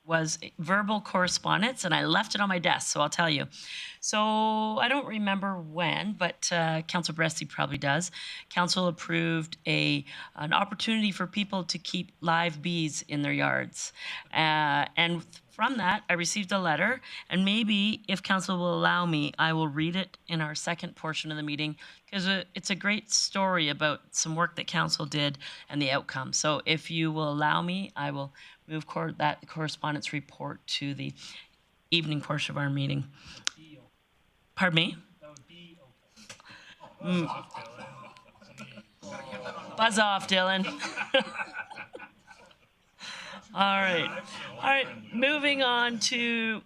Speaker 1: was verbal correspondence, and I left it on my desk, so I'll tell you. So I don't remember when, but Councillor Bresty probably does. Council approved an opportunity for people to keep live bees in their yards. And from that, I received a letter, and maybe if Council will allow me, I will read it in our second portion of the meeting, because it's a great story about some work that Council did and the outcome. So if you will allow me, I will move that correspondence report to the evening portion of our meeting. Pardon me?
Speaker 7: That would be okay.
Speaker 1: Buzz off, Dylan. All right. Moving on to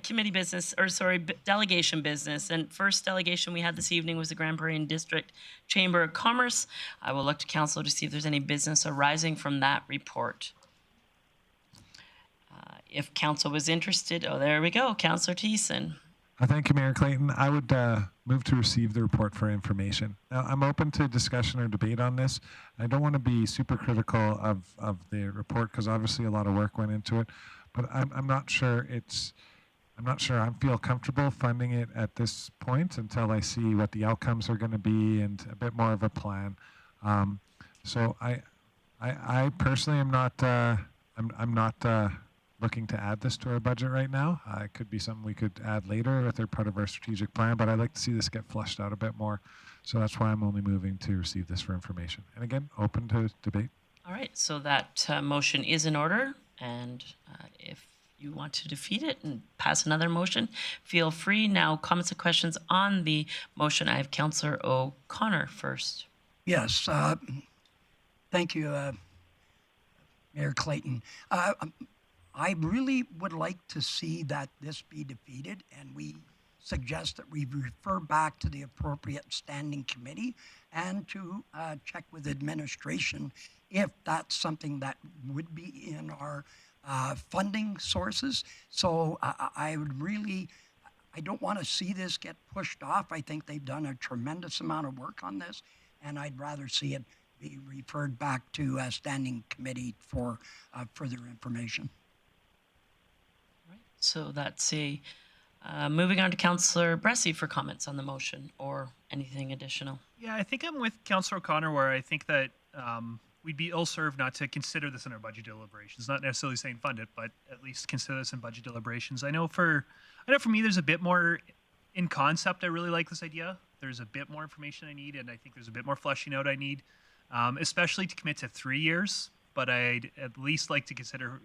Speaker 1: committee business, delegation business. And first delegation we had this evening was the Grande Prairie District Chamber of Commerce. I will look to Council to see if there's any business arising from that report. If Council was interested, there we go, Councillor Thiessen.
Speaker 9: Thank you, Mayor Clayton. I would move to receive the report for information. Now, I'm open to discussion or debate on this. I don't want to be super critical of the report because obviously a lot of work went into it, but I'm not sure I feel comfortable funding it at this point until I see what the outcomes are going to be and a bit more of a plan. So I personally am not I'm not looking to add this to our budget right now. It could be something we could add later if they're part of our strategic plan, but I'd like to see this get flushed out a bit more. So that's why I'm only moving to receive this for information. And again, open to debate.
Speaker 1: All right, so that motion is in order, and if you want to defeat it and pass another motion, feel free. Now, comments and questions on the motion. I have Councillor O'Connor first.
Speaker 3: Yes, thank you, Mayor Clayton. I really would like to see that this be defeated, and we suggest that we refer back to the appropriate standing committee and to check with administration if that's something that would be in our funding sources. So I don't want to see this get pushed off. I think they've done a tremendous amount of work on this, and I'd rather see it be referred back to a standing committee for further information.
Speaker 1: So that's moving on to Councillor Bressi for comments on the motion or anything additional.
Speaker 7: Yeah, I think I'm with Councillor O'Connor where I think that we'd be ill-served not to consider this in our budget deliberations. Not necessarily saying fund it, but at least consider this in budget deliberations. I know for me, there's a bit more in concept. I really like this idea. There's a bit more information I need, and I think there's a bit more fleshing out I need, especially to commit to 3 years. But I'd at least like to consider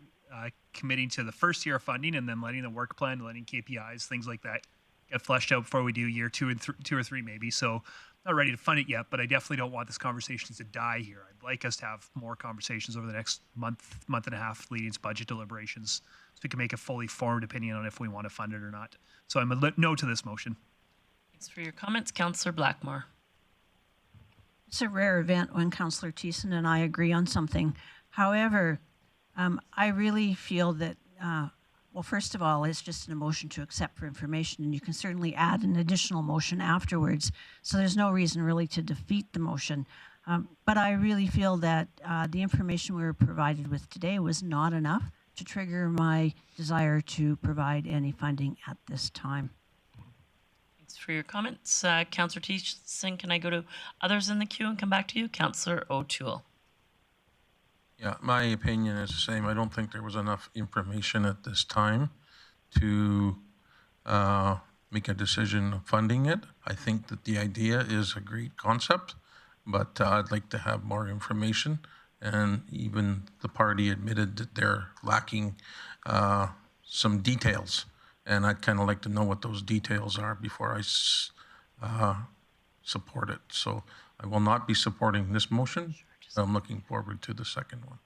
Speaker 7: committing to the first year of funding and then letting the work plan, letting KPIs, things like that get fleshed out before we do year 2 or 3 maybe. So not ready to fund it yet, but I definitely don't want this conversation to die here. I'd like us to have more conversations over the next month and a half leading to budget deliberations so we can make a fully formed opinion on if we want to fund it or not. So I'm a no to this motion.
Speaker 1: Thanks for your comments. Councillor Blackmore.
Speaker 4: It's a rare event when Councillor Thiessen and I agree on something. However, I really feel that, well, first of all, it's just an motion to accept for information, and you can certainly add an additional motion afterwards. So there's no reason really to defeat the motion. But I really feel that the information we were provided with today was not enough to trigger my desire to provide any funding at this time.
Speaker 1: Thanks for your comments. Councillor Thiessen, can I go to others in the queue and come back to you? Councillor O'Toole.
Speaker 15: Yeah, my opinion is the same. I don't think there was enough information at this time to make a decision of funding it. I think that the idea is a great concept, but I'd like to have more information. And even the party admitted that they're lacking some details. And I'd kind of like to know what those details are before I support it. So I will not be supporting this motion. I'm looking forward to the second one.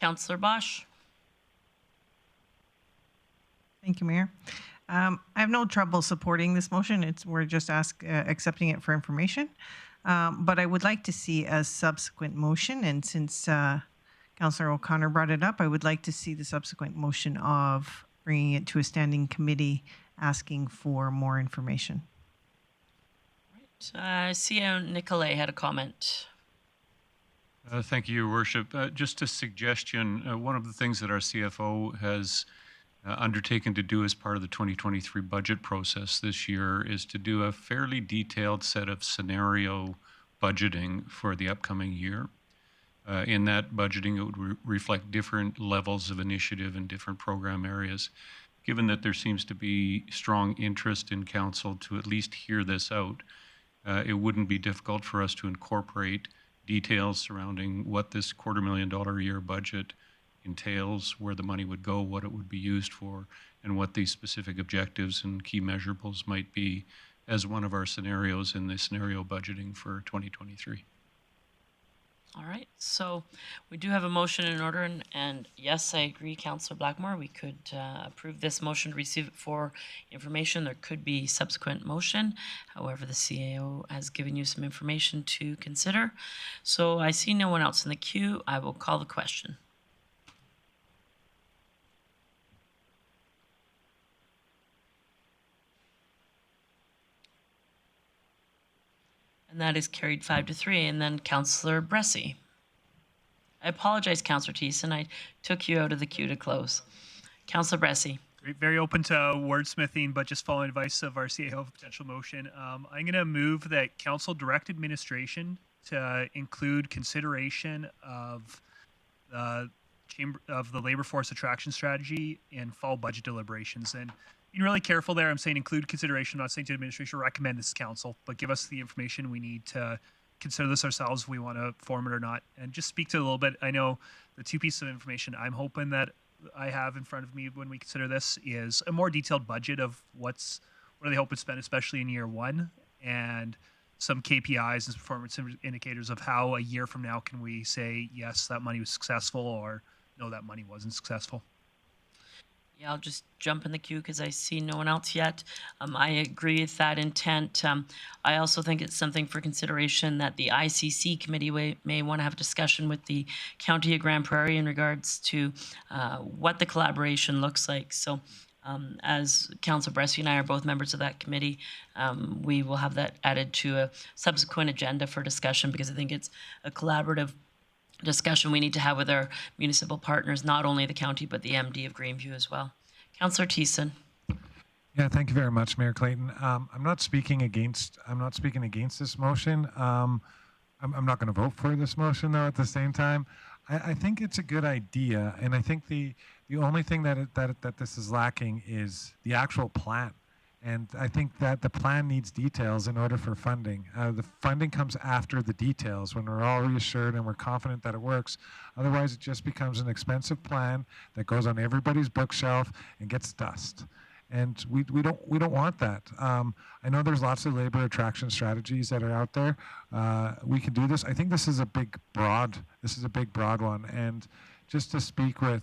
Speaker 1: Councillor Bosch.
Speaker 6: Thank you, Mayor. I have no trouble supporting this motion. We're just accepting it for information. But I would like to see a subsequent motion. And since Councillor O'Connor brought it up, I would like to see the subsequent motion of bringing it to a standing committee, asking for more information.
Speaker 1: I see Nicolay had a comment.
Speaker 14: Thank you, Your Worship. Just a suggestion. One of the things that our CFO has undertaken to do as part of the 2023 budget process this year is to do a fairly detailed set of scenario budgeting for the upcoming year. In that budgeting, it would reflect different levels of initiative in different program areas. Given that there seems to be strong interest in Council to at least hear this out, it wouldn't be difficult for us to incorporate details surrounding what this $250,000 a year budget entails, where the money would go, what it would be used for, and what the specific objectives and key measurables might be as one of our scenarios in the scenario budgeting for 2023.
Speaker 1: All right, so we do have a motion in order, and yes, I agree, Councillor Blackmore, we could approve this motion to receive it for information. There could be subsequent motion. However, the CAO has given you some information to consider. So I see no one else in the queue. I will call the question. And that is carried 5-3. And then Councillor Bressie. I apologize, Councillor Thiessen. I took you out of the queue to close. Councillor Bressie.
Speaker 7: Very open to wordsmithing, but just following advice of our CAO of potential motion. I'm going to move that Council direct administration to include consideration of the labor force attraction strategy in fall budget deliberations. And being really careful there, I'm saying include consideration. I'm not saying to administration recommend this to Council, but give us the information we need to consider this ourselves if we want to form it or not. And just speak to it a little bit. I know the two pieces of information I'm hoping that I have in front of me when we consider this is a more detailed budget of what do they hope to spend, especially in year one, and some KPIs and performance indicators of how a year from now can we say, yes, that money was successful, or no, that money wasn't successful.
Speaker 1: Yeah, I'll just jump in the queue because I see no one else yet. I agree with that intent. I also think it's something for consideration that the ICC committee may want to have a discussion with the County of Grande Prairie in regards to what the collaboration looks like. So as Councillor Bressie and I are both members of that committee, we will have that added to a subsequent agenda for discussion, because I think it's a collaborative discussion we need to have with our municipal partners, not only the county, but the MD of Greenview as well. Councillor Thiessen.
Speaker 9: Yeah, thank you very much, Mayor Clayton. I'm not speaking against this motion. I'm not going to vote for this motion, though, at the same time. I think it's a good idea, and I think the only thing that this is lacking is the actual plan. And I think that the plan needs details in order for funding. The funding comes after the details, when we're all reassured and we're confident that it works. Otherwise, it just becomes an expensive plan that goes on everybody's bookshelf and gets dust. And we don't want that. I know there's lots of labor attraction strategies that are out there. We can do this. I think this is a big, broad one. And just to speak with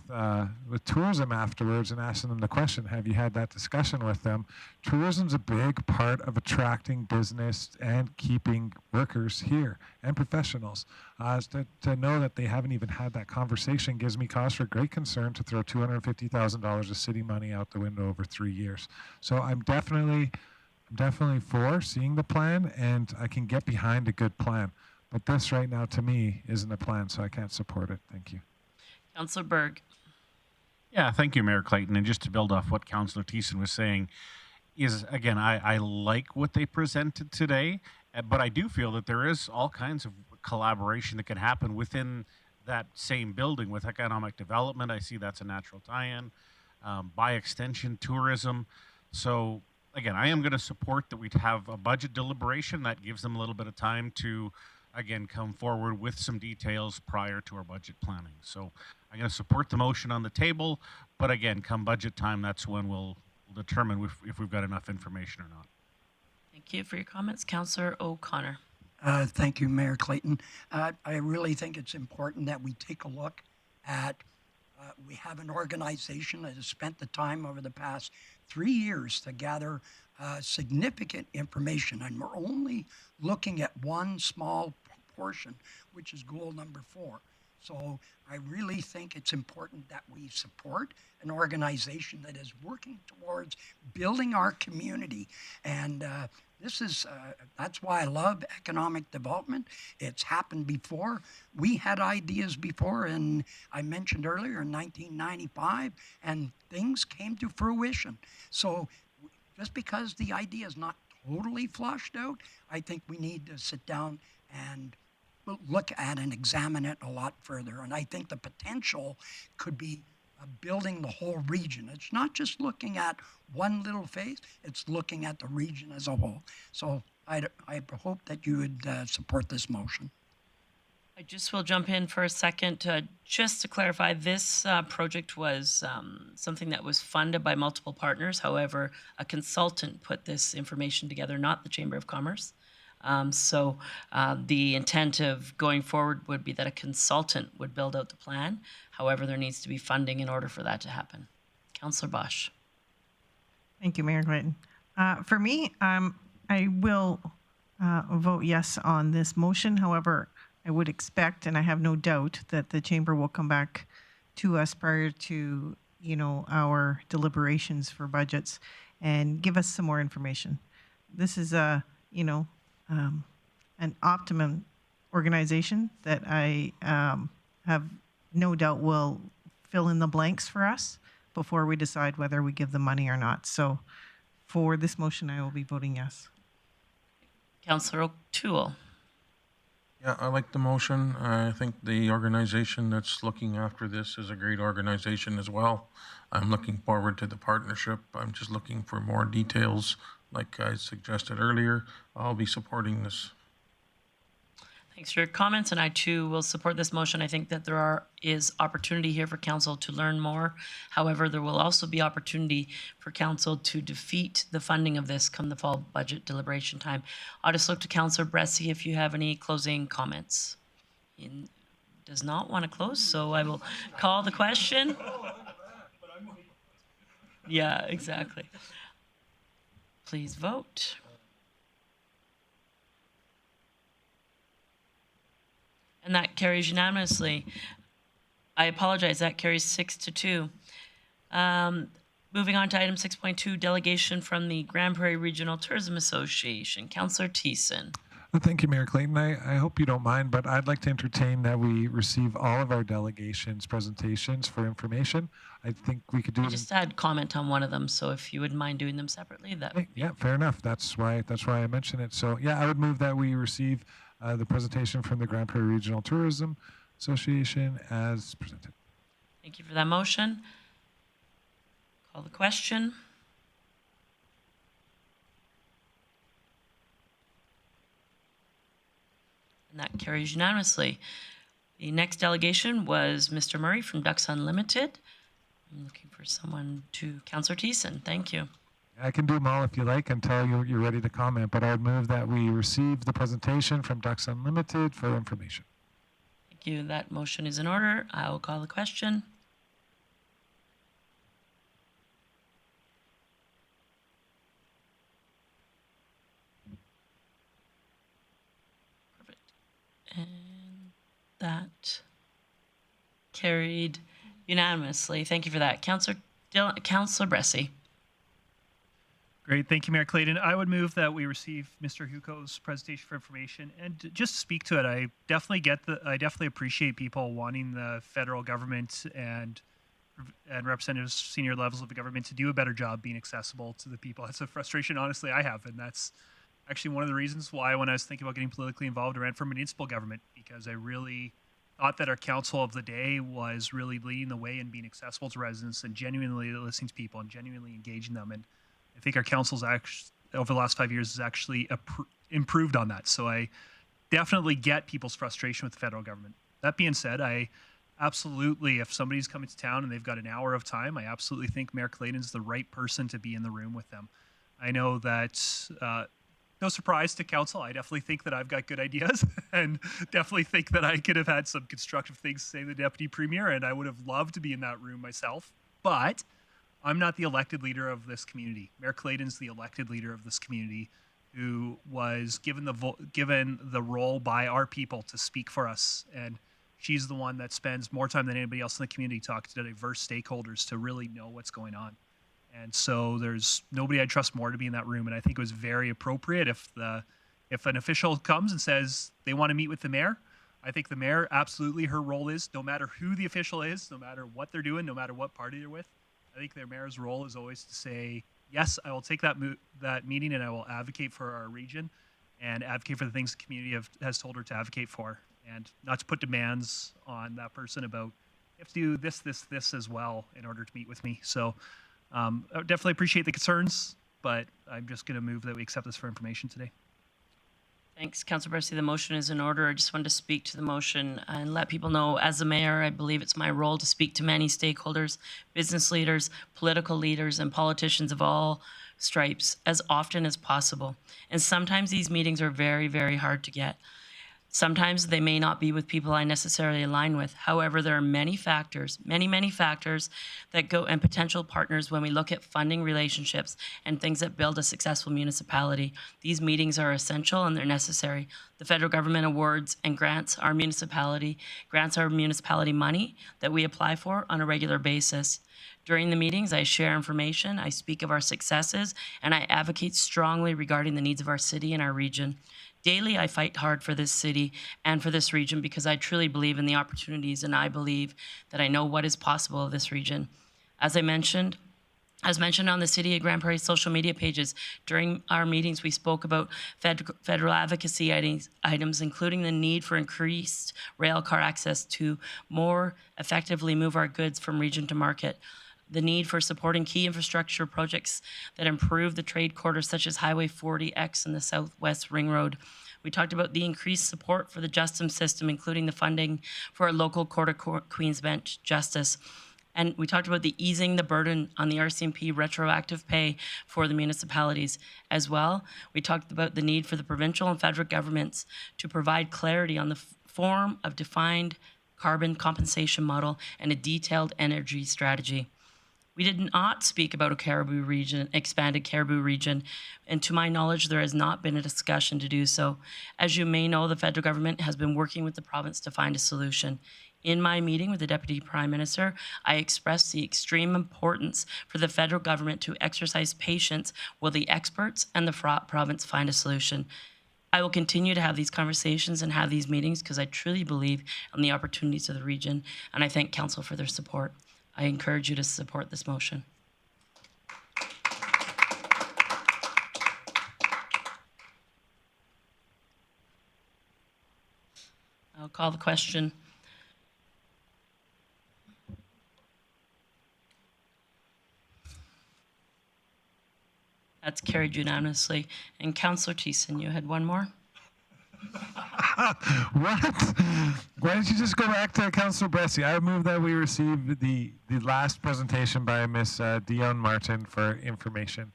Speaker 9: tourism afterwards and asking them the question, have you had that discussion with them? Tourism's a big part of attracting business and keeping workers here and professionals. To know that they haven't even had that conversation gives me cause for great concern to throw $250,000 of city money out the window over 3 years. So I'm definitely for seeing the plan, and I can get behind a good plan. But this right now, to me, isn't a plan, so I can't support it. Thank you.
Speaker 1: Councillor Berg.
Speaker 8: Yeah, thank you, Mayor Clayton. And just to build off what Councillor Thiessen was saying, is again, I like what they presented today, but I do feel that there is all kinds of collaboration that can happen within that same building with economic development. I see that's a natural tie-in, by extension, tourism. So again, I am going to support that we'd have a budget deliberation that gives them a little bit of time to, again, come forward with some details prior to our budget planning. So I'm going to support the motion on the table, but again, come budget time, that's when we'll determine if we've got enough information or not.
Speaker 1: Thank you for your comments. Councillor O'Connor.
Speaker 3: Thank you, Mayor Clayton. I really think it's important that we take a look at We have an organization that has spent the time over the past 3 years to gather significant information, and we're only looking at one small portion, which is goal number 4. So I really think it's important that we support an organization that is working towards building our community. And this is, that's why I love economic development. It's happened before. We had ideas before, and I mentioned earlier in 1995, and things came to fruition. So just because the idea is not totally flushed out, I think we need to sit down and look at and examine it a lot further. And I think the potential could be building the whole region. It's not just looking at one little phase, it's looking at the region as a whole. So I hope that you would support this motion.
Speaker 1: I just will jump in for a second. Just to clarify, this project was something that was funded by multiple partners. However, a consultant put this information together, not the Chamber of Commerce. So the intent of going forward would be that a consultant would build out the plan. However, there needs to be funding in order for that to happen. Councillor Bosch.
Speaker 6: Thank you, Mayor Clayton. For me, I will vote yes on this motion. However, I would expect, and I have no doubt, that the Chamber will come back to us prior to, our deliberations for budgets and give us some more information. This is a, an optimum organization that I have no doubt will fill in the blanks for us before we decide whether we give them money or not. So for this motion, I will be voting yes.
Speaker 1: Councillor O'Toole.
Speaker 15: Yeah, I like the motion. I think the organization that's looking after this is a great organization as well. I'm looking forward to the partnership. I'm just looking for more details. Like I suggested earlier, I'll be supporting this.
Speaker 1: Thanks for your comments, and I too will support this motion. I think that there is opportunity here for council to learn more. However, there will also be opportunity for council to defeat the funding of this come the fall budget deliberation time. I'll just look to Councillor Bressie if you have any closing comments. He does not want to close, so I will call the question. Yeah, exactly. Please vote. And that carries unanimously. I apologize, that carries 6-2. Moving on to item 6.2, delegation from the Grande Prairie Regional Tourism Association. Councillor Thiessen.
Speaker 9: Well, thank you, Mayor Clayton. I hope you don't mind, but I'd like to entertain that we receive all of our delegations' presentations for information. I think we could do
Speaker 1: I just had comment on one of them, so if you wouldn't mind doing them separately, that would be...
Speaker 9: Yeah, fair enough. That's why I mentioned it. So yeah, I would move that we receive the presentation from the Grande Prairie Regional Tourism Association as presented.
Speaker 1: Thank you for that motion. Call the question. And that carries unanimously. The next delegation was Mr. Murray from Ducks Unlimited. I'm looking for someone to Councillor Thiessen. Thank you.
Speaker 9: I can do them all if you like until you're ready to comment, but I would move that we receive the presentation from Ducks Unlimited for information.
Speaker 1: Thank you. That motion is in order. I will call the question. Perfect. And that carried unanimously. Thank you for that. Councillor Bressie.
Speaker 7: Great, thank you, Mayor Clayton. I would move that we receive Mr. Huko's presentation for information and just speak to it. I definitely appreciate people wanting the federal government and representatives, senior levels of the government to do a better job being accessible to the people. That's a frustration, honestly, I have, and that's actually one of the reasons why when I was thinking about getting politically involved, I ran for municipal government, because I really thought that our council of the day was really leading the way in being accessible to residents and genuinely listening to people and genuinely engaging them. And I think our council's actually, over the last 5 years, has actually improved on that. So I definitely get people's frustration with the federal government. That being said, I absolutely, if somebody's coming to town and they've got an hour of time, I absolutely think Mayor Clayton's the right person to be in the room with them. I know that no surprise to council, I definitely think that I've got good ideas and definitely think that I could have had some constructive things to say to the deputy premier, and I would have loved to be in that room myself. But I'm not the elected leader of this community. Mayor Clayton's the elected leader of this community, who was given the role by our people to speak for us. And she's the one that spends more time than anybody else in the community talking to diverse stakeholders to really know what's going on. And so there's nobody I'd trust more to be in that room. And I think it was very appropriate if an official comes and says they want to meet with the mayor. I think the mayor, absolutely, her role is, no matter who the official is, no matter what they're doing, no matter what party they're with, I think their mayor's role is always to say, yes, I will take that meeting and I will advocate for our region and advocate for the things the community has told her to advocate for, and not to put demands on that person about, you have to do this, this, this as well in order to meet with me. So I definitely appreciate the concerns, but I'm just going to move that we accept this for information today.
Speaker 1: Thanks, Councillor Bressy. The motion is in order. I just wanted to speak to the motion and let people know, as the mayor, I believe it's my role to speak to many stakeholders, business leaders, political leaders, and politicians of all stripes as often as possible. And sometimes these meetings are very, very hard to get. Sometimes they may not be with people I necessarily align with. However, there are many factors, many factors that go, and potential partners when we look at funding relationships and things that build a successful municipality. These meetings are essential and they're necessary. The federal government awards and grants our municipality money that we apply for on a regular basis. During the meetings, I share information, I speak of our successes, and I advocate strongly regarding the needs of our city and our region. Daily, I fight hard for this city and for this region because I truly believe in the opportunities, and I believe that I know what is possible of this region. As mentioned on the City of Grande Prairie social media pages, during our meetings, we spoke about federal advocacy items, including the need for increased rail car access to more effectively move our goods from region to market, the need for supporting key infrastructure projects that improve the trade corridors such as Highway 40X and the Southwest Ring Road. We talked about the increased support for the justice system, including the funding for a local Court of Queen's Bench justice. And we talked about the easing the burden on the RCMP retroactive pay for the municipalities as well. We talked about the need for the provincial and federal governments to provide clarity on the form of defined carbon compensation model and a detailed energy strategy. We did not speak about a caribou region, expanded caribou region, and to my knowledge, there has not been a discussion to do so. As you may know, the federal government has been working with the province to find a solution. In my meeting with the Deputy Prime Minister, I expressed the extreme importance for the federal government to exercise patience while the experts and the province find a solution. I will continue to have these conversations and have these meetings because I truly believe in the opportunities of the region, and I thank Council for their support. I encourage you to support this motion. I'll call the question. That's carried unanimously. And Councillor Thiessen, you had one more?
Speaker 9: What? Why don't you just go back to Councillor Bressy? I move that we receive the last presentation by Ms. Dion Martin for information.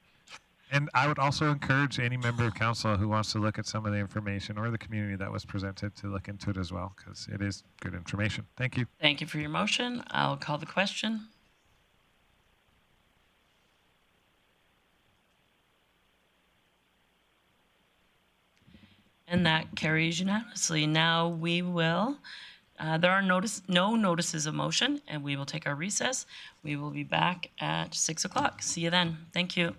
Speaker 9: And I would also encourage any member of council who wants to look at some of the information or the community that was presented to look into it as well, because it is good information. Thank you.
Speaker 1: Thank you for your motion. I'll call the question. And that carries unanimously. Now we will, there are no notices of motion, and we will take our recess. We will be back at 6 o'clock. See you then. Thank you.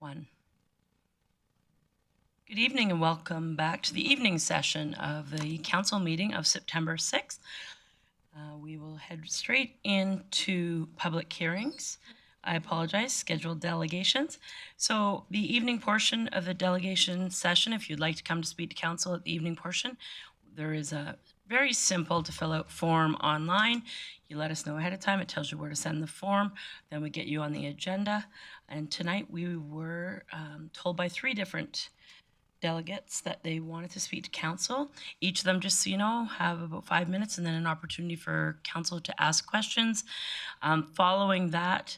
Speaker 1: 1. Good evening and welcome back to the evening session of the council meeting of September 6th. We will head straight into public hearings. I apologize, scheduled delegations. So the evening portion of the delegation session, if you'd like to come to speak to council at the evening portion, there is a very simple to fill out form online. You let us know ahead of time. It tells you where to send the form. Then we get you on the agenda. And tonight we were told by 3 different delegates that they wanted to speak to council. Each of them, just so you know, have about 5 minutes and then an opportunity for council to ask questions. Following that,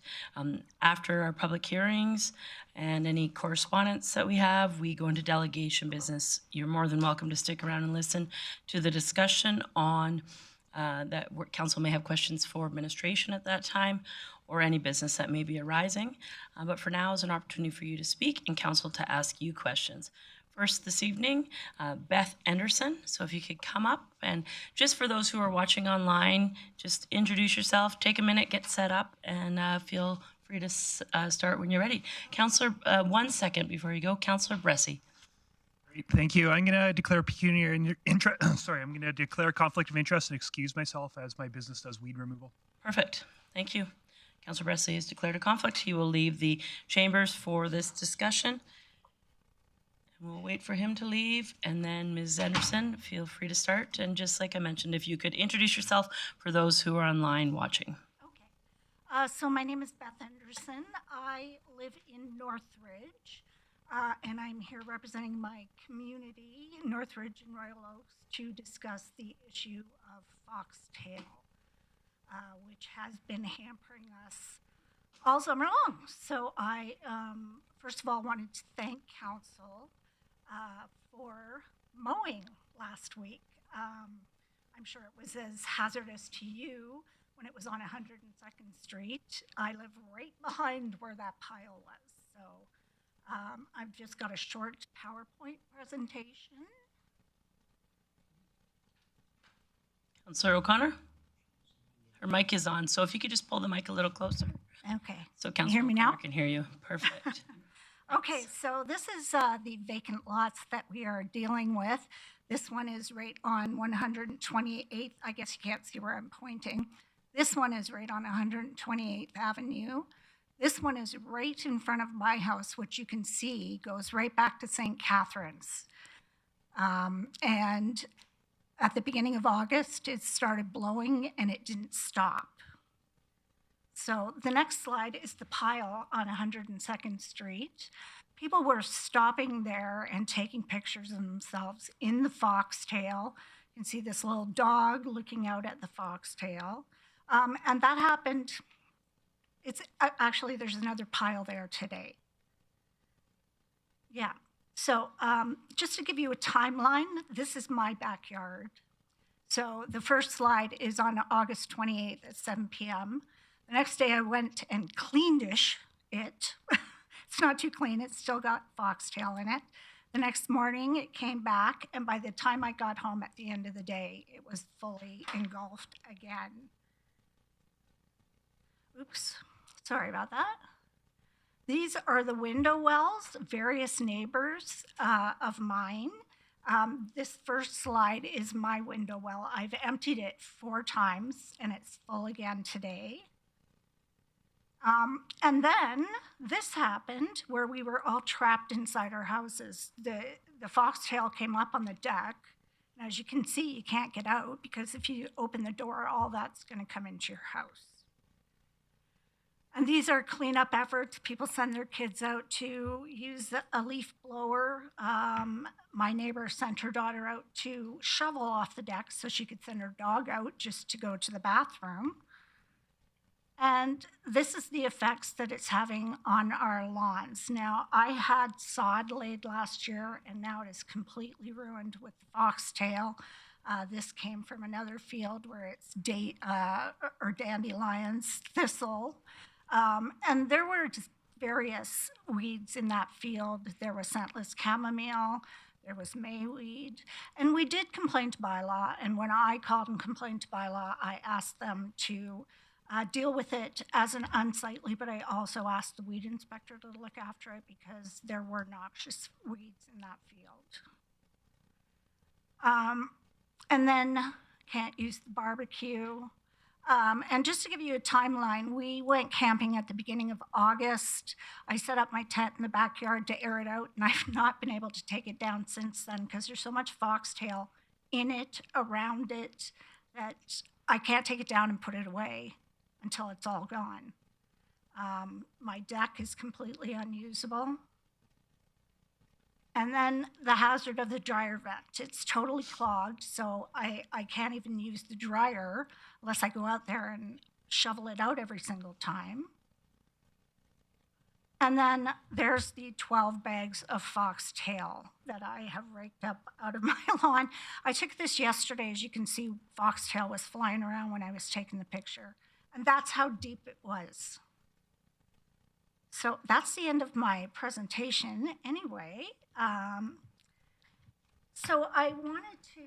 Speaker 1: after our public hearings and any correspondence that we have, we go into delegation business. You're more than welcome to stick around and listen to the discussion on that council may have questions for administration at that time or any business that may be arising. But for now is an opportunity for you to speak and council to ask you questions. First this evening, Beth Anderson. So if you could come up and just for those who are watching online, just introduce yourself, take a minute, get set up, and feel free to start when you're ready. Councillor, 1 second before you go, Councillor Bressie.
Speaker 7: Great, thank you. I'm going to declare pecuniary interest. Sorry, I'm going to declare conflict of interest and excuse myself as my business does weed removal.
Speaker 1: Perfect. Thank you. Councillor Bressie has declared a conflict. He will leave the chambers for this discussion. We'll wait for him to leave, and then Ms. Anderson, feel free to start. And just like I mentioned, if you could introduce yourself for those who are online watching.
Speaker 18: Okay. So my name is Beth Anderson. I live in Northridge, and I'm here representing my community, Northridge and Royal Oaks, to discuss the issue of foxtail, which has been hampering us all summer long. So I, first of all, wanted to thank Council for mowing last week. I'm sure it was as hazardous to you when it was on 102nd Street. I live right behind where that pile was. So I've just got a short PowerPoint presentation.
Speaker 1: Councillor O'Connor? Her mic is on, so if you could just pull the mic a little closer.
Speaker 18: Okay.
Speaker 1: So
Speaker 18: Can you hear
Speaker 1: Councillor
Speaker 18: me
Speaker 1: O'Connor
Speaker 18: now?
Speaker 1: can hear you. Perfect.
Speaker 18: Okay, so this is the vacant lots that we are dealing with. This one is right on 128th. I guess you can't see where I'm pointing. This one is right on 128th Avenue. This one is right in front of my house, which you can see goes right back to St. Catharines. And at the beginning of August, it started blowing and it didn't stop. So the next slide is the pile on 102nd Street. People were stopping there and taking pictures of themselves in the foxtail. You can see this little dog looking out at the foxtail. And that happened, it's actually, there's another pile there today. Yeah, so just to give you a timeline, this is my backyard. So the first slide is on August 28th at 7 p.m. The next day I went and cleaned-ish it. It's not too clean, it's still got foxtail in it. The next morning it came back, and by the time I got home at the end of the day, it was fully engulfed again. Oops, sorry about that. These are the window wells, various neighbors of mine. This first slide is my window well. I've emptied it 4 times, and it's full again today. And then this happened where we were all trapped inside our houses. The foxtail came up on the deck. And as you can see, you can't get out because if you open the door, all that's going to come into your house. And these are cleanup efforts. People send their kids out to use a leaf blower. My neighbor sent her daughter out to shovel off the deck so she could send her dog out just to go to the bathroom. And this is the effects that it's having on our lawns. Now, I had sod laid last year, and now it is completely ruined with the foxtail. This came from another field where it's dandelions, thistle. And there were just various weeds in that field. There was scentless chamomile, there was mayweed, and we did complain to bylaw. And when I called and complained to bylaw, I asked them to deal with it as an unsightly, but I also asked the weed inspector to look after it because there were noxious weeds in that field. And then can't use the barbecue. And just to give you a timeline, we went camping at the beginning of August. I set up my tent in the backyard to air it out, and I've not been able to take it down since then because there's so much foxtail in it, around it, that I can't take it down and put it away until it's all gone. My deck is completely unusable. And then the hazard of the dryer vent. It's totally clogged, so I can't even use the dryer unless I go out there and shovel it out every single time. And then there's the 12 bags of foxtail that I have raked up out of my lawn. I took this yesterday. As you can see, foxtail was flying around when I was taking the picture. And that's how deep it was. So that's the end of my presentation anyway. So I wanted to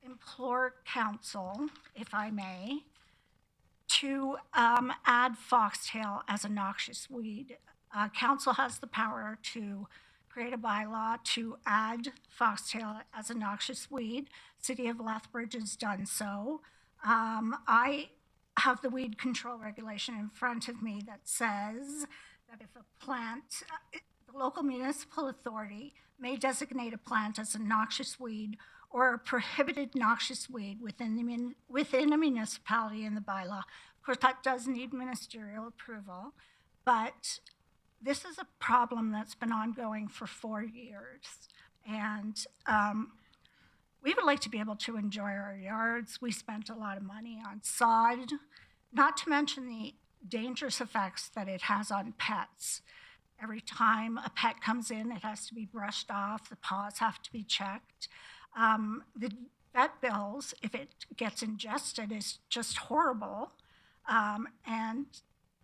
Speaker 18: implore council, if I may, to add foxtail as a noxious weed. Council has the power to create a bylaw to add foxtail as a noxious weed. City of Lethbridge has done so. I have the weed control regulation in front of me that says that if a plant, the local municipal authority may designate a plant as a noxious weed or a prohibited noxious weed within a municipality in the bylaw. Of course, that does need ministerial approval, but this is a problem that's been ongoing for 4 years. And we would like to be able to enjoy our yards. We spent a lot of money on sod, not to mention the dangerous effects that it has on pets. Every time a pet comes in, it has to be brushed off, the paws have to be checked. The vet bills, if it gets ingested, is just horrible. And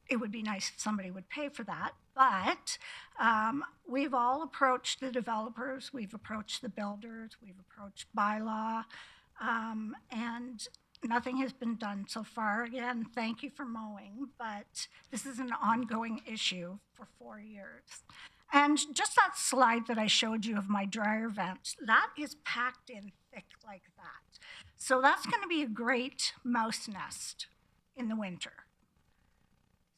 Speaker 18: it would be nice if somebody would pay for that. But we've all approached the developers, we've approached the builders, we've approached bylaw, and nothing has been done so far. Again, thank you for mowing, but this is an ongoing issue for 4 years. And just that slide that I showed you of my dryer vent, that is packed in thick like that. So that's going to be a great mouse nest in the winter.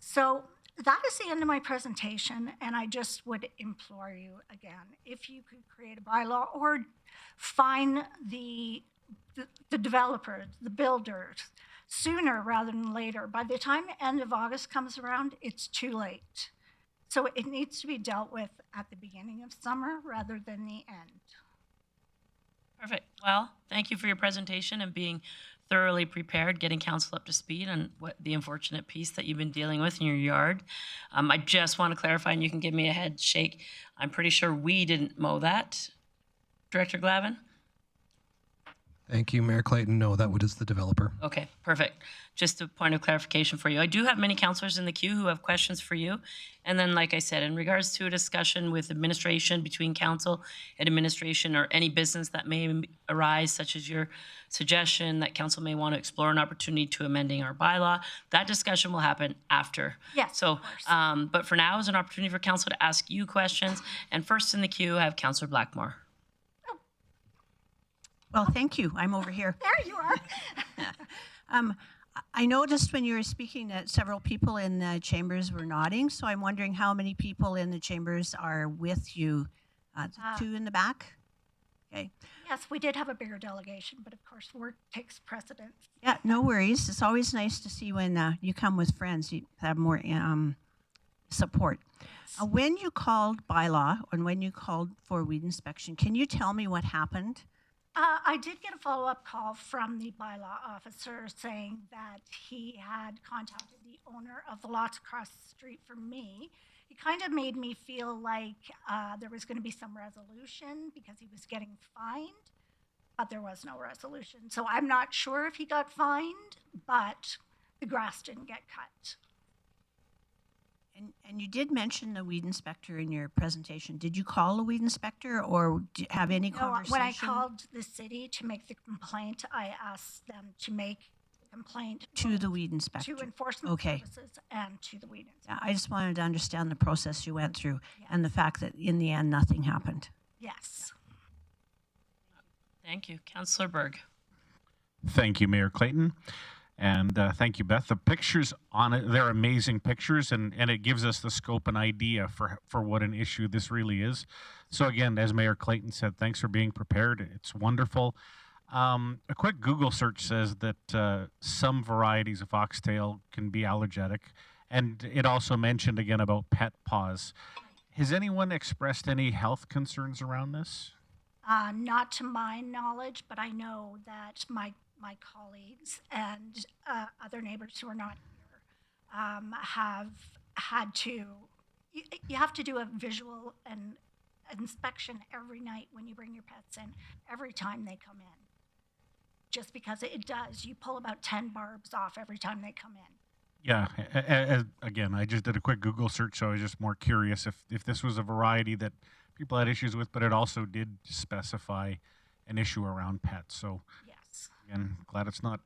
Speaker 18: So that is the end of my presentation, and I just would implore you again, if you could create a bylaw or find the developers, the builders, sooner rather than later. By the time the end of August comes around, it's too late. So it needs to be dealt with at the beginning of summer rather than the end.
Speaker 1: Perfect. Well, thank you for your presentation and being thoroughly prepared, getting council up to speed on what the unfortunate piece that you've been dealing with in your yard. I just want to clarify, and you can give me a head shake. I'm pretty sure we didn't mow that. Director Glavin?
Speaker 16: Thank you, Mayor Clayton. No, that was the developer.
Speaker 1: Okay, perfect. Just a point of clarification for you. I do have many councillors in the queue who have questions for you. And then, like I said, in regards to a discussion with administration, between council and administration, or any business that may arise, such as your suggestion that council may want to explore an opportunity to amending our bylaw, that discussion will happen after.
Speaker 18: Yes,
Speaker 1: So,
Speaker 18: of course.
Speaker 1: but for now is an opportunity for council to ask you questions. And first in the queue, I have Councillor Blackmore.
Speaker 4: Well, thank you. I'm over here.
Speaker 18: There you are.
Speaker 4: I noticed when you were speaking that several people in the chambers were nodding, so I'm wondering how many people in the chambers are with you. 2 in the back? Okay.
Speaker 18: Yes, we did have a bigger delegation, but of course work takes precedence.
Speaker 4: Yeah, no worries. It's always nice to see when you come with friends, you have more support. When you called bylaw and when you called for weed inspection, can you tell me what happened?
Speaker 18: I did get a follow-up call from the bylaw officer saying that he had contacted the owner of the lots across the street from me. He kind of made me feel like there was going to be some resolution because he was getting fined, but there was no resolution. So I'm not sure if he got fined, but the grass didn't get cut.
Speaker 4: And you did mention the weed inspector in your presentation. Did you call a weed inspector or have any conversation?
Speaker 18: When I called the city to make the complaint, I asked them to make complaint
Speaker 4: To the weed inspector.
Speaker 18: to enforcement
Speaker 4: Okay.
Speaker 18: services and to the weed inspector.
Speaker 4: Yeah, I just wanted to understand the process you went through and the fact that in the end, nothing happened.
Speaker 18: Yes.
Speaker 1: Thank you. Councillor Berg.
Speaker 8: Thank you, Mayor Clayton. And thank you, Beth. The pictures on it, they're amazing pictures, and it gives us the scope and idea for what an issue this really is. So again, as Mayor Clayton said, thanks for being prepared. It's wonderful. A quick Google search says that some varieties of foxtail can be allergenic. And it also mentioned again about pet paws. Has anyone expressed any health concerns around this?
Speaker 18: Not to my knowledge, but I know that my colleagues and other neighbors who are not here have had to. You have to do a visual and inspection every night when you bring your pets in, every time they come in. Just because it does, you pull about 10 barbs off every time they come in.
Speaker 8: Yeah, again, I just did a quick Google search, so I was just more curious if this was a variety that people had issues with, but it also did specify an issue around pets. So,
Speaker 18: yes.
Speaker 8: Again, glad it's not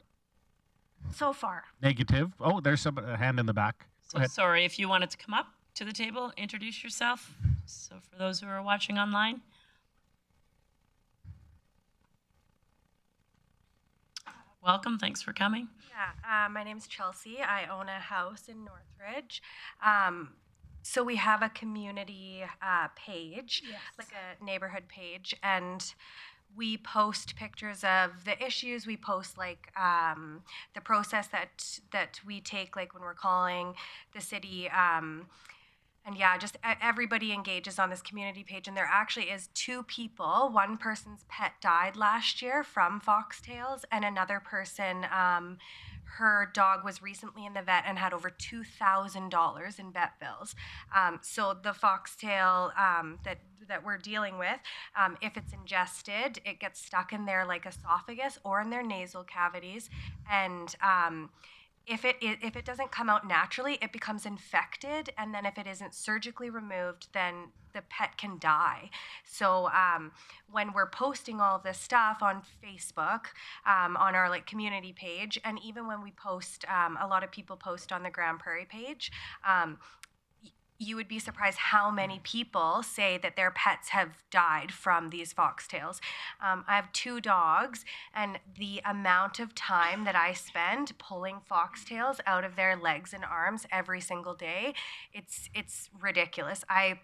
Speaker 18: so far
Speaker 8: negative. Oh, there's a hand in the back.
Speaker 1: So sorry, if you wanted to come up to the table, introduce yourself. So for those who are watching online. Welcome, thanks for coming.
Speaker 19: Yeah, my name's Chelsea. I own a house in Northridge. So we have a community page, like a neighborhood page, and we post pictures of the issues. We post like the process that we take, like when we're calling the city. And yeah, just everybody engages on this community page. And there actually is 2 people. One person's pet died last year from foxtails, and another person, her dog was recently in the vet and had over $2,000 in vet bills. So the foxtail that we're dealing with, if it's ingested, it gets stuck in their like esophagus or in their nasal cavities. And if it doesn't come out naturally, it becomes infected, and then if it isn't surgically removed, then the pet can die. So when we're posting all of this stuff on Facebook, on our like community page, and even when we post, a lot of people post on the Grande Prairie page, you would be surprised how many people say that their pets have died from these foxtails. I have 2 dogs, and the amount of time that I spend pulling foxtails out of their legs and arms every single day, it's ridiculous. I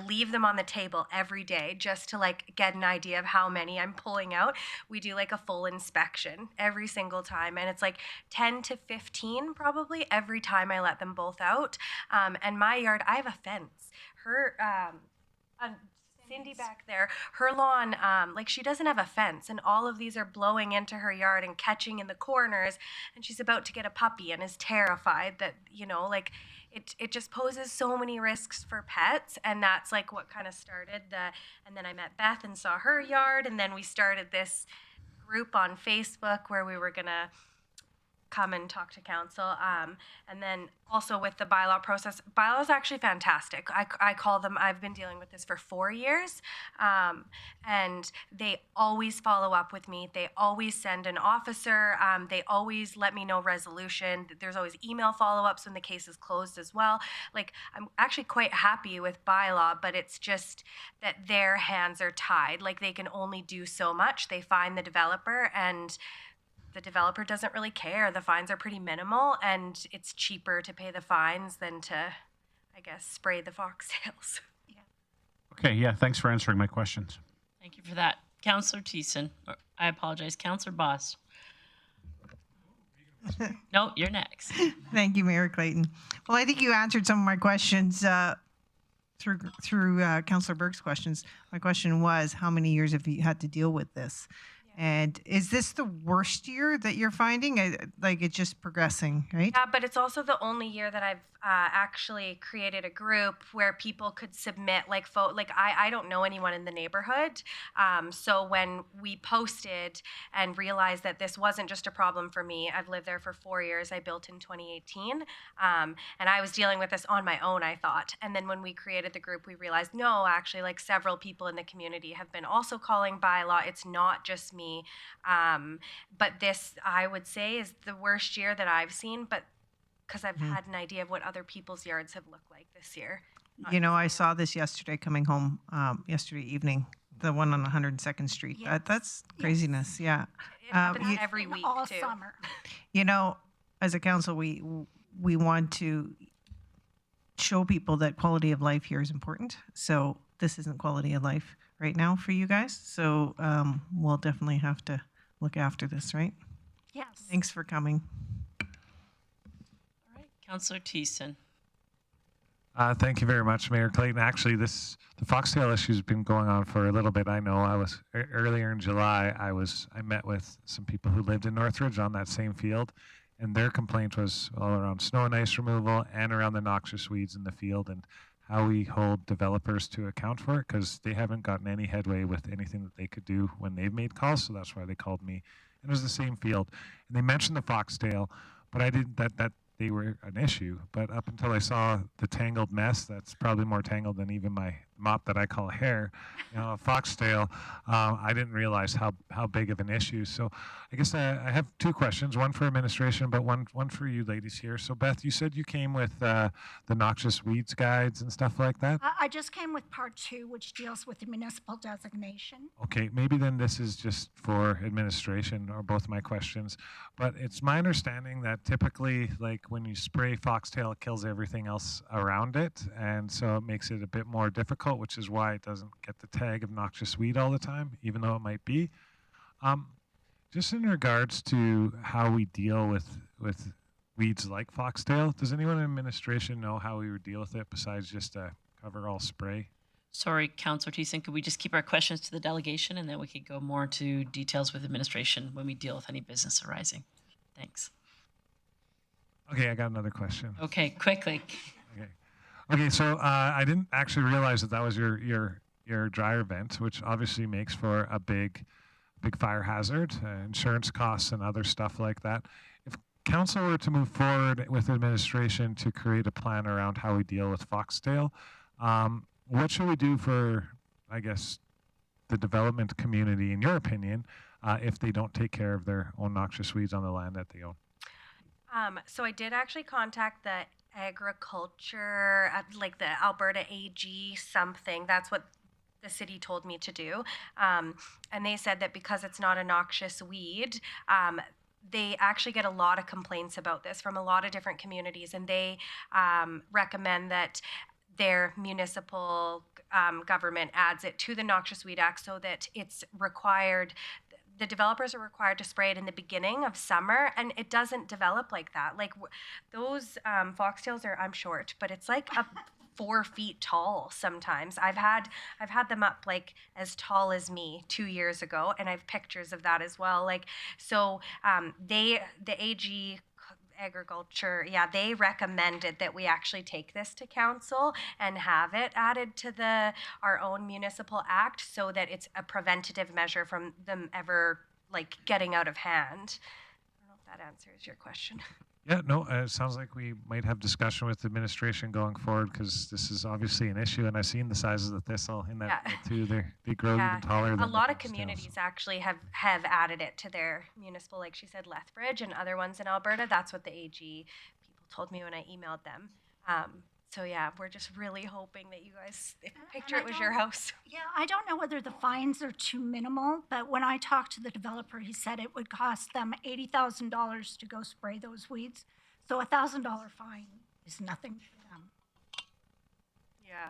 Speaker 19: leave them on the table every day just to like get an idea of how many I'm pulling out. We do like a full inspection every single time, and it's like 10 to 15 probably every time I let them both out. And my yard, I have a fence. Her Cindy back there, her lawn, like she doesn't have a fence, and all of these are blowing into her yard and catching in the corners, and she's about to get a puppy and is terrified that, you know, like it just poses so many risks for pets. And that's like what kind of started and then I met Beth and saw her yard, and then we started this group on Facebook where we were gonna come and talk to council. And then also with the bylaw process, bylaw is actually fantastic. I call them, I've been dealing with this for 4 years, and they always follow up with me. They always send an officer. They always let me know resolution. There's always email follow-ups when the case is closed as well. Like, I'm actually quite happy with bylaw, but it's just that their hands are tied. Like, they can only do so much. They find the developer, and the developer doesn't really care. The fines are pretty minimal, and it's cheaper to pay the fines than to, I guess, spray the foxtails.
Speaker 8: Okay, yeah, thanks for answering my questions.
Speaker 1: Thank you for that. Councillor Thiessen, I apologize, Councillor Boss. No, you're next.
Speaker 6: Thank you, Mayor Clayton. Well, I think you answered some of my questions through Councillor Berg's questions. My question was, how many years have you had to deal with this? And is this the worst year that you're finding? Like, it's just progressing, right?
Speaker 19: Yeah, but it's also the only year that I've actually created a group where people could submit like I don't know anyone in the neighborhood. So when we posted and realized that this wasn't just a problem for me, I've lived there for 4 years. I built in 2018, and I was dealing with this on my own, I thought. And then when we created the group, we realized, no, actually, like several people in the community have been also calling bylaw. It's not just me. me. But this, I would say, is the worst year that I've seen, but because I've had an idea of what other people's yards have looked like this year.
Speaker 6: You know, I saw this yesterday coming home, yesterday evening, the one on 102nd Street. That's craziness, yeah.
Speaker 19: It happens every week,
Speaker 18: all
Speaker 19: too.
Speaker 18: summer.
Speaker 6: You know, as a council, we want to show people that quality of life here is important. So this isn't quality of life right now for you guys. So we'll definitely have to look after this, right?
Speaker 18: Yes.
Speaker 6: Thanks for coming.
Speaker 1: All right, Councillor Thiessen.
Speaker 9: Thank you very much, Mayor Clayton. Actually, the foxtail issue has been going on for a little bit. I know I was earlier in July. I met with some people who lived in Northridge on that same field, and their complaint was all around snow and ice removal and around the noxious weeds in the field and how we hold developers to account for it, because they haven't gotten any headway with anything that they could do when they've made calls. So that's why they called me, and it was the same field. And they mentioned the foxtail, but I didn't that they were an issue. But up until I saw the tangled mess, that's probably more tangled than even my mop that I call hair, you know, a foxtail, I didn't realize how big of an issue. So I guess I have two questions, one for administration, but one for you ladies here. So Beth, you said you came with the noxious weeds guides and stuff like that?
Speaker 18: I just came with part 2, which deals with the municipal designation.
Speaker 9: Okay, maybe then this is just for administration, or both my questions. But it's my understanding that typically, like when you spray foxtail, it kills everything else around it. And so it makes it a bit more difficult, which is why it doesn't get the tag of noxious weed all the time, even though it might be. Just in regards to how we deal with weeds like foxtail, does anyone in administration know how we would deal with it besides just a cover-all spray?
Speaker 1: Sorry, Councillor Thiessen, could we just keep our questions to the delegation, and then we could go more into details with administration when we deal with any business arising? Thanks.
Speaker 9: Okay, I got another question.
Speaker 1: Okay, quickly.
Speaker 9: Okay, so I didn't actually realize that was your dryer vent, which obviously makes for a big fire hazard, insurance costs and other stuff like that. If council were to move forward with administration to create a plan around how we deal with foxtail, what should we do for, I guess, the development community, in your opinion, if they don't take care of their own noxious weeds on the land that they own?
Speaker 19: So I did actually contact the agriculture, like the Alberta AG something. That's what the city told me to do. And they said that because it's not a noxious weed, they actually get a lot of complaints about this from a lot of different communities. And they recommend that their municipal government adds it to the Noxious Weed Act so that it's required. The developers are required to spray it in the beginning of summer, and it doesn't develop like that. Like those foxtails are, I'm short, but it's like up 4 feet tall sometimes. I've had them up like as tall as me 2 years ago, and I have pictures of that as well. Like, so the AG agriculture, they recommended that we actually take this to council and have it added to our own municipal act so that it's a preventative measure from them ever like getting out of hand. I don't know if that answers your question.
Speaker 9: Yeah, no, it sounds like we might have discussion with the administration going forward, because this is obviously an issue, and I've seen the sizes of the thistle in that too. They grow even taller than
Speaker 19: a lot of
Speaker 9: foxtails.
Speaker 19: communities actually have added it to their municipal, like she said, Lethbridge and other ones in Alberta. That's what the AG people told me when I emailed them. So yeah, we're just really hoping that you guys picture it was your house.
Speaker 18: Yeah, I don't know whether the fines are too minimal, but when I talked to the developer, he said it would cost them $80,000 to go spray those weeds. So $1,000 fine is nothing for them.
Speaker 19: Yeah.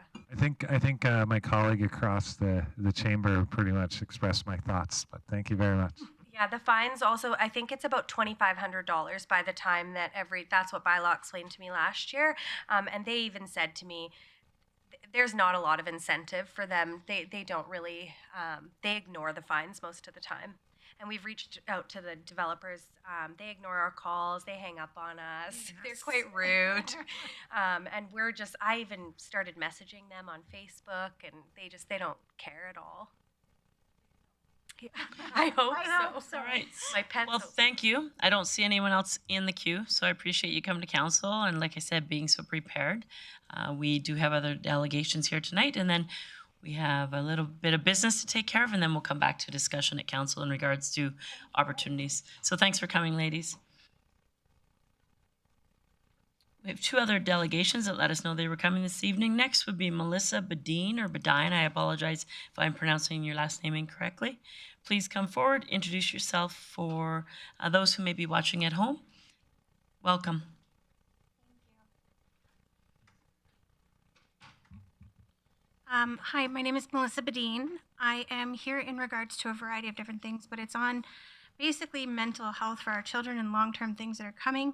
Speaker 9: I think my colleague across the chamber pretty much expressed my thoughts, but thank you very much.
Speaker 19: Yeah, the fines also, I think it's about $2,500 by the time that that's what bylaw explained to me last year. And they even said to me, there's not a lot of incentive for them. They don't really, they ignore the fines most of the time. And we've reached out to the developers. They ignore our calls. They hang up on us. Yes. They're quite rude. And I even started messaging them on Facebook, and they don't care at all. Yeah, I hope so.
Speaker 1: All right.
Speaker 19: My pets.
Speaker 1: Well, thank you. I don't see anyone else in the queue, so I appreciate you coming to council and, like I said, being so prepared. We do have other delegations here tonight, and then We have a little bit of business to take care of, and then we'll come back to discussion at council in regards to opportunities. So thanks for coming, ladies. We have two other delegations that let us know they were coming this evening. Next would be Melissa Badine, or Badine. I apologize if I'm pronouncing your last name incorrectly. Please come forward, introduce yourself for those who may be watching at home. Welcome.
Speaker 20: Hi, my name is Melissa Badine. I am here in regards to a variety of different things, but it's on basically mental health for our children and long-term things that are coming.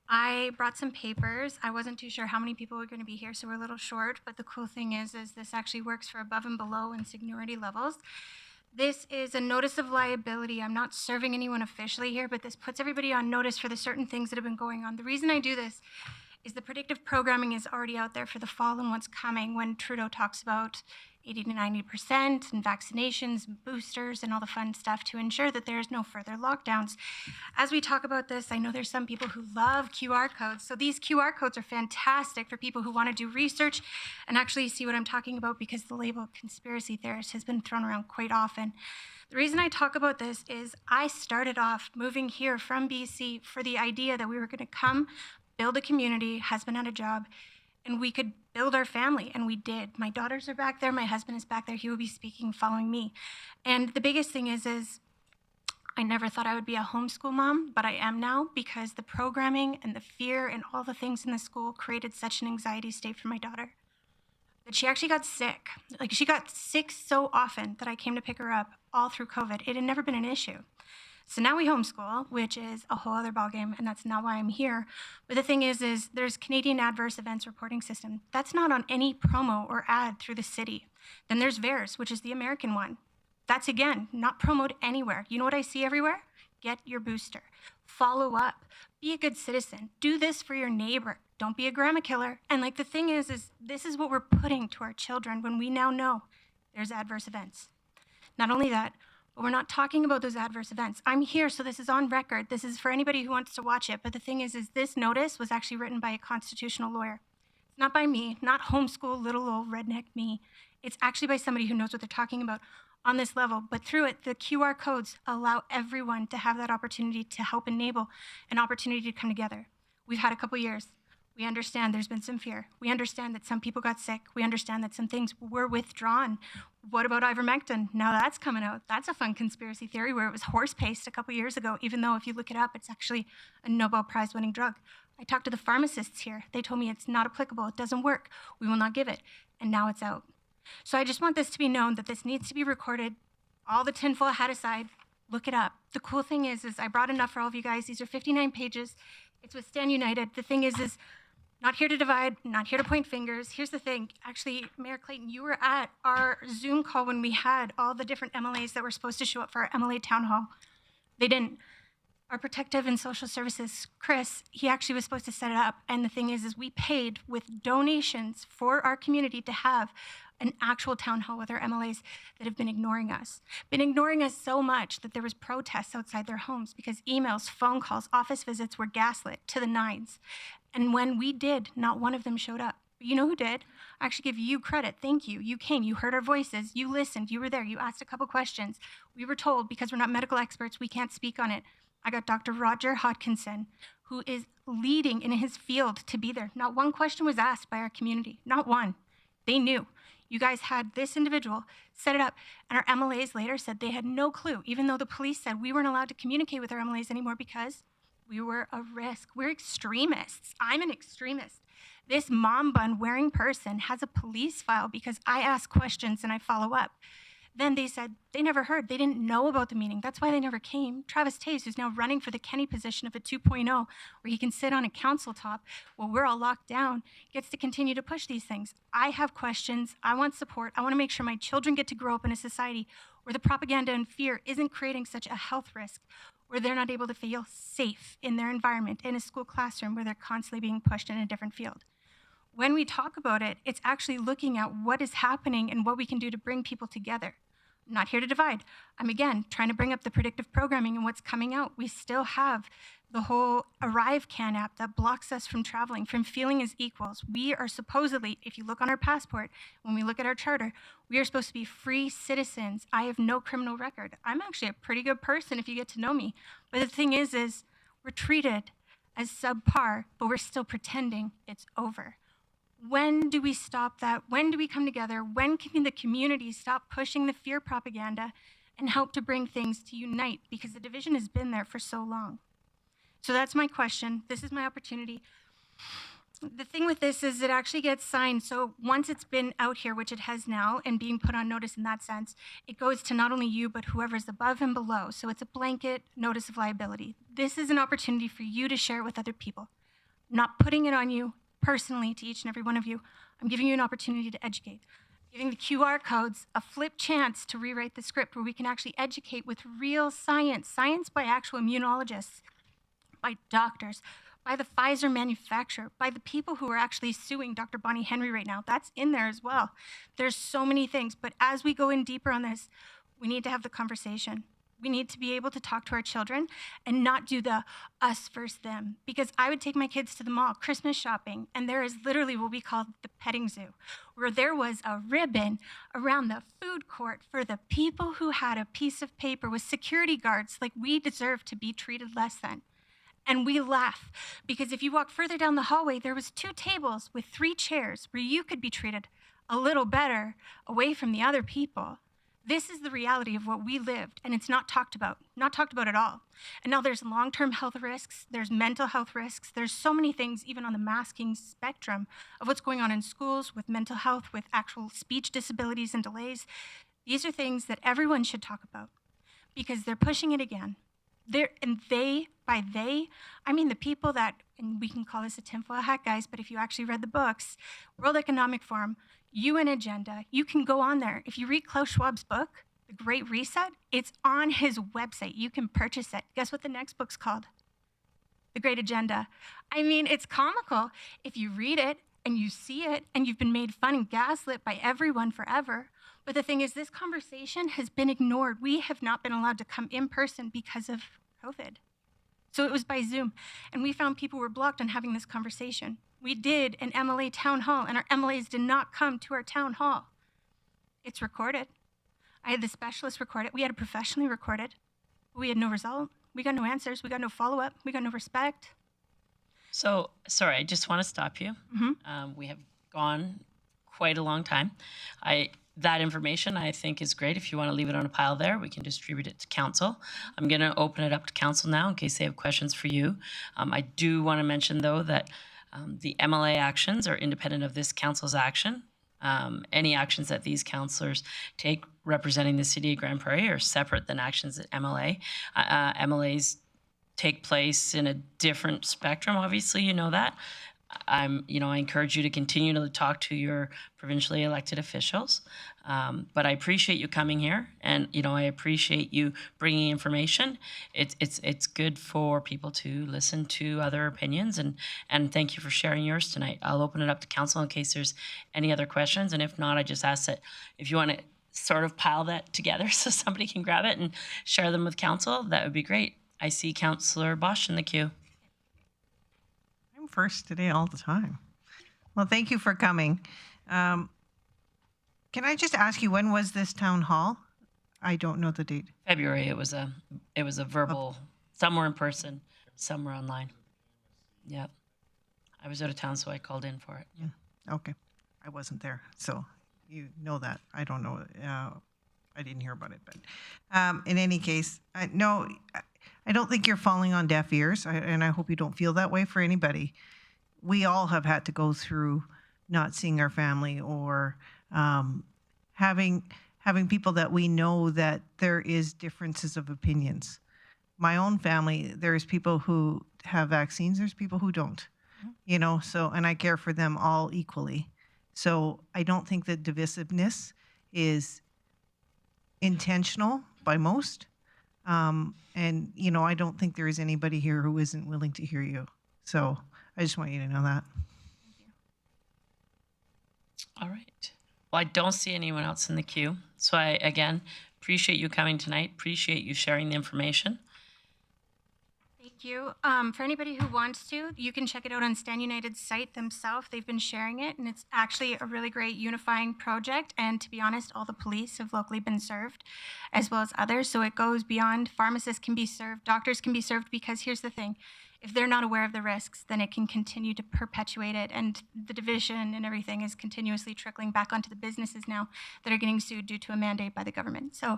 Speaker 20: I brought some papers. I wasn't too sure how many people were going to be here, so we're a little short, but the cool thing is this actually works for above and below and seniority levels. This is a notice of liability. I'm not serving anyone officially here, but this puts everybody on notice for the certain things that have been going on. The reason I do this is the predictive programming is already out there for the fall and what's coming when Trudeau talks about 80 to 90% and vaccinations, boosters, and all the fun stuff to ensure that there's no further lockdowns. As we talk about this, I know there's some people who love QR codes. So these QR codes are fantastic for people who want to do research and actually see what I'm talking about, because the label conspiracy theorist has been thrown around quite often. The reason I talk about this is I started off moving here from BC for the idea that we were going to come, build a community, husband had a job, and we could build our family, and we did. My daughters are back there, my husband is back there, he will be speaking following me. And the biggest thing is I never thought I would be a homeschool mom, but I am now, because the programming and the fear and all the things in the school created such an anxiety state for my daughter that she actually got sick. Like, she got sick so often that I came to pick her up all through COVID. It had never been an issue. So now we homeschool, which is a whole other ballgame, and that's not why I'm here. But the thing is there's Canadian Adverse Events Reporting System. That's not on any promo or ad through the city. Then there's VAERS, which is the American one. That's, again, not promoted anywhere. You know what I see everywhere? Get your booster. Follow up. Be a good citizen. Do this for your neighbor. Don't be a grandma killer. And like, the thing is this is what we're putting to our children when we now know there's adverse events. Not only that, but we're not talking about those adverse events. I'm here, so this is on record. This is for anybody who wants to watch it. But the thing is this notice was actually written by a constitutional lawyer. It's not by me, not homeschool little old redneck me. It's actually by somebody who knows what they're talking about on this level. But through it, the QR codes allow everyone to have that opportunity to help enable an opportunity to come together. We've had a couple years. We understand there's been some fear. We understand that some people got sick. We understand that some things were withdrawn. What about ivermectin? Now that's coming out. That's a fun conspiracy theory where it was horse paste a couple years ago, even though if you look it up, it's actually a Nobel Prize winning drug. I talked to the pharmacists here. They told me it's not applicable. It doesn't work. We will not give it. And now it's out. So I just want this to be known that this needs to be recorded. All the tinfoil hat aside, look it up. The cool thing is I brought enough for all of you guys. These are 59 pages. It's with Stand United. The thing is not here to divide, not here to point fingers. Here's the thing. Actually, Mayor Clayton, you were at our Zoom call when we had all the different MLAs that were supposed to show up for our MLA town hall. They didn't. Our protective and social services, Chris, he actually was supposed to set it up. And the thing is we paid with donations for our community to have an actual town hall with our MLAs that have been ignoring us. Been ignoring us so much that there was protests outside their homes because emails, phone calls, office visits were gaslit to the nines. And when we did, not one of them showed up. But you know who did? I actually give you credit. Thank you. You came, you heard our voices, you listened, you were there, you asked a couple questions. We were told, because we're not medical experts, we can't speak on it. I got Dr. Roger Hodkinson, who is leading in his field to be there. Not one question was asked by our community, not one. They knew. You guys had this individual set it up, and our MLAs later said they had no clue, even though the police said we weren't allowed to communicate with our MLAs anymore because we were a risk. We're extremists. I'm an extremist. This mom bun wearing person has a police file because I ask questions and I follow up. Then they said they never heard. They didn't know about the meeting. That's why they never came. Travis Taves, who's now running for the Kenny position of a 2.0, where he can sit on a council top while we're all locked down, gets to continue to push these things. I have questions. I want support. I want to make sure my children get to grow up in a society where the propaganda and fear isn't creating such a health risk, where they're not able to feel safe in their environment, in a school classroom where they're constantly being pushed in a different field. When we talk about it, it's actually looking at what is happening and what we can do to bring people together. not here to divide. I'm again trying to bring up the predictive programming and what's coming out. We still have the whole Arrive Can app that blocks us from traveling, from feeling as equals. We are supposedly, if you look on our passport, when we look at our charter, we are supposed to be free citizens. I have no criminal record. I'm actually a pretty good person if you get to know me. But the thing is we're treated as subpar, but we're still pretending it's over. When do we stop that? When do we come together? When can the community stop pushing the fear propaganda and help to bring things to unite? Because the division has been there for so long. So that's my question. This is my opportunity. The thing with this is it actually gets signed. So once it's been out here, which it has now, and being put on notice in that sense, it goes to not only you, but whoever's above and below. So it's a blanket notice of liability. This is an opportunity for you to share it with other people. I'm not putting it on you personally to each and every one of you. I'm giving you an opportunity to educate. Giving the QR codes a flip chance to rewrite the script where we can actually educate with real science, science by actual immunologists, by doctors, by the Pfizer manufacturer, by the people who are actually suing Dr. Bonnie Henry right now. That's in there as well. There's so many things, but as we go in deeper on this, we need to have the conversation. We need to be able to talk to our children and not do the us versus them. Because I would take my kids to the mall, Christmas shopping, and there is literally what we call the petting zoo, where there was a ribbon around the food court for the people who had a piece of paper with security guards like we deserve to be treated less than. And we laugh because if you walk further down the hallway, there was 2 tables with 3 chairs where you could be treated a little better away from the other people. This is the reality of what we lived, and it's not talked about at all. And now there's long-term health risks, there's mental health risks, there's so many things even on the masking spectrum of what's going on in schools with mental health, with actual speech disabilities and delays. These are things that everyone should talk about because they're pushing it again. By they, I mean the people that, and we can call this a tinfoil hat, guys, but if you actually read the books, World Economic Forum, UN Agenda, you can go on there. If you read Klaus Schwab's book, The Great Reset, it's on his website. You can purchase it. Guess what the next book's called? The Great Agenda. I mean, it's comical. If you read it and you see it and you've been made fun and gaslit by everyone forever. But the thing is, this conversation has been ignored. We have not been allowed to come in person because of COVID. So it was by Zoom. And we found people were blocked on having this conversation. We did an MLA town hall, and our MLAs did not come to our town hall. It's recorded. I had the specialist record it. We had it professionally recorded. We had no result. We got no answers. We got no follow-up. We got no respect.
Speaker 1: So, sorry, I just want to stop you. We have gone quite a long time. That information I think is great. If you want to leave it on a pile there, we can distribute it to Council. I'm going to open it up to Council now in case they have questions for you. I do want to mention, though, that the MLA actions are independent of this Council's action. Any actions that these councillors take representing the City of Grande Prairie are separate than actions at MLA. MLAs take place in a different spectrum, obviously, you know that. I encourage you to continue to talk to your provincially elected officials. But I appreciate you coming here, and I appreciate you bringing information. It's good for people to listen to other opinions, and thank you for sharing yours tonight. I'll open it up to Council in case there's any other questions, and if not, I just ask that if you want to sort of pile that together so somebody can grab it and share them with Council, that would be great. I see Councillor Bosch in the queue.
Speaker 6: First today all the time. Well, thank you for coming. Can I just ask you, when was this town hall? I don't know the date.
Speaker 1: February. It was a verbal, somewhere in person, somewhere online. Yeah. I was out of town, so I called in for it.
Speaker 6: Yeah. Okay. I wasn't there, so you know that. I don't know. I didn't hear about it, but in any case, no, I don't think you're falling on deaf ears, and I hope you don't feel that way for anybody. We all have had to go through not seeing our family or having people that we know that there is differences of opinions. My own family, there's people who have vaccines, there's people who don't, so, and I care for them all equally. So I don't think that divisiveness is intentional by most. And, I don't think there is anybody here who isn't willing to hear you. So I just want you to know that.
Speaker 1: All right. Well, I don't see anyone else in the queue. So I, again, Appreciate you coming tonight. Appreciate you sharing the information.
Speaker 20: Thank you. For anybody who wants to, you can check it out on Stand United's site themselves. They've been sharing it, and it's actually a really great unifying project. And to be honest, all the police have locally been served, as well as others. So it goes beyond. Pharmacists can be served, doctors can be served, because here's the thing. If they're not aware of the risks, then it can continue to perpetuate it, and the division and everything is continuously trickling back onto the businesses now that are getting sued due to a mandate by the government. So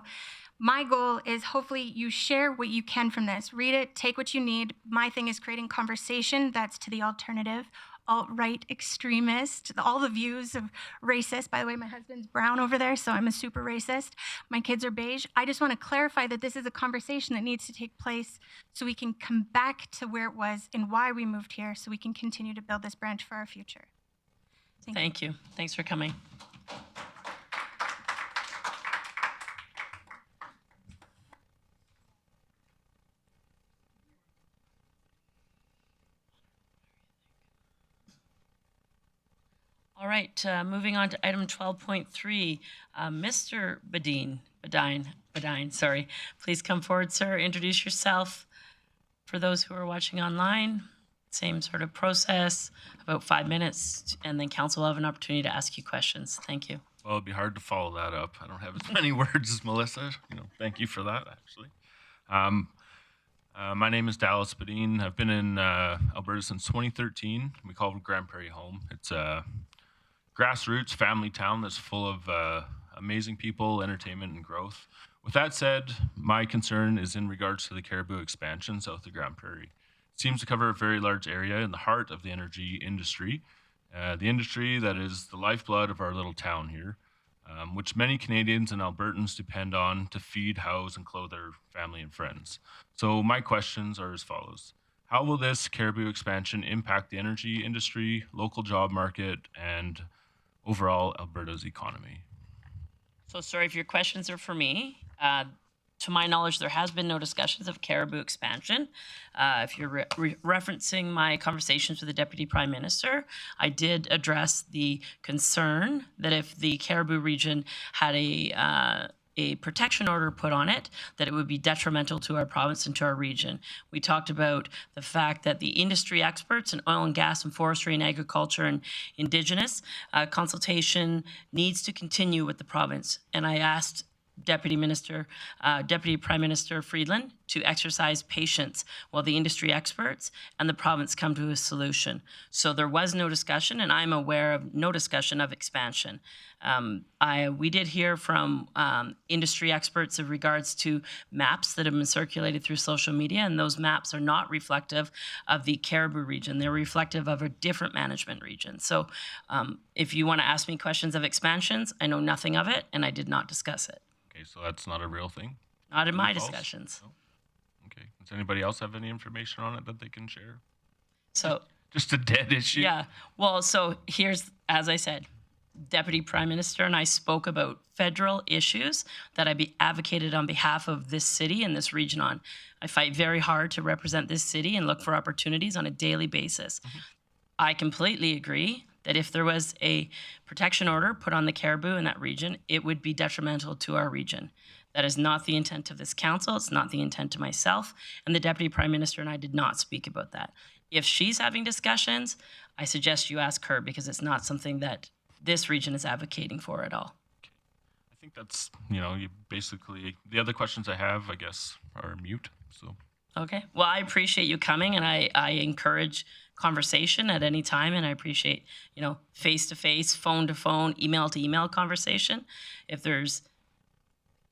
Speaker 20: my goal is hopefully you share what you can from this. Read it, take what you need. My thing is creating conversation that's to the alternative, alt-right extremist, all the views of racist. By the way, my husband's brown over there, so I'm a super racist. My kids are beige. I just want to clarify that this is a conversation that needs to take place so we can come back to where it was and why we moved here, so we can continue to build this branch for our future.
Speaker 1: Thank you. Thanks for coming. All right, moving on to item 12.3, Mr. Badine, sorry. Please come forward, sir. Introduce yourself. For those who are watching online, same sort of process, about 5 minutes, and then council will have an opportunity to ask you questions. Thank you.
Speaker 21: Well, it'd be hard to follow that up. I don't have as many words as Melissa. Thank you for that, actually. My name is Dallas Badine. I've been in Alberta since 2013. We call it Grande Prairie home. It's a grassroots family town that's full of amazing people, entertainment, and growth. With that said, my concern is in regards to the caribou expansion south of Grande Prairie. It seems to cover a very large area in the heart of the energy industry, the industry that is the lifeblood of our little town here, which many Canadians and Albertans depend on to feed, house, and clothe their family and friends. So my questions are as follows. How will this caribou expansion impact the energy industry, local job market, and overall Alberta's economy?
Speaker 1: So sorry if your questions are for me. To my knowledge, there has been no discussions of caribou expansion. If you're referencing my conversations with the Deputy Prime Minister, I did address the concern that if the caribou region had a protection order put on it, that it would be detrimental to our province and to our region. We talked about the fact that the industry experts in oil and gas and forestry and agriculture and Indigenous consultation needs to continue with the province. And I asked Deputy Prime Minister Friedland to exercise patience while the industry experts and the province come to a solution. So there was no discussion, and I'm aware of no discussion of expansion. We did hear from industry experts in regards to maps that have been circulated through social media, and those maps are not reflective of the caribou region. They're reflective of a different management region. So if you want to ask me questions of expansions, I know nothing of it, and I did not discuss it.
Speaker 21: Okay, so that's not a real thing?
Speaker 1: Not in my
Speaker 21: False?
Speaker 1: discussions.
Speaker 21: No? Okay. Does anybody else have any information on it that they can share?
Speaker 1: So
Speaker 21: just a dead issue?
Speaker 1: Yeah. Well, so here's, as I said, Deputy Prime Minister and I spoke about federal issues that I advocated on behalf of this city and this region on. I fight very hard to represent this city and look for opportunities on a daily basis. Mm-hmm. I completely agree that if there was a protection order put on the caribou in that region, it would be detrimental to our region. That is not the intent of this council. It's not the intent of myself. And the Deputy Prime Minister and I did not speak about that. If she's having discussions, I suggest you ask her, because it's not something that this region is advocating for at all.
Speaker 21: Okay. I think that's, you basically, the other questions I have, I guess, are mute. So.
Speaker 1: Okay. Well, I appreciate you coming, and I encourage conversation at any time, and I appreciate, face-to-face, phone-to-phone, email-to-email conversation. If there's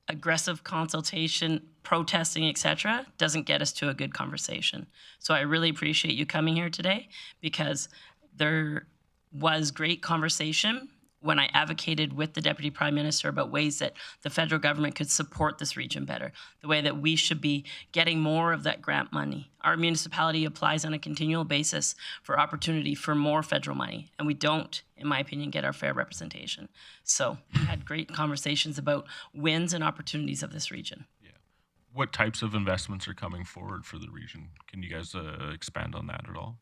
Speaker 1: aggressive consultation, protesting, etc., doesn't get us to a good conversation. So I really appreciate you coming here today, because there was great conversation when I advocated with the Deputy Prime Minister about ways that the federal government could support this region better, the way that we should be getting more of that grant money. Our municipality applies on a continual basis for opportunity for more federal money, and we don't, in my opinion, get our fair representation. So we had great conversations about wins and opportunities of this region.
Speaker 21: Yeah. What types of investments are coming forward for the region? Can you guys expand on that at all?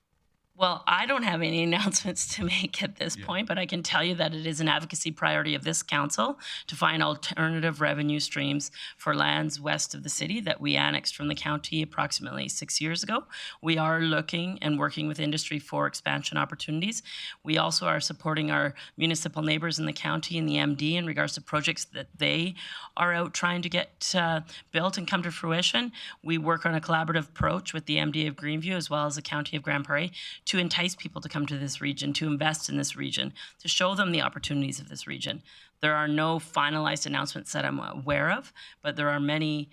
Speaker 1: Well, I don't have any announcements to make at this point, but I can tell you that it is an advocacy priority of this council to find alternative revenue streams for lands west of the city that we annexed from the county approximately 6 years ago. We are looking and working with industry for expansion opportunities. We also are supporting our municipal neighbors in the county and the MD in regards to projects that they are out trying to get built and come to fruition. We work on a collaborative approach with the MD of Greenview as well as the County of Grande Prairie to entice people to come to this region, to invest in this region, to show them the opportunities of this region. There are no finalized announcements that I'm aware of, but there are many.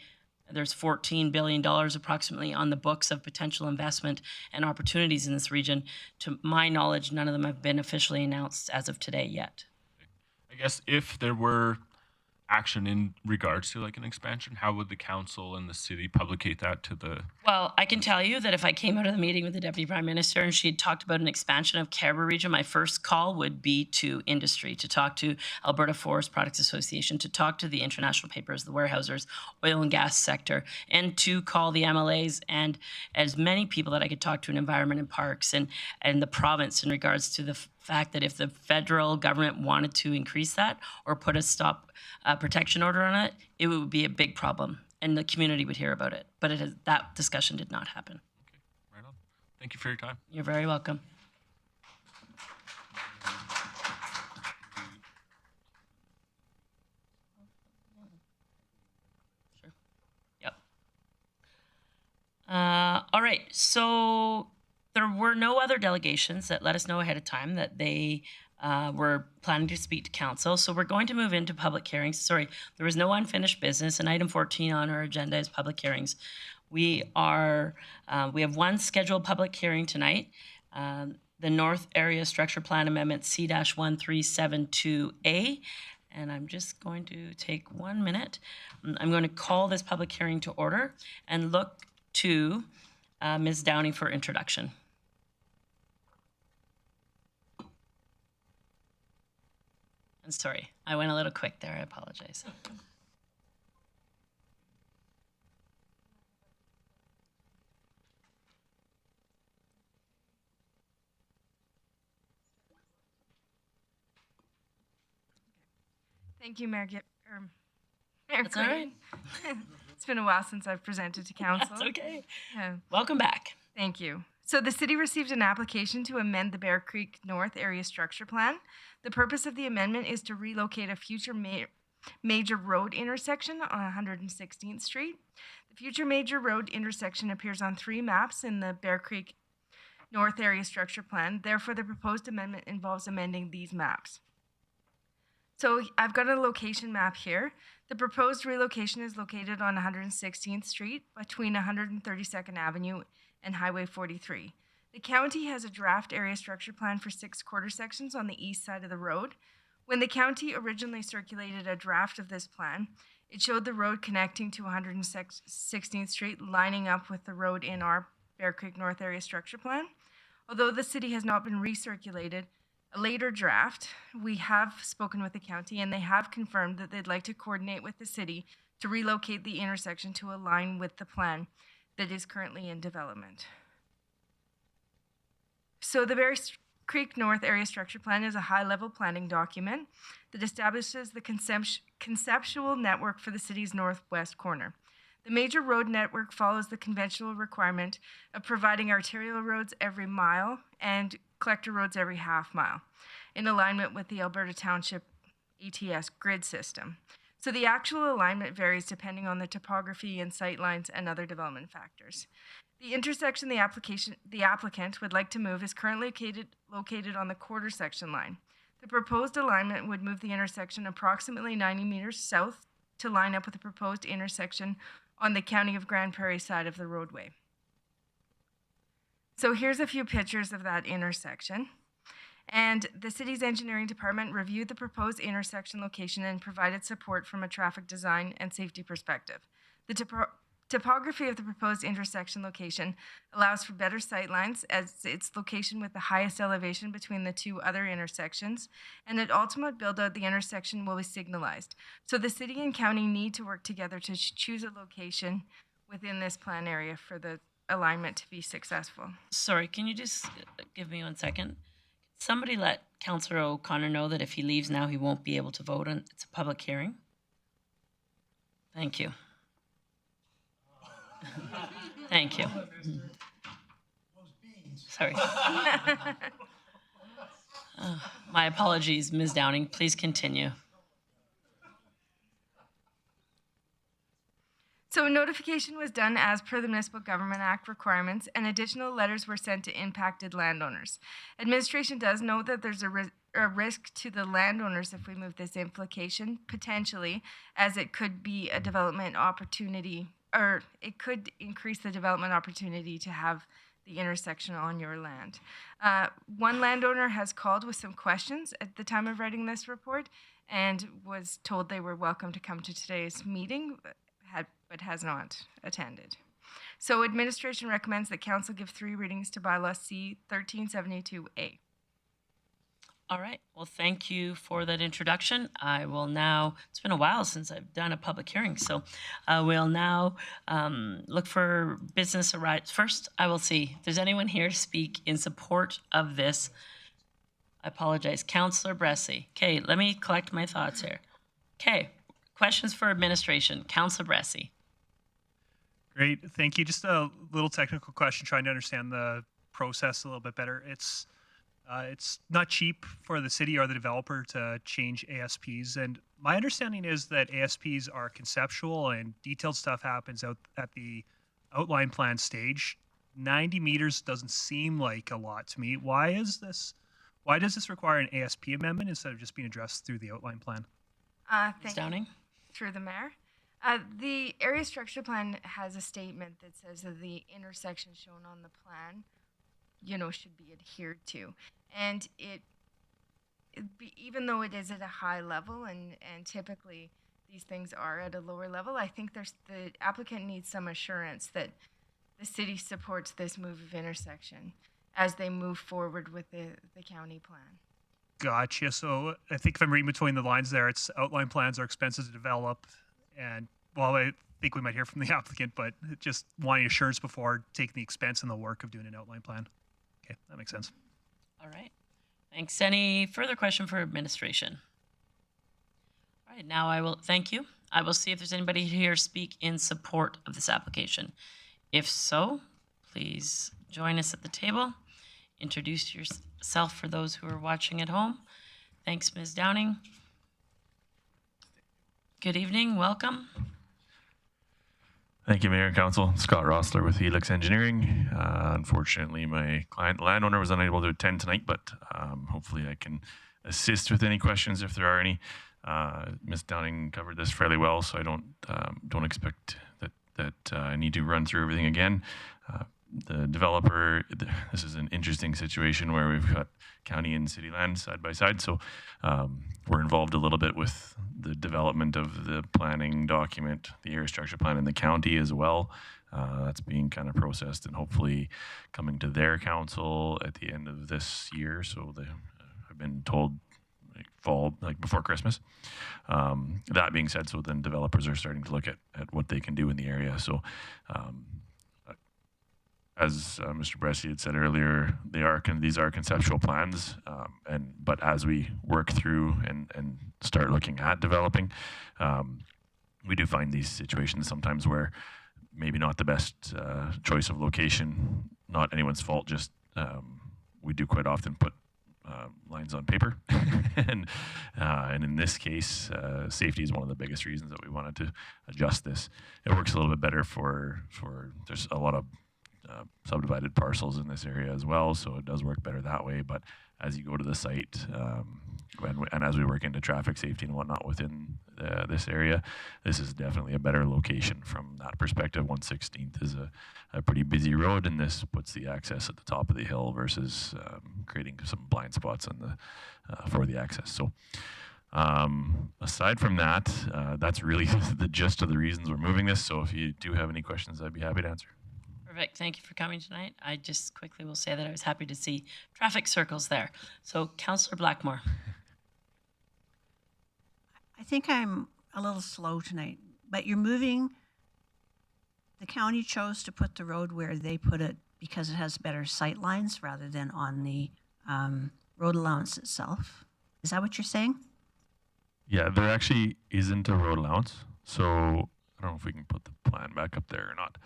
Speaker 1: There's $14 billion approximately on the books of potential investment and opportunities in this region. To my knowledge, none of them have been officially announced as of today yet.
Speaker 21: I guess if there were action in regards to like an expansion, how would the council and the city publicate that to the...
Speaker 1: Well, I can tell you that if I came out of the meeting with the Deputy Prime Minister and she had talked about an expansion of Caribou region, my first call would be to industry, to talk to Alberta Forest Products Association, to talk to the international papers, the warehousers, oil and gas sector, and to call the MLAs and as many people that I could talk to in environment and parks and the province in regards to the fact that if the federal government wanted to increase that or put a stop protection order on it, it would be a big problem and the community would hear about it. But that discussion did not happen.
Speaker 21: Okay, right on. Thank you for your time.
Speaker 1: You're very welcome. Sure. Yep. All right, so there were no other delegations that let us know ahead of time that they were planning to speak to council. So we're going to move into public hearings. Sorry, there was no unfinished business, and item 14 on our agenda is public hearings. We have one scheduled public hearing tonight. The North Area Structure Plan Amendment C-1372A. And I'm just going to take 1 minute. I'm going to call this public hearing to order and look to Ms. Downey for introduction. I'm sorry, I went a little quick there, I apologize.
Speaker 2: Thank you, Mayor
Speaker 1: That's all right.
Speaker 2: It's been a while since I've presented to council.
Speaker 1: That's okay.
Speaker 2: Yeah.
Speaker 1: Welcome back.
Speaker 2: Thank you. So the city received an application to amend the Bear Creek North Area Structure Plan. The purpose of the amendment is to relocate a future major road intersection on 116th Street. The future major road intersection appears on 3 maps in the Bear Creek North Area Structure Plan. Therefore, the proposed amendment involves amending these maps. So I've got a location map here. The proposed relocation is located on 116th Street between 132nd Avenue and Highway 43. The county has a draft area structure plan for 6 quarter sections on the east side of the road. When the county originally circulated a draft of this plan, it showed the road connecting to 116th Street lining up with the road in our Bear Creek North Area Structure Plan. Although the city has not been recirculated, a later draft, we have spoken with the county and they have confirmed that they'd like to coordinate with the city to relocate the intersection to align with the plan that is currently in development. So the Bear Creek North Area Structure Plan is a high-level planning document that establishes the conceptual network for the city's northwest corner. The major road network follows the conventional requirement of providing arterial roads every mile and collector roads every half mile, in alignment with the Alberta Township ETS grid system. So the actual alignment varies depending on the topography and sight lines and other development factors. The intersection the applicant would like to move is currently located on the quarter section line. The proposed alignment would move the intersection approximately 90 meters south to line up with the proposed intersection on the County of Grande Prairie side of the roadway. So here's a few pictures of that intersection. And the city's engineering department reviewed the proposed intersection location and provided support from a traffic design and safety perspective. The topography of the proposed intersection location allows for better sightlines as its location with the highest elevation between the 2 other intersections, and at ultimate build-out, the intersection will be signalized. So the city and county need to work together to choose a location within this plan area for the alignment to be successful.
Speaker 1: Sorry, can you just give me 1 second? Somebody let Councillor O'Connor know that if he leaves now, he won't be able to vote on. It's a public hearing. Thank you. Thank you. Sorry. My apologies, Ms. Downing. Please continue.
Speaker 2: So notification was done as per the Municipal Government Act requirements, and additional letters were sent to impacted landowners. Administration does note that there's a risk to the landowners if we move this implication, potentially, as it could be a development opportunity, or it could increase the development opportunity to have the intersection on your land. One landowner has called with some questions at the time of writing this report and was told they were welcome to come to today's meeting, but has not attended. So administration recommends that council give 3 readings to bylaw C 1372A.
Speaker 1: All right. Well, thank you for that introduction. I will now, it's been a while since I've done a public hearing, so we'll now look for business arise. First, I will see if there's anyone here to speak in support of this. I apologize. Councillor Bressy. Okay, let me collect my thoughts here. Okay, questions for administration. Councillor Bressy.
Speaker 7: Great, thank you. Just a little technical question, trying to understand the process a little bit better. It's not cheap for the city or the developer to change ASPs, and my understanding is that ASPs are conceptual and detailed stuff happens out at the outline plan stage. 90 meters doesn't seem like a lot to me. Why does this require an ASP amendment instead of just being addressed through the outline plan?
Speaker 2: Ms.
Speaker 1: Downing?
Speaker 2: Through the mayor. The area structure plan has a statement that says that the intersection shown on the plan, should be adhered to. And even though it is at a high level and typically these things are at a lower level, I think the applicant needs some assurance that the city supports this move of intersection as they move forward with the county plan.
Speaker 7: Gotcha. So I think if I'm reading between the lines there, it's outline plans are expensive to develop. And well, I think we might hear from the applicant, but just wanting assurance before taking the expense and the work of doing an outline plan. Okay, that makes sense.
Speaker 1: All right. Thanks. Any further question for administration? All right, now I will, thank you. I will see if there's anybody here speak in support of this application. If so, please join us at the table. Introduce yourself for those who are watching at home. Thanks, Ms. Downing. Good evening, welcome.
Speaker 5: Thank you, Mayor and Council. Scott Rossler with Helix Engineering. Unfortunately, my client, the landowner, was unable to attend tonight, but hopefully I can assist with any questions if there are any. Ms. Downing covered this fairly well, so I don't expect that I need to run through everything again. The developer, this is an interesting situation where we've got county and city land side by side, so we're involved a little bit with the development of the planning document, the area structure plan in the county as well. That's being kind of processed and hopefully coming to their council at the end of this year, so I've been told fall, like before Christmas. That being said, so then developers are starting to look at what they can do in the area. So as Mr. Bressy had said earlier, these are conceptual plans, but as we work through and start looking at developing, we do find these situations sometimes where maybe not the best choice of location, not anyone's fault, just we do quite often put lines on paper, and in this case, safety is one of the biggest reasons that we wanted to adjust this. It works a little bit better for there's a lot of subdivided parcels in this area as well, so it does work better that way. But as you go to the site, and as we work into traffic safety and whatnot within this area, this is definitely a better location from that perspective. 116th is a pretty busy road, and this puts the access at the top of the hill versus creating some blind spots on for the access. So aside from that, that's really the gist of the reasons we're moving this. So if you do have any questions, I'd be happy to answer.
Speaker 1: Perfect. Thank you for coming tonight. I just quickly will say that I was happy to see traffic circles there. So, Councillor Blackmore.
Speaker 4: I think I'm a little slow tonight, but you're moving the county chose to put the road where they put it because it has better sight lines rather than on the road allowance itself. Is that what you're saying?
Speaker 5: Yeah, there actually isn't a road allowance. So I don't know if we can put the plan back up there or not.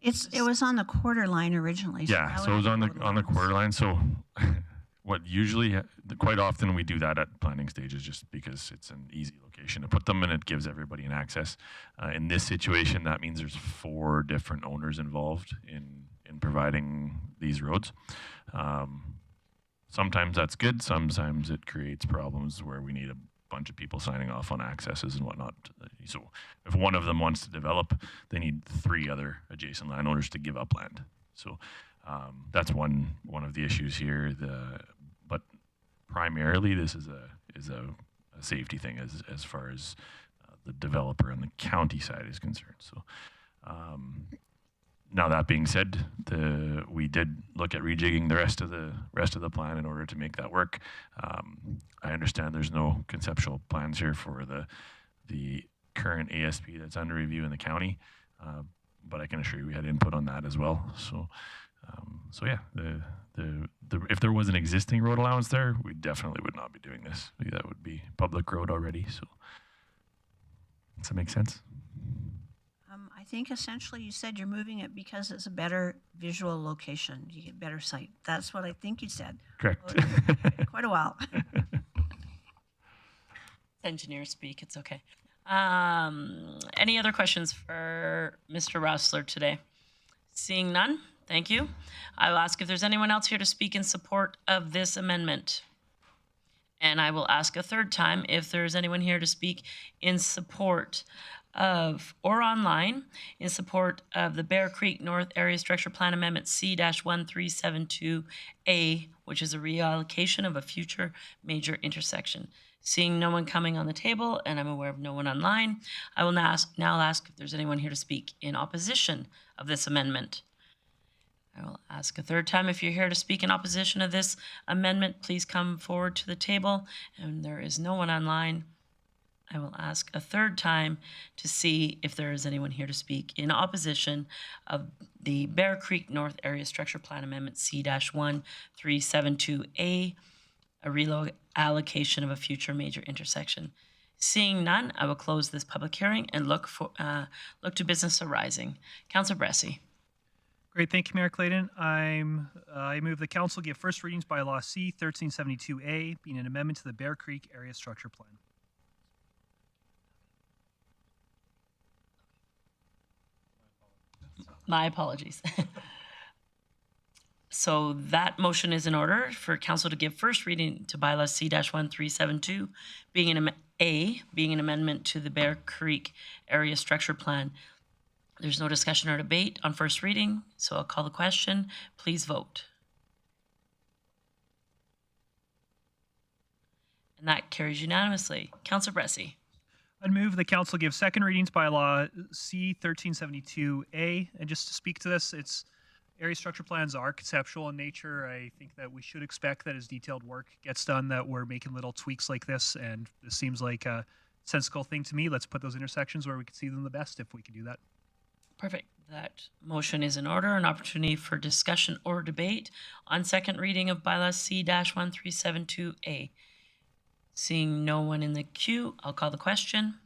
Speaker 4: It was on the quarter line originally.
Speaker 5: Yeah, so it was on the quarter line. So what usually, quite often we do that at planning stages just because it's an easy location to put them and it gives everybody an access. In this situation, that means there's 4 different owners involved in providing these roads. Sometimes that's good. Sometimes it creates problems where we need a bunch of people signing off on accesses and whatnot. So if one of them wants to develop, they need 3 other adjacent landowners to give up land. So that's one of the issues here. But primarily, this is a safety thing as far as the developer and the county side is concerned. So now that being said, we did look at rejigging the rest of the plan in order to make that work. I understand there's no conceptual plans here for the current ASP that's under review in the county, but I can assure you we had input on that as well. So yeah, if there was an existing road allowance there, we definitely would not be doing this. That would be public road already. So does that make sense?
Speaker 4: I think essentially you said you're moving it because it's a better visual location. You get better sight. That's what I think you said.
Speaker 5: Correct.
Speaker 4: Quite a while.
Speaker 1: Engineer speak, it's okay. Any other questions for Mr. Rossler today? Seeing none, thank you. I will ask if there's anyone else here to speak in support of this amendment. And I will ask a third time if there's anyone here to speak in support of, or online, in support of the Bear Creek North Area Structure Plan Amendment C-1372A, which is a reallocation of a future major intersection. Seeing no one coming on the table, and I'm aware of no one online, I will now ask if there's anyone here to speak in opposition of this amendment. I will ask a third time if you're here to speak in opposition of this amendment, please come forward to the table, and there is no one online. I will ask a third time to see if there is anyone here to speak in opposition of the Bear Creek North Area Structure Plan Amendment C-1372A, a reallocation of a future major intersection. Seeing none, I will close this public hearing and look to business arising. Councillor Bressie.
Speaker 7: Great, thank you, Mayor Clayton. I move the council give first readings by law C-1372A, being an amendment to the Bear Creek Area Structure Plan.
Speaker 1: My apologies. So that motion is in order for council to give first reading to bylaw C-1372, being an amendment to the Bear Creek Area Structure Plan. There's no discussion or debate on first reading, so I'll call the question. Please vote. And that carries unanimously. Councillor Bressie.
Speaker 7: I'd move the council give second readings by law C-1372A. And just to speak to this, area structure plans are conceptual in nature. I think that we should expect that as detailed work gets done, that we're making little tweaks like this. And this seems like a sensible thing to me. Let's put those intersections where we can see them the best if we can do that.
Speaker 1: Perfect. That motion is in order. An opportunity for discussion or debate on second reading of bylaw C-1372A. Seeing no one in the queue, I'll call the question.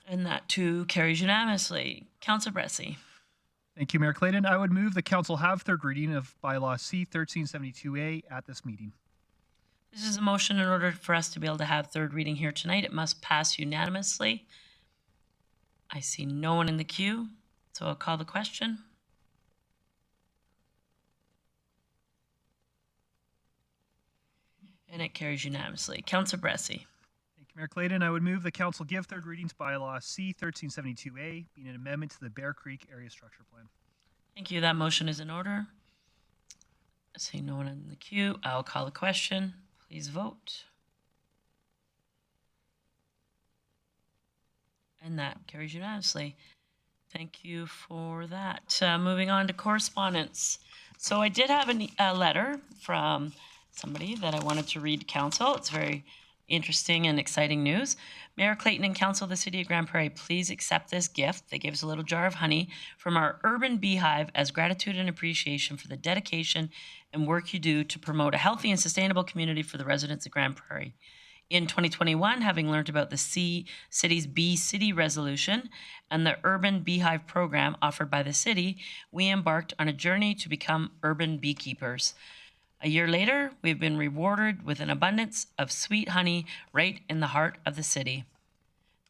Speaker 1: And that too carries unanimously. Councillor Bressie.
Speaker 7: Thank you, Mayor Clayton. I would move the council have third reading of bylaw C-1372A at this meeting.
Speaker 1: This is a motion in order for us to be able to have third reading here tonight. It must pass unanimously. I see no one in the queue, so I'll call the question. And it carries unanimously. Councillor Bressie.
Speaker 7: Thank you, Mayor Clayton. I would move the council give third readings bylaw C-1372A, being an amendment to the Bear Creek Area Structure Plan.
Speaker 1: Thank you. That motion is in order. I see no one in the queue. I'll call the question. Please vote. And that carries unanimously. Thank you for that. Moving on to correspondence. So I did have a letter from somebody that I wanted to read to council. It's very interesting and exciting news. Mayor Clayton and Council of the City of Grande Prairie, please accept this gift. They gave us a little jar of honey from our urban beehive as gratitude and appreciation for the dedication and work you do to promote a healthy and sustainable community for the residents of Grande Prairie. In 2021, having learned about the city's Bee City resolution and the urban beehive program offered by the city, we embarked on a journey to become urban beekeepers. A year later, we've been rewarded with an abundance of sweet honey right in the heart of the city.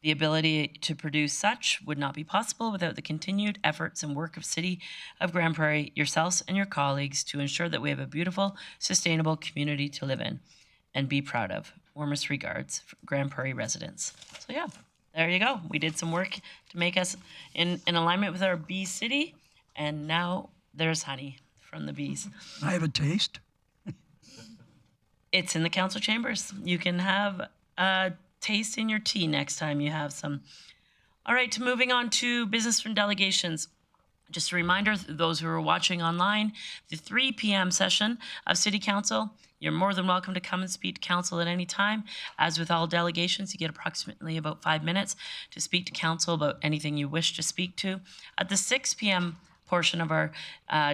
Speaker 1: The ability to produce such would not be possible without the continued efforts and work of City of Grande Prairie, yourselves and your colleagues, to ensure that we have a beautiful, sustainable community to live in and be proud of. Warmest regards, Grande Prairie residents. So yeah, there you go. We did some work to make us in alignment with our bee city, and now there's honey from the bees.
Speaker 3: I have a taste.
Speaker 1: It's in the council chambers. You can have a taste in your tea next time you have some. All right, moving on to business from delegations. Just a reminder, those who are watching online, the 3 p.m. session of City Council, you're more than welcome to come and speak to council at any time. As with all delegations, you get approximately about 5 minutes to speak to council about anything you wish to speak to. At the 6 p.m. portion of our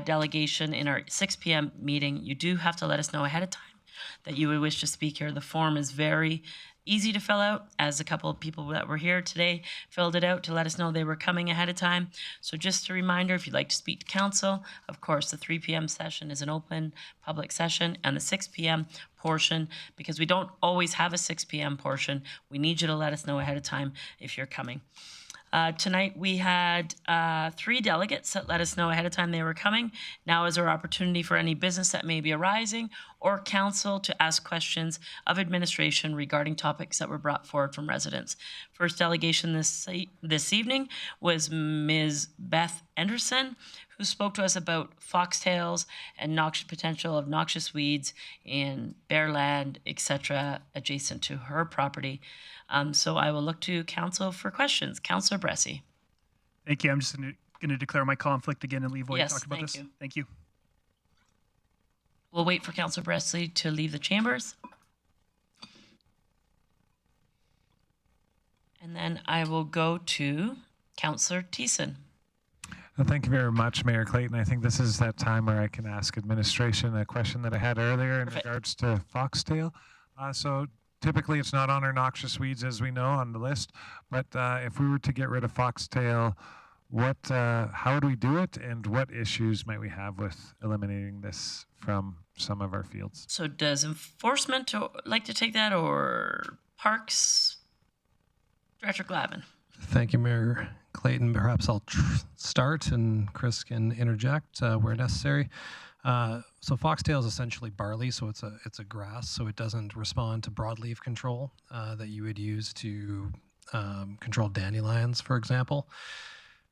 Speaker 1: delegation, in our 6 p.m. meeting, you do have to let us know ahead of time that you would wish to speak here. The form is very easy to fill out, as a couple of people that were here today filled it out to let us know they were coming ahead of time. So just a reminder, if you'd like to speak to council, of course, the 3 p.m. session is an open public session, and the 6 p.m. portion, because we don't always have a 6 p.m. portion, we need you to let us know ahead of time if you're coming. Tonight we had 3 delegates that let us know ahead of time they were coming. Now is our opportunity for any business that may be arising or council to ask questions of administration regarding topics that were brought forward from residents. First delegation this evening was Ms. Beth Anderson, who spoke to us about foxtails and potential of noxious weeds in bare land, etc., adjacent to her property. So I will look to council for questions. Councillor Bressie.
Speaker 7: Thank you. I'm just going to declare my conflict again and leave while you talk about this. Thank you.
Speaker 1: We'll wait for Councillor Bressie to leave the chambers. And then I will go to Councillor Thiessen.
Speaker 9: Well, thank you very much, Mayor Clayton. I think this is that time where I can ask administration a question that I had earlier in regards to foxtail. So typically it's not on our noxious weeds, as we know, on the list, but if we were to get rid of foxtail, how would we do it, and what issues might we have with eliminating this from some of our fields?
Speaker 1: So does enforcement like to take that, or Parks? Director Glavin.
Speaker 16: Thank you, Mayor Clayton. Perhaps I'll start and Chris can interject where necessary. So foxtail is essentially barley, so it's a grass, so it doesn't respond to broadleaf control that you would use to control dandelions, for example,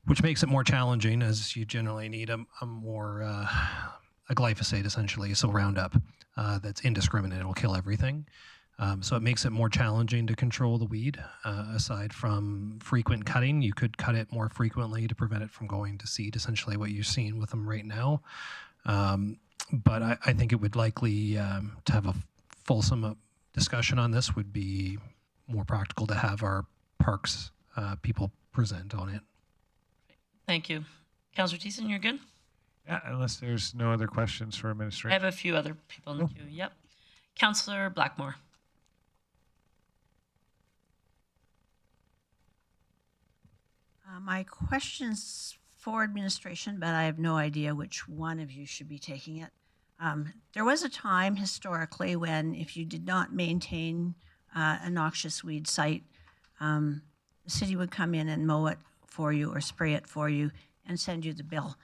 Speaker 16: which makes it more challenging, as you generally need a glyphosate, essentially, so Roundup, that's indiscriminate. It will kill everything. So it makes it more challenging to control the weed. Aside from frequent cutting, you could cut it more frequently to prevent it from going to seed, essentially what you're seeing with them right now. But I think it would likely, to have a fulsome discussion on this, would be more practical to have our parks people present on it.
Speaker 1: Thank you. Councillor Thiessen, you're good?
Speaker 9: Yeah, unless there's no other questions for administration.
Speaker 1: I have a few other people in the queue. Yep. Councillor Blackmore.
Speaker 4: My question's for administration, but I have no idea which one of you should be taking it. There was a time historically when if you did not maintain a noxious weed site, the city would come in and mow it for you or spray it for you and send you the bill.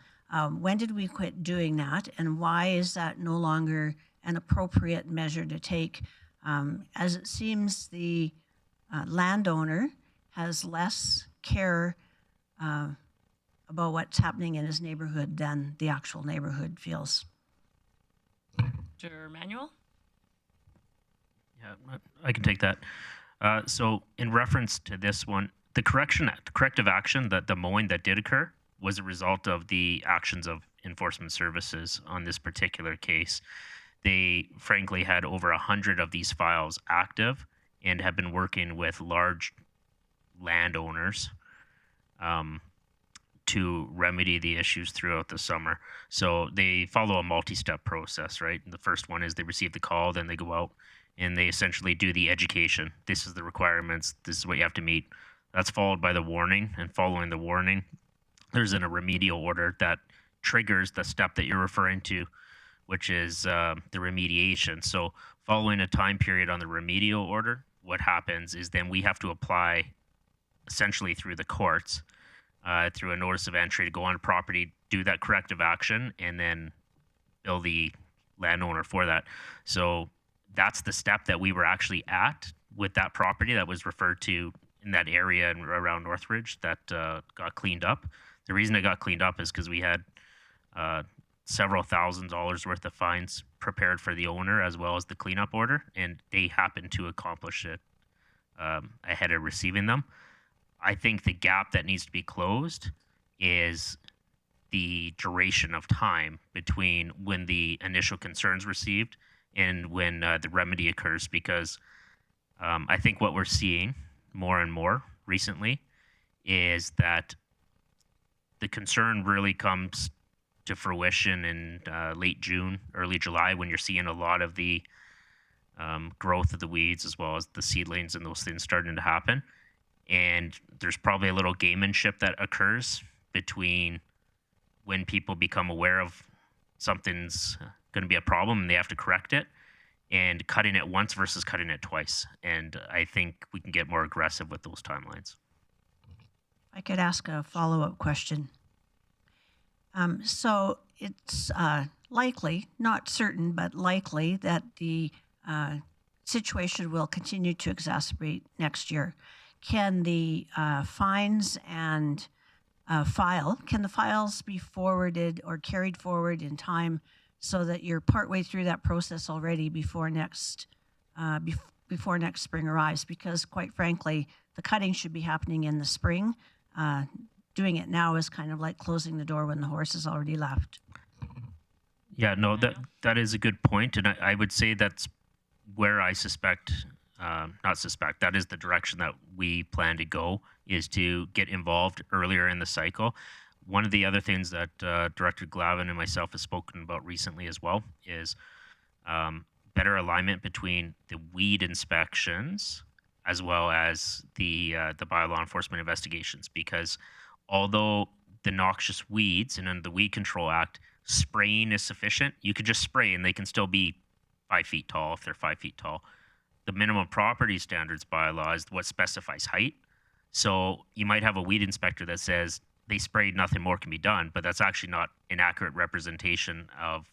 Speaker 4: When did we quit doing that, and why is that no longer an appropriate measure to take? As it seems the landowner has less care about what's happening in his neighborhood than the actual neighborhood feels.
Speaker 1: Mr. Manuel?
Speaker 10: Yeah, I can take that. So in reference to this one, the corrective action, that the mowing that did occur was a result of the actions of enforcement services on this particular case. they frankly had over 100 of these files active and have been working with large landowners to remedy the issues throughout the summer. So they follow a multi-step process, right? The first one is they receive the call, then they go out and they essentially do the education. This is the requirements. This is what you have to meet. That's followed by the warning, and following the warning, there's a remedial order that triggers the step that you're referring to, which is the remediation. So following a time period on the remedial order, what happens is then we have to apply essentially through the courts, through a notice of entry to go on property, do that corrective action, and then bill the landowner for that. So that's the step that we were actually at with that property that was referred to in that area and around Northridge that got cleaned up. The reason it got cleaned up is because we had several $1,000s worth of fines prepared for the owner as well as the cleanup order, and they happened to accomplish it ahead of receiving them. I think the gap that needs to be closed is the duration of time between when the initial concern's received and when the remedy occurs, because I think what we're seeing more and more recently is that the concern really comes to fruition in late June, early July, when you're seeing a lot of the growth of the weeds as well as the seedlings and those things starting to happen. And there's probably a little gamemanship that occurs between when people become aware of something's going to be a problem and they have to correct it, and cutting it once versus cutting it twice. And I think we can get more aggressive with those timelines.
Speaker 4: I could ask a follow-up question. So it's likely, not certain, but likely that the situation will continue to exacerbate next year. Can the fines and can the files be forwarded or carried forward in time so that you're partway through that process already before next spring arrives? Because quite frankly, the cutting should be happening in the spring. Doing it now is kind of like closing the door when the horse has already left.
Speaker 10: Yeah, no, that is a good point, and I would say that's where I that is the direction that we plan to go, is to get involved earlier in the cycle. One of the other things that Director Glavin and myself have spoken about recently as well is better alignment between the weed inspections as well as the bylaw enforcement investigations, because although the noxious weeds and under the Weed Control Act, spraying is sufficient. You could just spray and they can still be 5 feet tall if they're 5 feet tall. The minimum property standards bylaw is what specifies height. So you might have a weed inspector that says they sprayed, nothing more can be done, but that's actually not an accurate representation of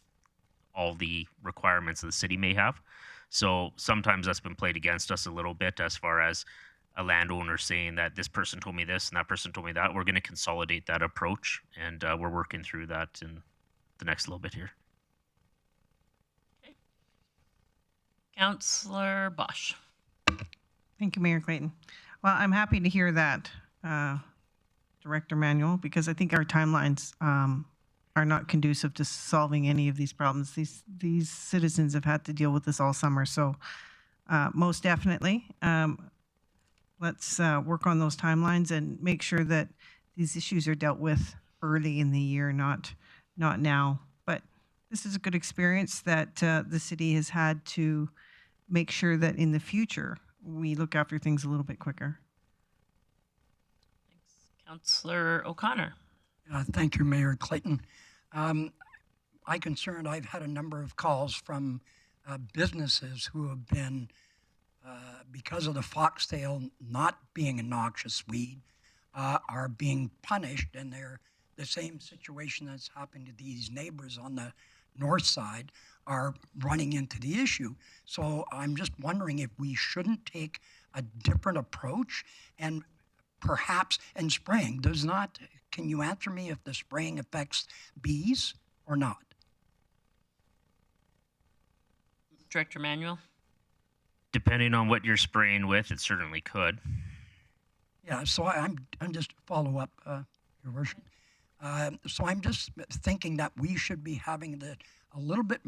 Speaker 10: all the requirements that the city may have. So sometimes that's been played against us a little bit as far as a landowner saying that this person told me this and that person told me that. We're going to consolidate that approach, and we're working through that in the next little bit here.
Speaker 1: Okay. Councillor Bosch.
Speaker 6: Thank you, Mayor Clayton. Well, I'm happy to hear that, Director Manuel, because I think our timelines are not conducive to solving any of these problems. These citizens have had to deal with this all summer, so most definitely, let's work on those timelines and make sure that these issues are dealt with early in the year, not now. But this is a good experience that the city has had to make sure that in the future we look after things a little bit quicker.
Speaker 1: Thanks. Councillor O'Connor.
Speaker 3: Thank you, Mayor Clayton. I've had a number of calls from businesses who have been, because of the foxtail not being a noxious weed, are being punished, and they're the same situation that's happened to these neighbors on the north side are running into the issue. So I'm just wondering if we shouldn't take a different approach, and perhaps, and spraying does not, can you answer me if the spraying affects bees or not?
Speaker 1: Director Manuel.
Speaker 3: Depending on what you're spraying with, it certainly could.
Speaker 11: Yeah, so I'm just follow up, Your Worship. So I'm just thinking that we should be having a little bit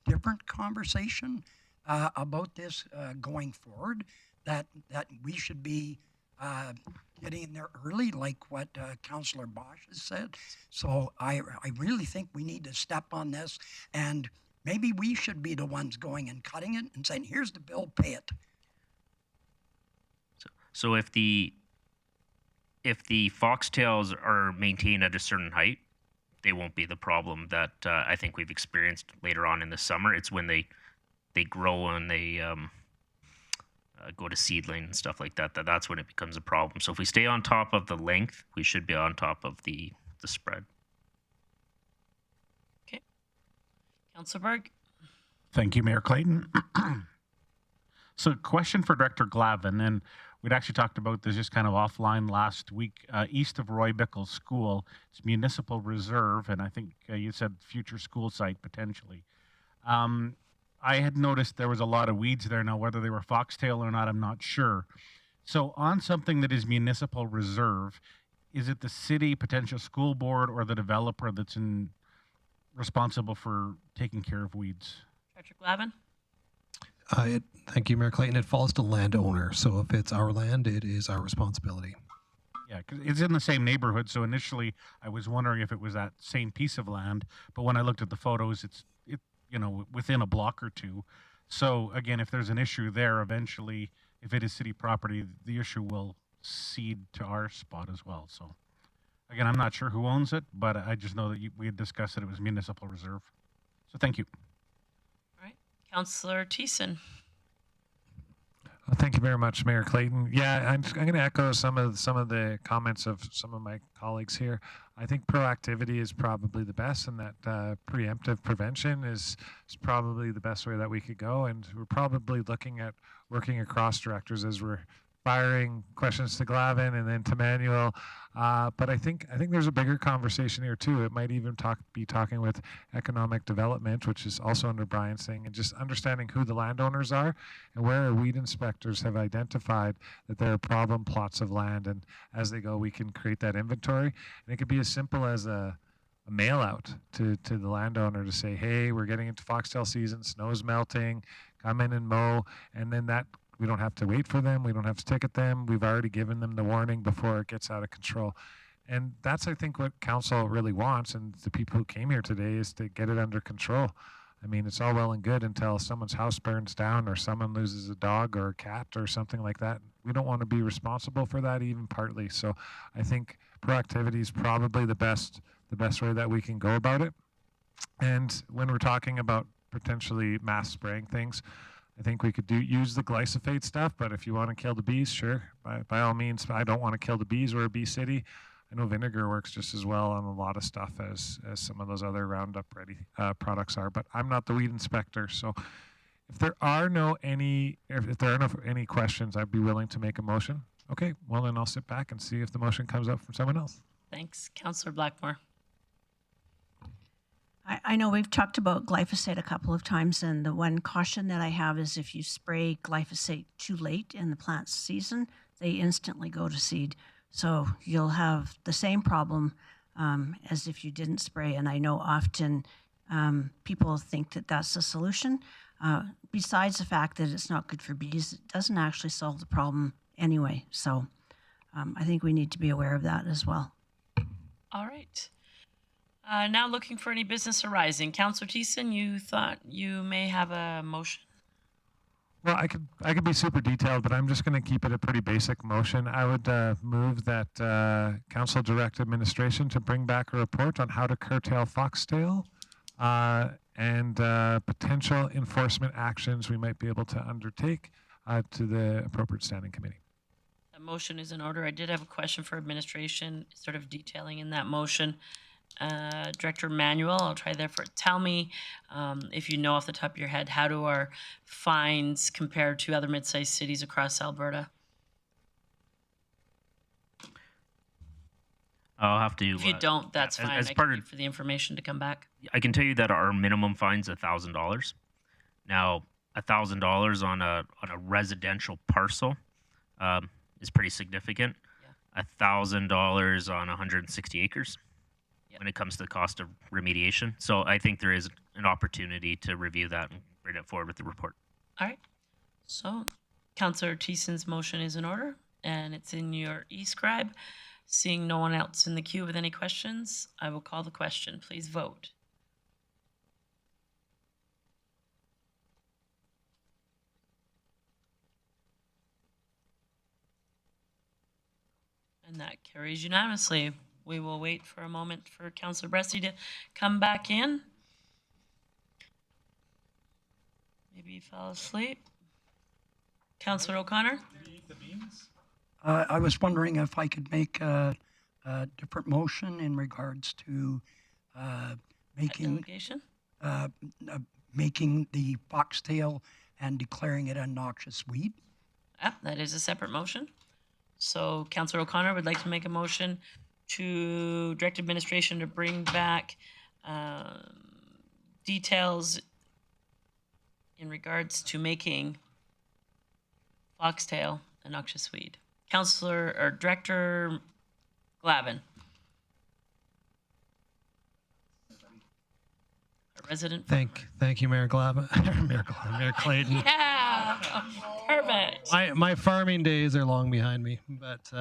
Speaker 3: different conversation about this going forward, that we should be getting in there early, like what Councillor Bosch has said. So I really think we need to step on this, and maybe we should be the ones going and cutting it and saying, here's the bill, pay it.
Speaker 10: So if the foxtails are maintained at a certain height, they won't be the problem that I think we've experienced later on in the summer. It's when they grow and they go to seedling and stuff like that, that's when it becomes a problem. So if we stay on top of the length, we should be on top of the spread.
Speaker 1: Okay. Councillor Berg.
Speaker 8: Thank you, Mayor Clayton. So question for Director Glavin, and we'd actually talked about this just kind of offline last week. East of Roy Bickle School, it's municipal reserve, and I think you said future school site potentially. I had noticed there was a lot of weeds there. Now, whether they were foxtail or not, I'm not sure. So on something that is municipal reserve, is it the city, potential school board, or the developer that's responsible for taking care of weeds?
Speaker 1: Director Glavin.
Speaker 16: Thank you, Mayor Clayton. It falls to landowner. So if it's our land, it is our responsibility.
Speaker 8: Yeah, because it's in the same neighborhood. So initially, I was wondering if it was that same piece of land. But when I looked at the photos, it's within a block or two. So again, if there's an issue there, eventually, if it is city property, the issue will cede to our spot as well. So again, I'm not sure who owns it, but I just know that we had discussed that it was municipal reserve. So thank you.
Speaker 1: All right. Councillor Thiessen.
Speaker 9: Well, thank you very much, Mayor Clayton. Yeah, I'm going to echo some of the comments of some of my colleagues here. I think proactivity is probably the best, and that preemptive prevention is probably the best way that we could go. And we're probably looking at working across directors as we're firing questions to Glavin and then to Manuel. But I think there's a bigger conversation here too. It might even be talking with economic development, which is also under Brian's thing, and just understanding who the landowners are and where our weed inspectors have identified that there are problem plots of land. And as they go, we can create that inventory. And it could be as simple as a mail out to the landowner to say, hey, we're getting into foxtail season, snow's melting, come in and mow. And then that, we don't have to wait for them. We don't have to ticket them. We've already given them the warning before it gets out of control. And that's, I think, what council really wants, and the people who came here today, is to get it under control. I mean, it's all well and good until someone's house burns down or someone loses a dog or a cat or something like that. We don't want to be responsible for that, even partly. So I think proactivity is probably the best way that we can go about it. And when we're talking about potentially mass spraying things, I think we could use the glyphosate stuff, but if you want to kill the bees, sure, by all means. I don't want to kill the bees. We're a bee city. I know vinegar works just as well on a lot of stuff as some of those other Roundup Ready products are, but I'm not the weed inspector. So if there are no any questions, I'd be willing to make a motion. Okay, well then I'll sit back and see if the motion comes up from someone else.
Speaker 1: Thanks. Councillor Blackmore.
Speaker 4: I know we've talked about glyphosate a couple of times, and the one caution that I have is if you spray glyphosate too late in the plant season, they instantly go to seed. So you'll have the same problem as if you didn't spray. And I know often people think that that's the solution. Besides the fact that it's not good for bees, it doesn't actually solve the problem anyway. So I think we need to be aware of that as well.
Speaker 1: All right. Now looking for any business arising. Councillor Thiessen, you thought you may have a motion?
Speaker 9: Well, I could be super detailed, but I'm just going to keep it a pretty basic motion. I would move that council direct administration to bring back a report on how to curtail foxtail and potential enforcement actions we might be able to undertake to the appropriate standing committee.
Speaker 1: That motion is in order. I did have a question for administration, sort of detailing in that motion. Director Manuel, I'll try there for. Tell me if you know off the top of your head, how do our fines compare to other mid-sized cities across Alberta?
Speaker 10: I'll have to.
Speaker 1: If you don't, that's fine.
Speaker 10: As
Speaker 1: I
Speaker 10: part
Speaker 1: can
Speaker 10: of,
Speaker 1: wait for the information to come back.
Speaker 10: I can tell you that our minimum fine's $1,000. Now, $1,000 on a residential parcel is pretty significant. $1,000 on 160 acres. when it comes to the cost of remediation. So I think there is an opportunity to review that and bring it forward with the report.
Speaker 1: All right. So Councillor Thiessen's motion is in order, and it's in your e-scribe. Seeing no one else in the queue with any questions, I will call the question. Please vote. And that carries unanimously. We will wait for a moment for Councillor Bressie to come back in. Maybe he fell asleep. Councillor O'Connor?
Speaker 3: I was wondering if I could make a different motion in regards to making
Speaker 1: delegation?
Speaker 3: Making the foxtail and declaring it a noxious weed.
Speaker 1: That is a separate motion. So Councillor O'Connor would like to make a motion to direct administration to bring back details in regards to making foxtail a noxious weed. Councillor or Director Glavin. A resident.
Speaker 16: Thank you, Mayor Glavin. Mayor Clayton.
Speaker 1: Yeah, perfect.
Speaker 16: My farming days are long behind me, but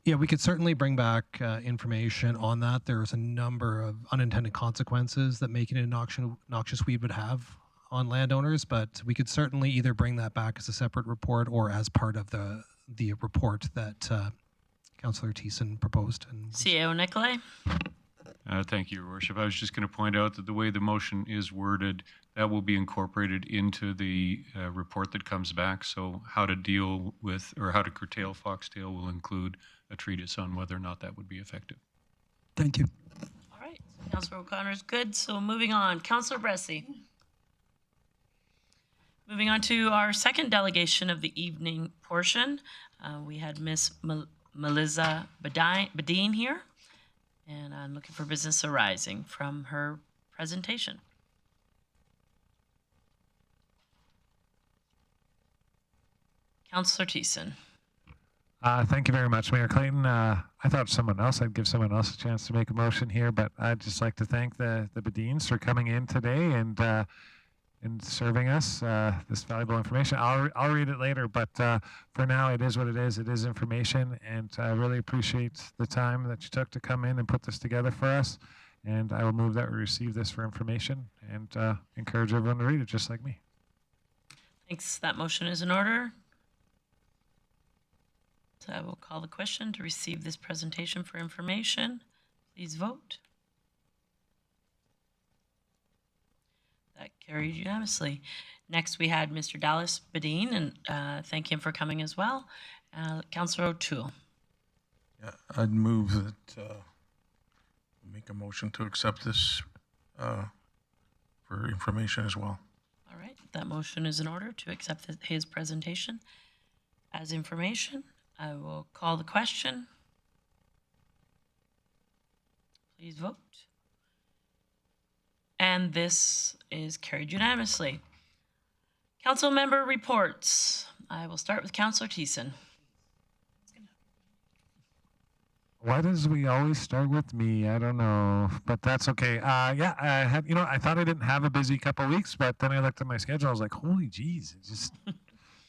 Speaker 16: yeah, we could certainly bring back information on that. There's a number of unintended consequences that making it a noxious weed would have on landowners, but we could certainly either bring that back as a separate report or as part of the report that Councillor Thiessen proposed. And
Speaker 1: CEO Nicolay.
Speaker 14: Thank you, Your Worship. I was just going to point out that the way the motion is worded, that will be incorporated into the report that comes back. So how to deal with or how to curtail foxtail will include a treatise on whether or not that would be effective.
Speaker 3: Thank you.
Speaker 1: All right. Councillor O'Connor's good. So moving on. Councillor Bressie. Moving on to our second delegation of the evening portion. We had Miss Melissa Badine here. And I'm looking for business arising from her presentation. Councillor Thiessen.
Speaker 9: Thank you very much, Mayor Clayton. I thought I'd give someone else a chance to make a motion here, but I'd just like to thank the Badines for coming in today and serving us this valuable information. I'll read it later, but for now, it is what it is. It is information, and I really appreciate the time that you took to come in and put this together for us. And I will move that we receive this for information and encourage everyone to read it just like me.
Speaker 1: Thanks. That motion is in order. So I will call the question to receive this presentation for information. Please vote. That carried unanimously. Next, we had Mr. Dallas Badine, and thank him for coming as well. Councillor O'Toole.
Speaker 15: Yeah, I'd move that make a motion to accept this for information as well.
Speaker 1: All right, that motion is in order to accept his presentation as information. I will call the question. Please vote. And this is carried unanimously. Council member reports. I will start with Councillor Thiessen.
Speaker 9: Why does we always start with me? I don't know, but that's okay. Yeah, I thought I didn't have a busy couple weeks, but then I looked at my schedule. I was like, holy geez, it just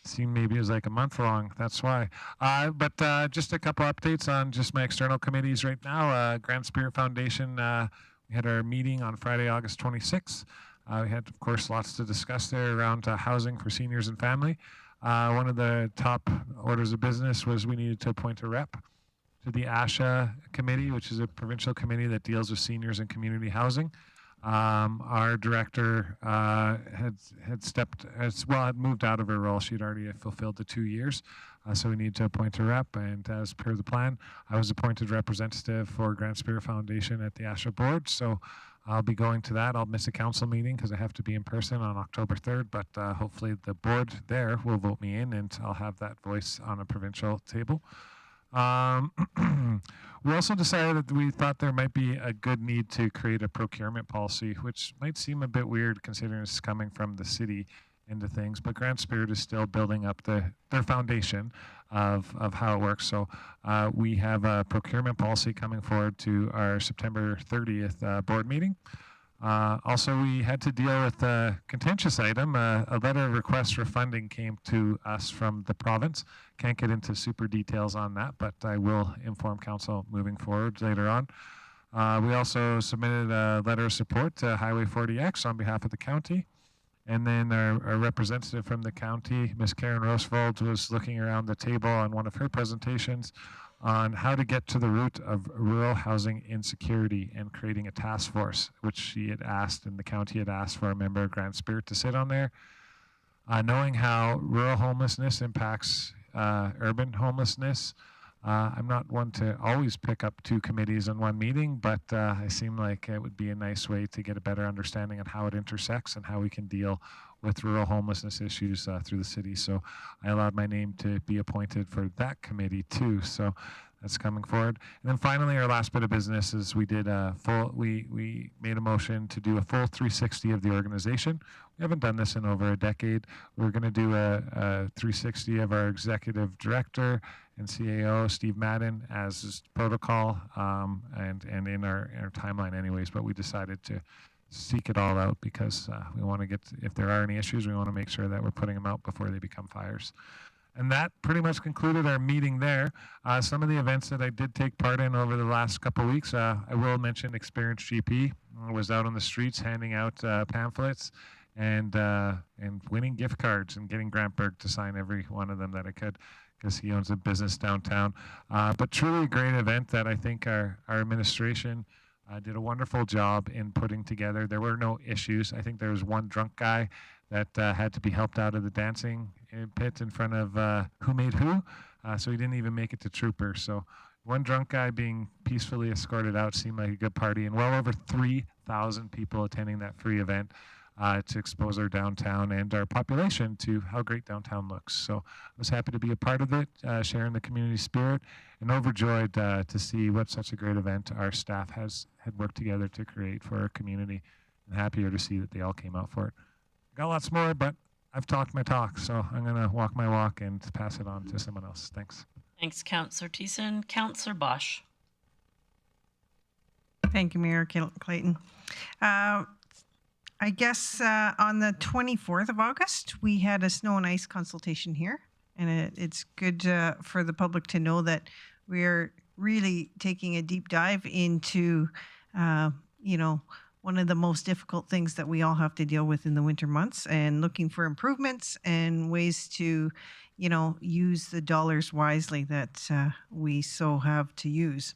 Speaker 9: seemed maybe it was like a month long. That's why. But just a couple updates on just my external committees right now. Grand Spirit Foundation, we had our meeting on Friday, August 26th. We had, of course, lots to discuss there around housing for seniors and family. One of the top orders of business was we needed to appoint a rep to the ASHA committee, which is a provincial committee that deals with seniors and community housing. Our director had moved out of her role. She'd already fulfilled the 2 years. So we need to appoint a rep, and as per the plan, I was appointed representative for Grand Spirit Foundation at the ASHA board. So I'll be going to that. I'll miss a council meeting because I have to be in person on October 3rd, but hopefully the board there will vote me in, and I'll have that voice on a provincial table. We also decided that we thought there might be a good need to create a procurement policy, which might seem a bit weird considering it's coming from the city. into things. But Grand Spirit is still building up their foundation of how it works. So we have a procurement policy coming forward to our September 30th board meeting. Also, we had to deal with a contentious item. A letter of request for funding came to us from the province. Can't get into super details on that, but I will inform council moving forward later on. We also submitted a letter of support to Highway 40X on behalf of the county. And then our representative from the county, Ms. Karen Roosevelt, was looking around the table on one of her presentations on how to get to the root of rural housing insecurity and creating a task force, which she had asked and the county had asked for a member of Grand Spirit to sit on there. Knowing how rural homelessness impacts urban homelessness, I'm not one to always pick up two committees in one meeting, but it seemed like it would be a nice way to get a better understanding of how it intersects and how we can deal with rural homelessness issues through the city. So I allowed my name to be appointed for that committee too. So that's coming forward. And then finally, our last bit of business is we did we made a motion to do a full 360 of the organization. We haven't done this in over a decade. We're going to do a 360 of our executive director and CAO, Steve Madden, as is protocol and in our timeline anyways, but we decided to seek it all out because we want to get, if there are any issues, we want to make sure that we're putting them out before they become fires. And that pretty much concluded our meeting there. Some of the events that I did take part in over the last couple of weeks, I will mention Experience GP. I was out on the streets handing out pamphlets and winning gift cards and getting Grant Berg to sign every one of them that I could, because he owns a business downtown. But truly a great event that I think our administration did a wonderful job in putting together. There were no issues. I think there was one drunk guy that had to be helped out of the dancing pit in front of Who Made Who, so he didn't even make it to Trooper. So one drunk guy being peacefully escorted out seemed like a good party, and well over 3,000 people attending that free event to expose our downtown and our population to how great downtown looks. So I was happy to be a part of it, sharing the community spirit, and overjoyed to see what such a great event our staff had worked together to create for our community, and happier to see that they all came out for it. Got lots more, but I've talked my talk, so I'm going to walk my walk and pass it on to someone else. Thanks.
Speaker 1: Thanks, Councillor Thiessen. Councillor Bosch.
Speaker 6: Thank you, Mayor Clayton. I guess on the 24th of August, we had a snow and ice consultation here, and it's good for the public to know that we're really taking a deep dive into, one of the most difficult things that we all have to deal with in the winter months, and looking for improvements and ways to, use the dollars wisely that we so have to use.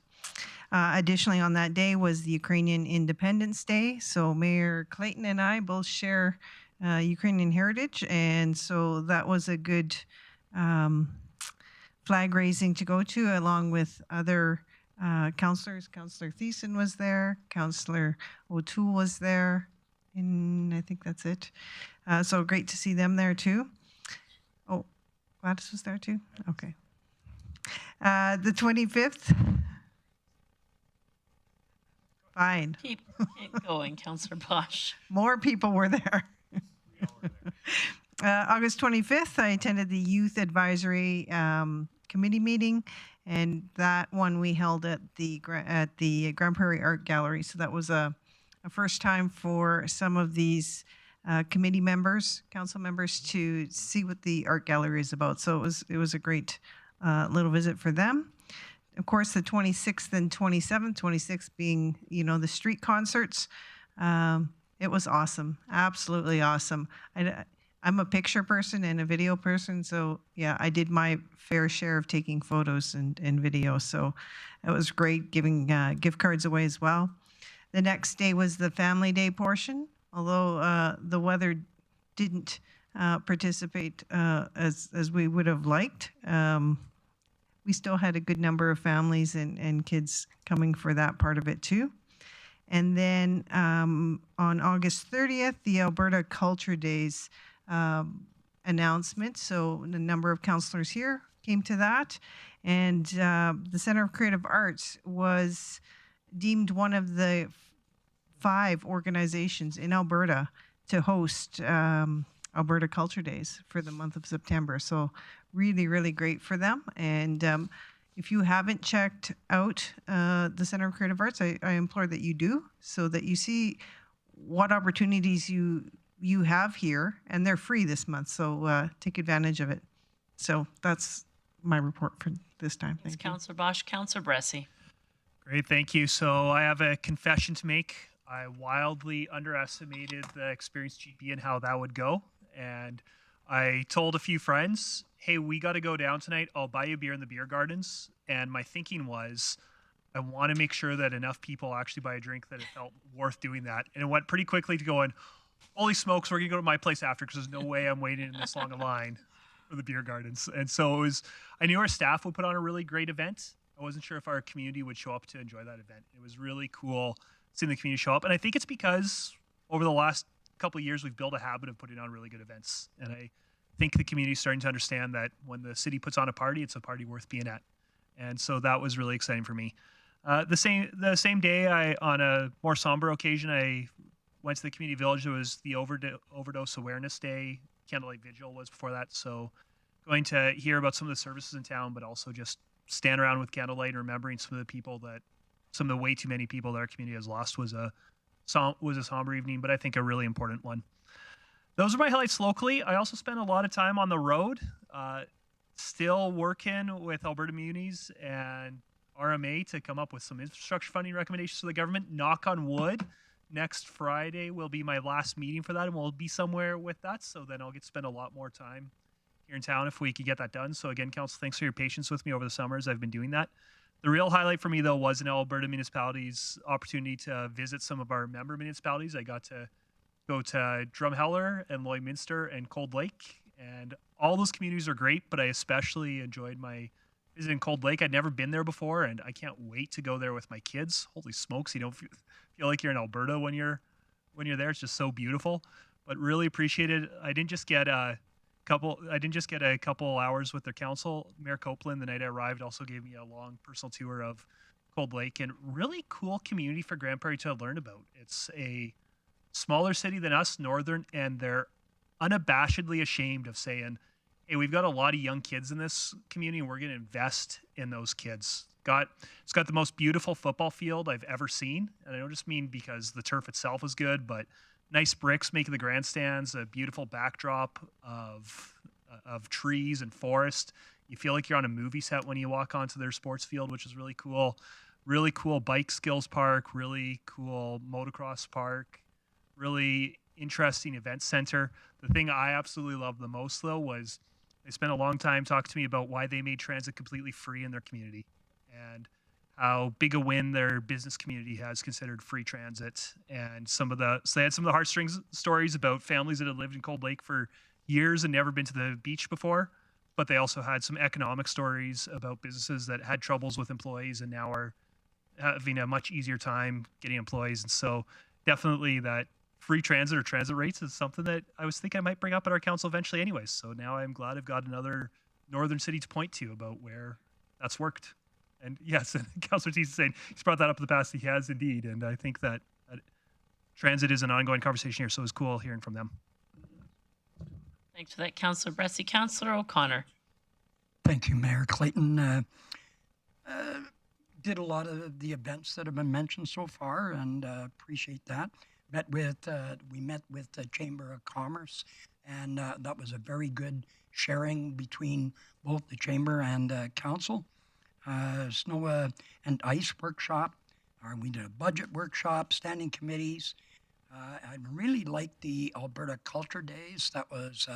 Speaker 6: Additionally, on that day was the Ukrainian Independence Day. So Mayor Clayton and I both share Ukrainian heritage, and so that was a good flag raising to go to, along with other councillors. Councillor Thiessen was there, Councillor O'Toole was there, and I think that's it. So great to see them there too. Oh, Gladys was there too? Okay. The 25th. Fine.
Speaker 1: Keep going, Councillor Bosch.
Speaker 6: More people were there. August 25th, I attended the Youth Advisory Committee meeting, and that one we held at the Grande Prairie Art Gallery. So that was a first time for some of these committee members, council members, to see what the art gallery is about. So it was a great little visit for them. Of course, the 26th and 27th, 26th being, the street concerts. It was awesome, absolutely awesome. I'm a picture person and a video person, so yeah, I did my fair share of taking photos and video, so it was great, giving gift cards away as well. The next day was the Family Day portion, although the weather didn't participate as we would have liked. We still had a good number of families and kids coming for that part of it too. And then on August 30th, the Alberta Culture Days announcement. So the number of councillors here came to that. And the Centre of Creative Arts was deemed one of the 5 organizations in Alberta to host Alberta Culture Days for the month of September. So really, really great for them. And if you haven't checked out the Center of Creative Arts, I implore that you do, so that you see what opportunities you have here, and they're free this month. So take advantage of it. So that's my report for this time.
Speaker 1: Thanks,
Speaker 6: Thank you.
Speaker 1: Councillor Bosch. Councillor Bressie.
Speaker 7: Great, thank you. So I have a confession to make. I wildly underestimated the experienced GP and how that would go. And I told a few friends, hey, we got to go down tonight. I'll buy you beer in the beer gardens. And my thinking was, I want to make sure that enough people actually buy a drink that it felt worth doing that. And it went pretty quickly to going, holy smokes, we're going to go to my place after because there's no way I'm waiting in this long a line for the beer gardens. And so it was, I knew our staff would put on a really great event. I wasn't sure if our community would show up to enjoy that event. It was really cool seeing the community show up. And I think it's because over the last couple of years, we've built a habit of putting on really good events. And I think the community is starting to understand that when the city puts on a party, it's a party worth being at. And so that was really exciting for me. The same day, on a more somber occasion, I went to the community village. It was the Overdose Awareness Day. Candlelight Vigil was before that. So going to hear about some of the services in town, but also just stand around with candlelight and remembering some of the way too many people that our community has lost was a somber evening, but I think a really important one. Those are my highlights locally. I also spent a lot of time on the road, still working with Alberta Munis and RMA to come up with some infrastructure funding recommendations to the government. Knock on wood, next Friday will be my last meeting for that, and we'll be somewhere with that, so then I'll get to spend a lot more time here in town if we could get that done. So again, Council, thanks for your patience with me over the summers. I've been doing that. The real highlight for me, though, was an Alberta municipalities opportunity to visit some of our member municipalities. I got to go to Drumheller and Lloydminster and Cold Lake, and all those communities are great, but I especially enjoyed my visit in Cold Lake. I'd never been there before, and I can't wait to go there with my kids. Holy smokes, you don't feel like you're in Alberta when you're there. It's just so beautiful, but really appreciated. I didn't just get a couple hours with their council. Mayor Copeland, the night I arrived, also gave me a long personal tour of Cold Lake, and really cool community for Grande Prairie to learn about. It's a smaller city than us, northern, and they're unabashedly ashamed of saying, hey, we've got a lot of young kids in this community and we're going to invest in those kids. It's got the most beautiful football field I've ever seen. And I don't just mean because the turf itself is good, but nice bricks making the grandstands, a beautiful backdrop of trees and forest. You feel like you're on a movie set when you walk onto their sports field, which is really cool. Really cool bike skills park, really cool motocross park, really interesting event center. The thing I absolutely loved the most, though, was they spent a long time talking to me about why they made transit completely free in their community and how big a win their business community has considered free transit. And so they had some of the heartstrings stories about families that had lived in Cold Lake for years and never been to the beach before. But they also had some economic stories about businesses that had troubles with employees and now are having a much easier time getting employees. And so definitely that free transit or transit rates is something that I was thinking I might bring up at our council eventually anyways. So now I'm glad I've got another northern city to point to about where that's worked. And yes, and Councillor Teese is saying he's brought that up in the past. He has indeed. And I think that transit is an ongoing conversation here. So it was cool hearing from them.
Speaker 1: Thanks for that, Councillor Bressie. Councillor O'Connor.
Speaker 3: Thank you, Mayor Clayton. Did a lot of the events that have been mentioned so far, and appreciate that. We met with the Chamber of Commerce, and that was a very good sharing between both the Chamber and Council. Snow and ice workshop. We did a budget workshop, standing committees. I really liked the Alberta Culture Days. That was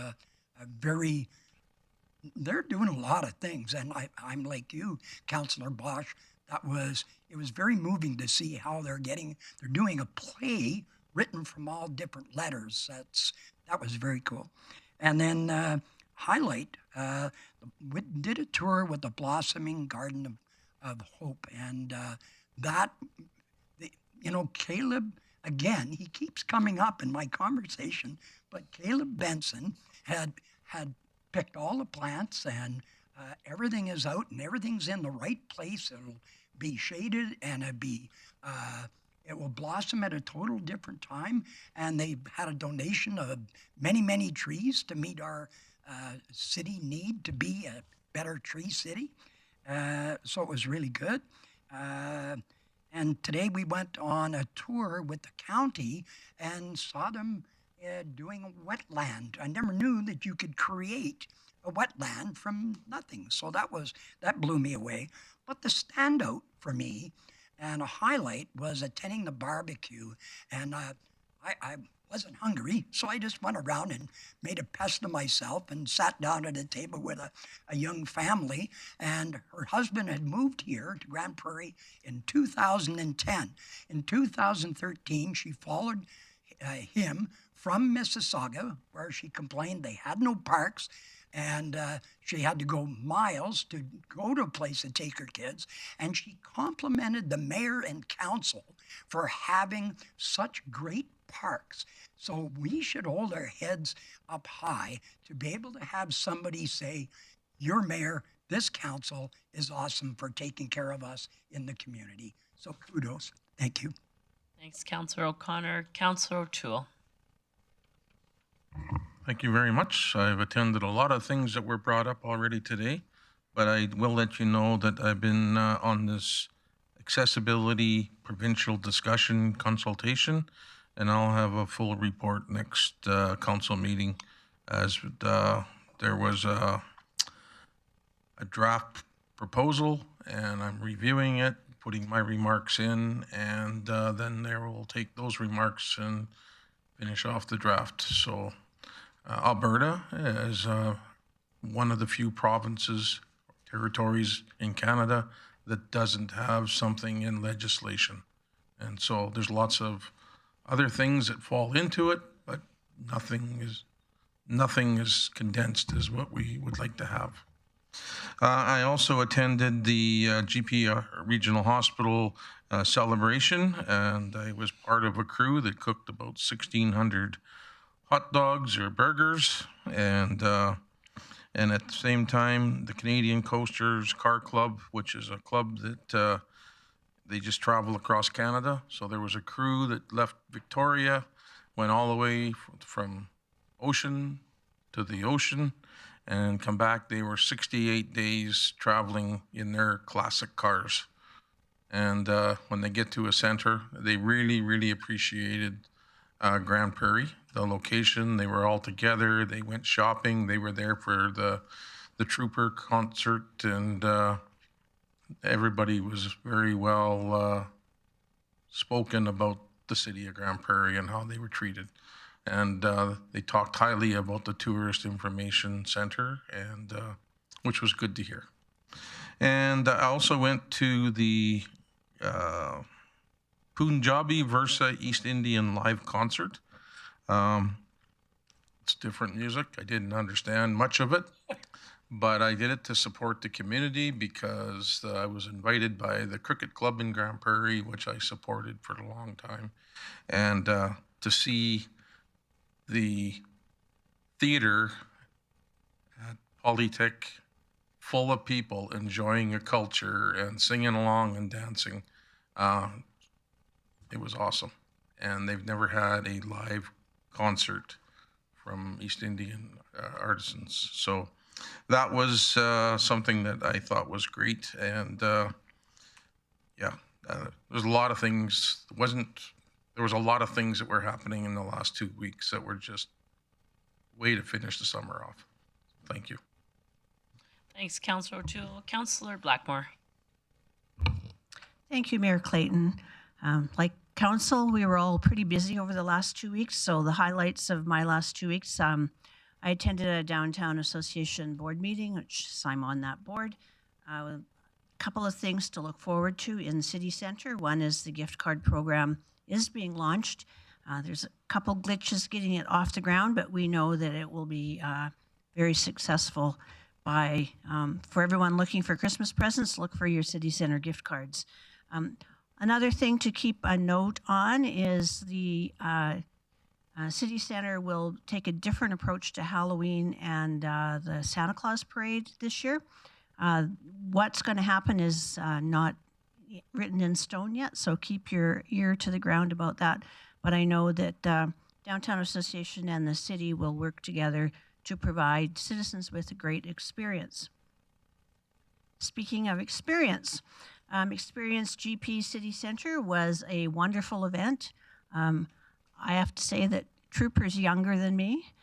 Speaker 3: they're doing a lot of things, and I'm like you, Councillor Bosch. It was very moving to see how they're doing a play written from all different letters. That was very cool. And then highlight, we did a tour with the Blossoming Garden of Hope, and Caleb, again, he keeps coming up in my conversation, but Caleb Benson had picked all the plants, and everything is out and everything's in the right place. It'll be shaded and it'll be It will blossom at a total different time. And they had a donation of many, many trees to meet our city need to be a better tree city. So it was really good. And today we went on a tour with the county and saw them doing a wetland. I never knew that you could create a wetland from nothing. So that blew me away. But the standout for me and a highlight was attending the barbecue. And I wasn't hungry, so I just went around and made a pest of myself and sat down at a table with a young family. And her husband had moved here to Grande Prairie in 2010. In 2013, she followed him from Mississauga, where she complained they had no parks, and she had to go miles to go to a place to take her kids. And she complimented the mayor and council for having such great parks. So we should hold our heads up high to be able to have somebody say, your mayor, this council is awesome for taking care of us in the community. So kudos. Thank you.
Speaker 1: Thanks, Councillor O'Connor. Councillor O'Toole.
Speaker 15: Thank you very much. I've attended a lot of things that were brought up already today, but I will let you know that I've been on this accessibility provincial discussion consultation, and I'll have a full report next council meeting, as there was a draft proposal, and I'm reviewing it, putting my remarks in, and then there will take those remarks and finish off the draft. So Alberta is one of the few provinces, territories in Canada that doesn't have something in legislation. And so there's lots of other things that fall into it, but nothing is condensed as what we would like to have. I also attended the GP Regional Hospital celebration, and I was part of a crew that cooked about 1,600 hot dogs or burgers, and at the same time, the Canadian Coasters Car Club, which is a club that they just travel across Canada. So there was a crew that left Victoria, went all the way from ocean to the ocean, and come back. They were 68 days traveling in their classic cars. And when they get to a center, they really, really appreciated Grande Prairie, the location. They were all together. They went shopping. They were there for the Trooper concert, and everybody was very well spoken about the city of Grande Prairie and how they were treated. And they talked highly about the Tourist Information Center, and which was good to hear. And I also went to the Punjabi Versa East Indian live concert. It's different music. I didn't understand much of it, but I did it to support the community because I was invited by the Cricket Club in Grande Prairie, which I supported for a long time. And to see the theater at Polytech full of people enjoying a culture and singing along and dancing, it was awesome. And they've never had a live concert from East Indian artisans. So that was something that I thought was great. And there's a lot of things. There was a lot of things that were happening in the last 2 weeks that were just way to finish the summer off. Thank you.
Speaker 1: Thanks, Councillor O'Toole. Councillor Blackmore.
Speaker 4: Thank you, Mayor Clayton. Like council, we were all pretty busy over the last 2 weeks. So the highlights of my last 2 weeks, I attended a Downtown Association board meeting, which I'm on that board. A couple of things to look forward to in City Centre. One is the gift card program is being launched. There's a couple glitches getting it off the ground, but we know that it will be very successful. For everyone looking for Christmas presents, look for your City Centre gift cards. Another thing to keep a note on is the City Centre will take a different approach to Halloween and the Santa Claus parade this year. What's going to happen is not written in stone yet, so keep your ear to the ground about that. But I know that Downtown Association and the city will work together to provide citizens with a great experience. Speaking of experience, Experience GP City Center was a wonderful event. I have to say that Trooper's younger than me,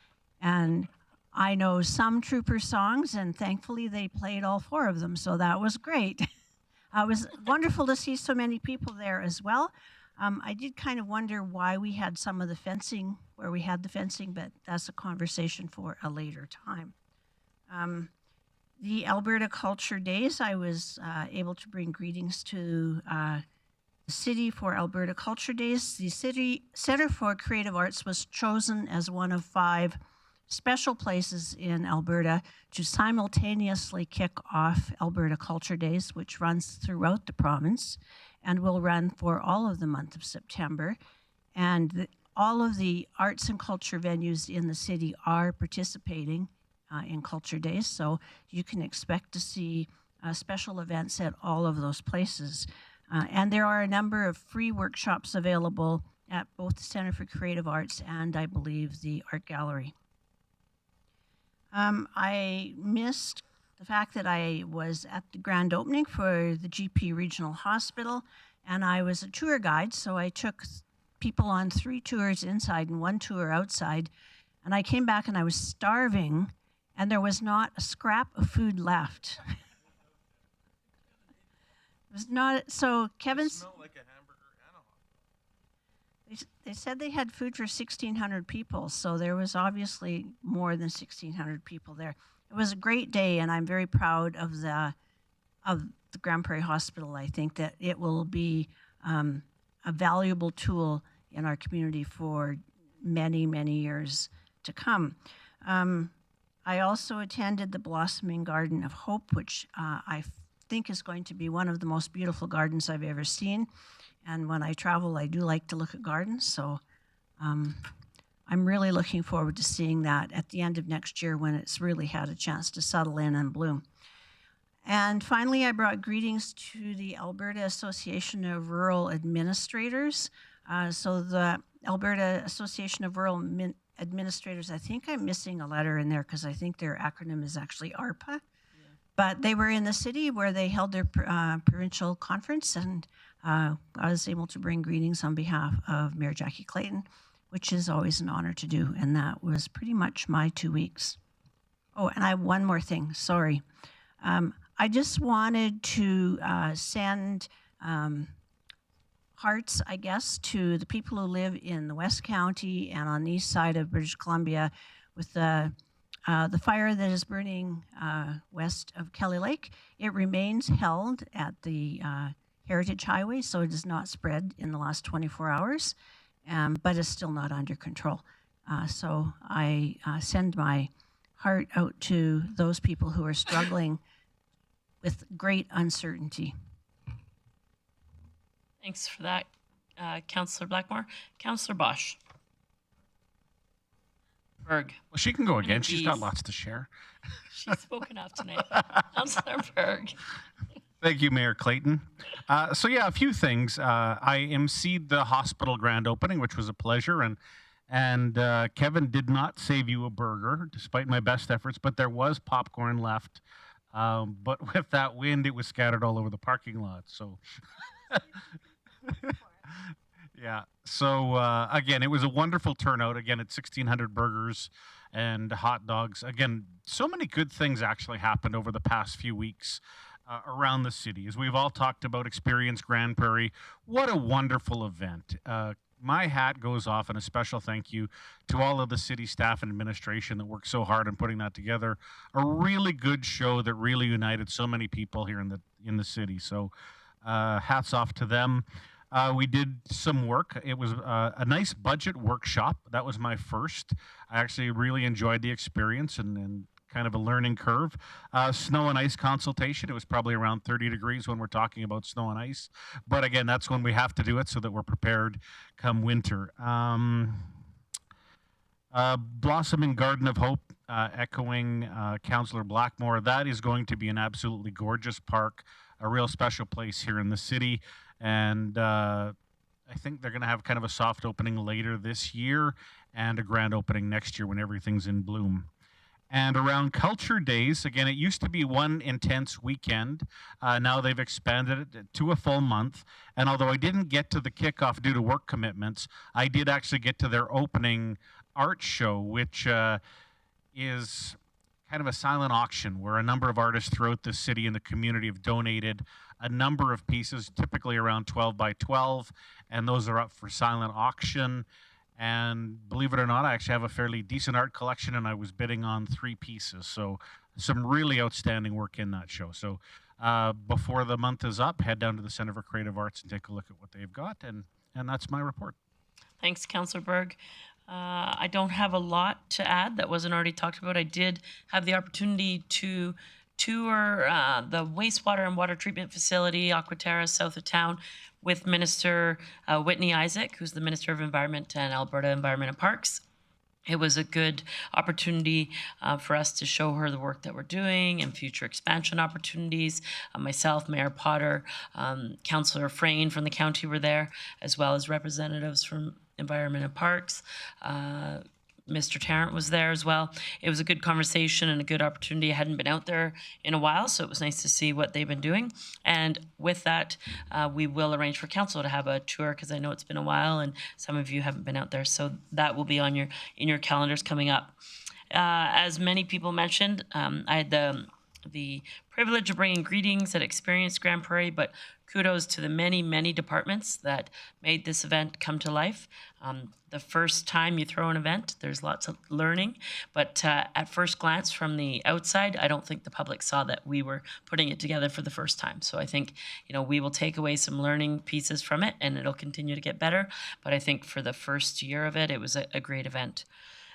Speaker 4: and I know some Trooper songs, and thankfully they played all 4 of them, so that was great. It was wonderful to see so many people there as well. I did kind of wonder why we had some of the fencing where we had the fencing, but that's a conversation for a later time. The Alberta Culture Days, I was able to bring greetings to the city for Alberta Culture Days. The City Center for Creative Arts was chosen as one of 5 special places in Alberta to simultaneously kick off Alberta Culture Days, which runs throughout the province and will run for all of the month of September. And all of the arts and culture venues in the city are participating in Culture Days, so you can expect to see special events at all of those places. And there are a number of free workshops available at both the Center for Creative Arts and, I believe, the Art Gallery. I missed the fact that I was at the grand opening for the GP Regional Hospital, and I was a tour guide, so I took people on 3 tours inside and 1 tour outside, and I came back and I was starving, and there was not a scrap of food left. It was not, so Kevin's... It smelled like a hamburger and a hot dog. They said they had food for 1,600 people, so there was obviously more than 1,600 people there. It was a great day, and I'm very proud of the Grande Prairie Hospital. I think that it will be a valuable tool in our community for many, many years to come. I also attended the Blossoming Garden of Hope, which I think is going to be one of the most beautiful gardens I've ever seen. And when I travel, I do like to look at gardens, so I'm really looking forward to seeing that at the end of next year when it's really had a chance to settle in and bloom. And finally, I brought greetings to the Alberta Association of Rural Administrators. So the Alberta Association of Rural Administrators, I think I'm missing a letter in there because I think their acronym is actually ARPA. But they were in the city where they held their provincial conference, and I was able to bring greetings on behalf of Mayor Jackie Clayton, which is always an honor to do, and that was pretty much my 2 weeks. Oh, and I have one more thing, sorry. I just wanted to send hearts, I guess, to the people who live in the West County and on the east side of British Columbia with the fire that is burning west of Kelly Lake. It remains held at the Heritage Highway, so it has not spread in the last 24 hours, but is still not under control. So I send my heart out to those people who are struggling with great uncertainty.
Speaker 1: Thanks for that, Councillor Blackmore. Councillor Bosch. Berg.
Speaker 8: Well, she can go again. She's got lots to share.
Speaker 1: She's spoken up tonight. Councillor Berg.
Speaker 8: Thank you, Mayor Clayton. So yeah, a few things. I emceed the hospital grand opening, which was a pleasure, and Kevin did not save you a burger, despite my best efforts, but there was popcorn left. But with that wind, it was scattered all over the parking lot. So, yeah. So again, it was a wonderful turnout. Again, at 1,600 burgers and hot dogs. Again, so many good things actually happened over the past few weeks around the city. As we've all talked about Experience Grande Prairie, what a wonderful event. My hat goes off, and a special thank you to all of the city staff and administration that worked so hard in putting that together. A really good show that really united so many people here in the city. So hats off to them. We did some work. It was a nice budget workshop. That was my first. I actually really enjoyed the experience and kind of a learning curve. Snow and ice consultation. It was probably around 30 degrees when we're talking about snow and ice. But again, that's when we have to do it so that we're prepared come winter. Blossoming Garden of Hope, echoing Councillor Blackmore. That is going to be an absolutely gorgeous park. a real special place here in the city. And I think they're going to have kind of a soft opening later this year and a grand opening next year when everything's in bloom. And around Culture Days, again, it used to be one intense weekend. Now they've expanded it to a full month. And although I didn't get to the kickoff due to work commitments, I did actually get to their opening art show, which is kind of a silent auction where a number of artists throughout the city and the community have donated a number of pieces, typically around 12 by 12, and those are up for silent auction. And believe it or not, I actually have a fairly decent art collection, and I was bidding on 3 pieces. So some really outstanding work in that show. So before the month is up, head down to the Center for Creative Arts and take a look at what they've got. And that's my report.
Speaker 1: Thanks, Councillor Berg. I don't have a lot to add that wasn't already talked about. I did have the opportunity to tour the wastewater and water treatment facility, Aquaterra, south of town, with Minister Whitney Isaac, who's the Minister of Environment and Alberta Environment and Parks. It was a good opportunity for us to show her the work that we're doing and future expansion opportunities. Myself, Mayor Potter, Councillor Frayne from the county were there, as well as representatives from Environment and Parks. Mr. Tarrant was there as well. It was a good conversation and a good opportunity. I hadn't been out there in a while, so it was nice to see what they've been doing. And with that, we will arrange for council to have a tour, because I know it's been a while and some of you haven't been out there. So that will be on in your calendars coming up. As many people mentioned, I had the privilege of bringing greetings at Experience Grande Prairie, but kudos to the many, many departments that made this event come to life. The first time you throw an event, there's lots of learning, but at first glance from the outside, I don't think the public saw that we were putting it together for the first time. So I think, we will take away some learning pieces from it, and it'll continue to get better. But I think for the first year of it, it was a great event.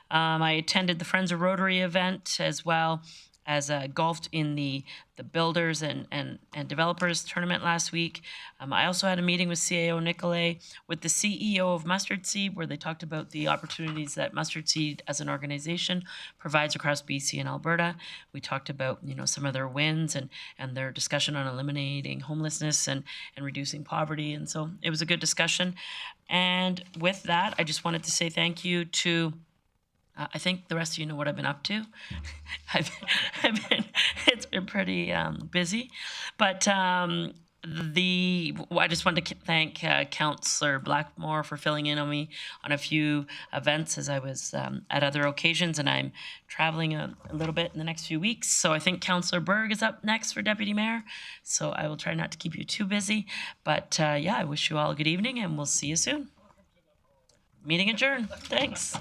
Speaker 1: I attended the Friends of Rotary event as well as golfed in the builders and developers tournament last week. I also had a meeting with CAO Nicolay with the CEO of Mustard Seed, where they talked about the opportunities that Mustard Seed as an organization provides across BC and Alberta. We talked about some of their wins and their discussion on eliminating homelessness and reducing poverty. And so it was a good discussion. And with that, I just wanted to say thank you to I think the rest of you know what I've been up to. It's been pretty busy, but I just wanted to thank Councillor Blackmore for filling in on me on a few events as I was at other occasions, and I'm traveling a little bit in the next few weeks. So I think Councillor Berg is up next for Deputy Mayor. So I will try not to keep you too busy, but I wish you all a good evening, and we'll see you soon. Meeting adjourned. Thanks.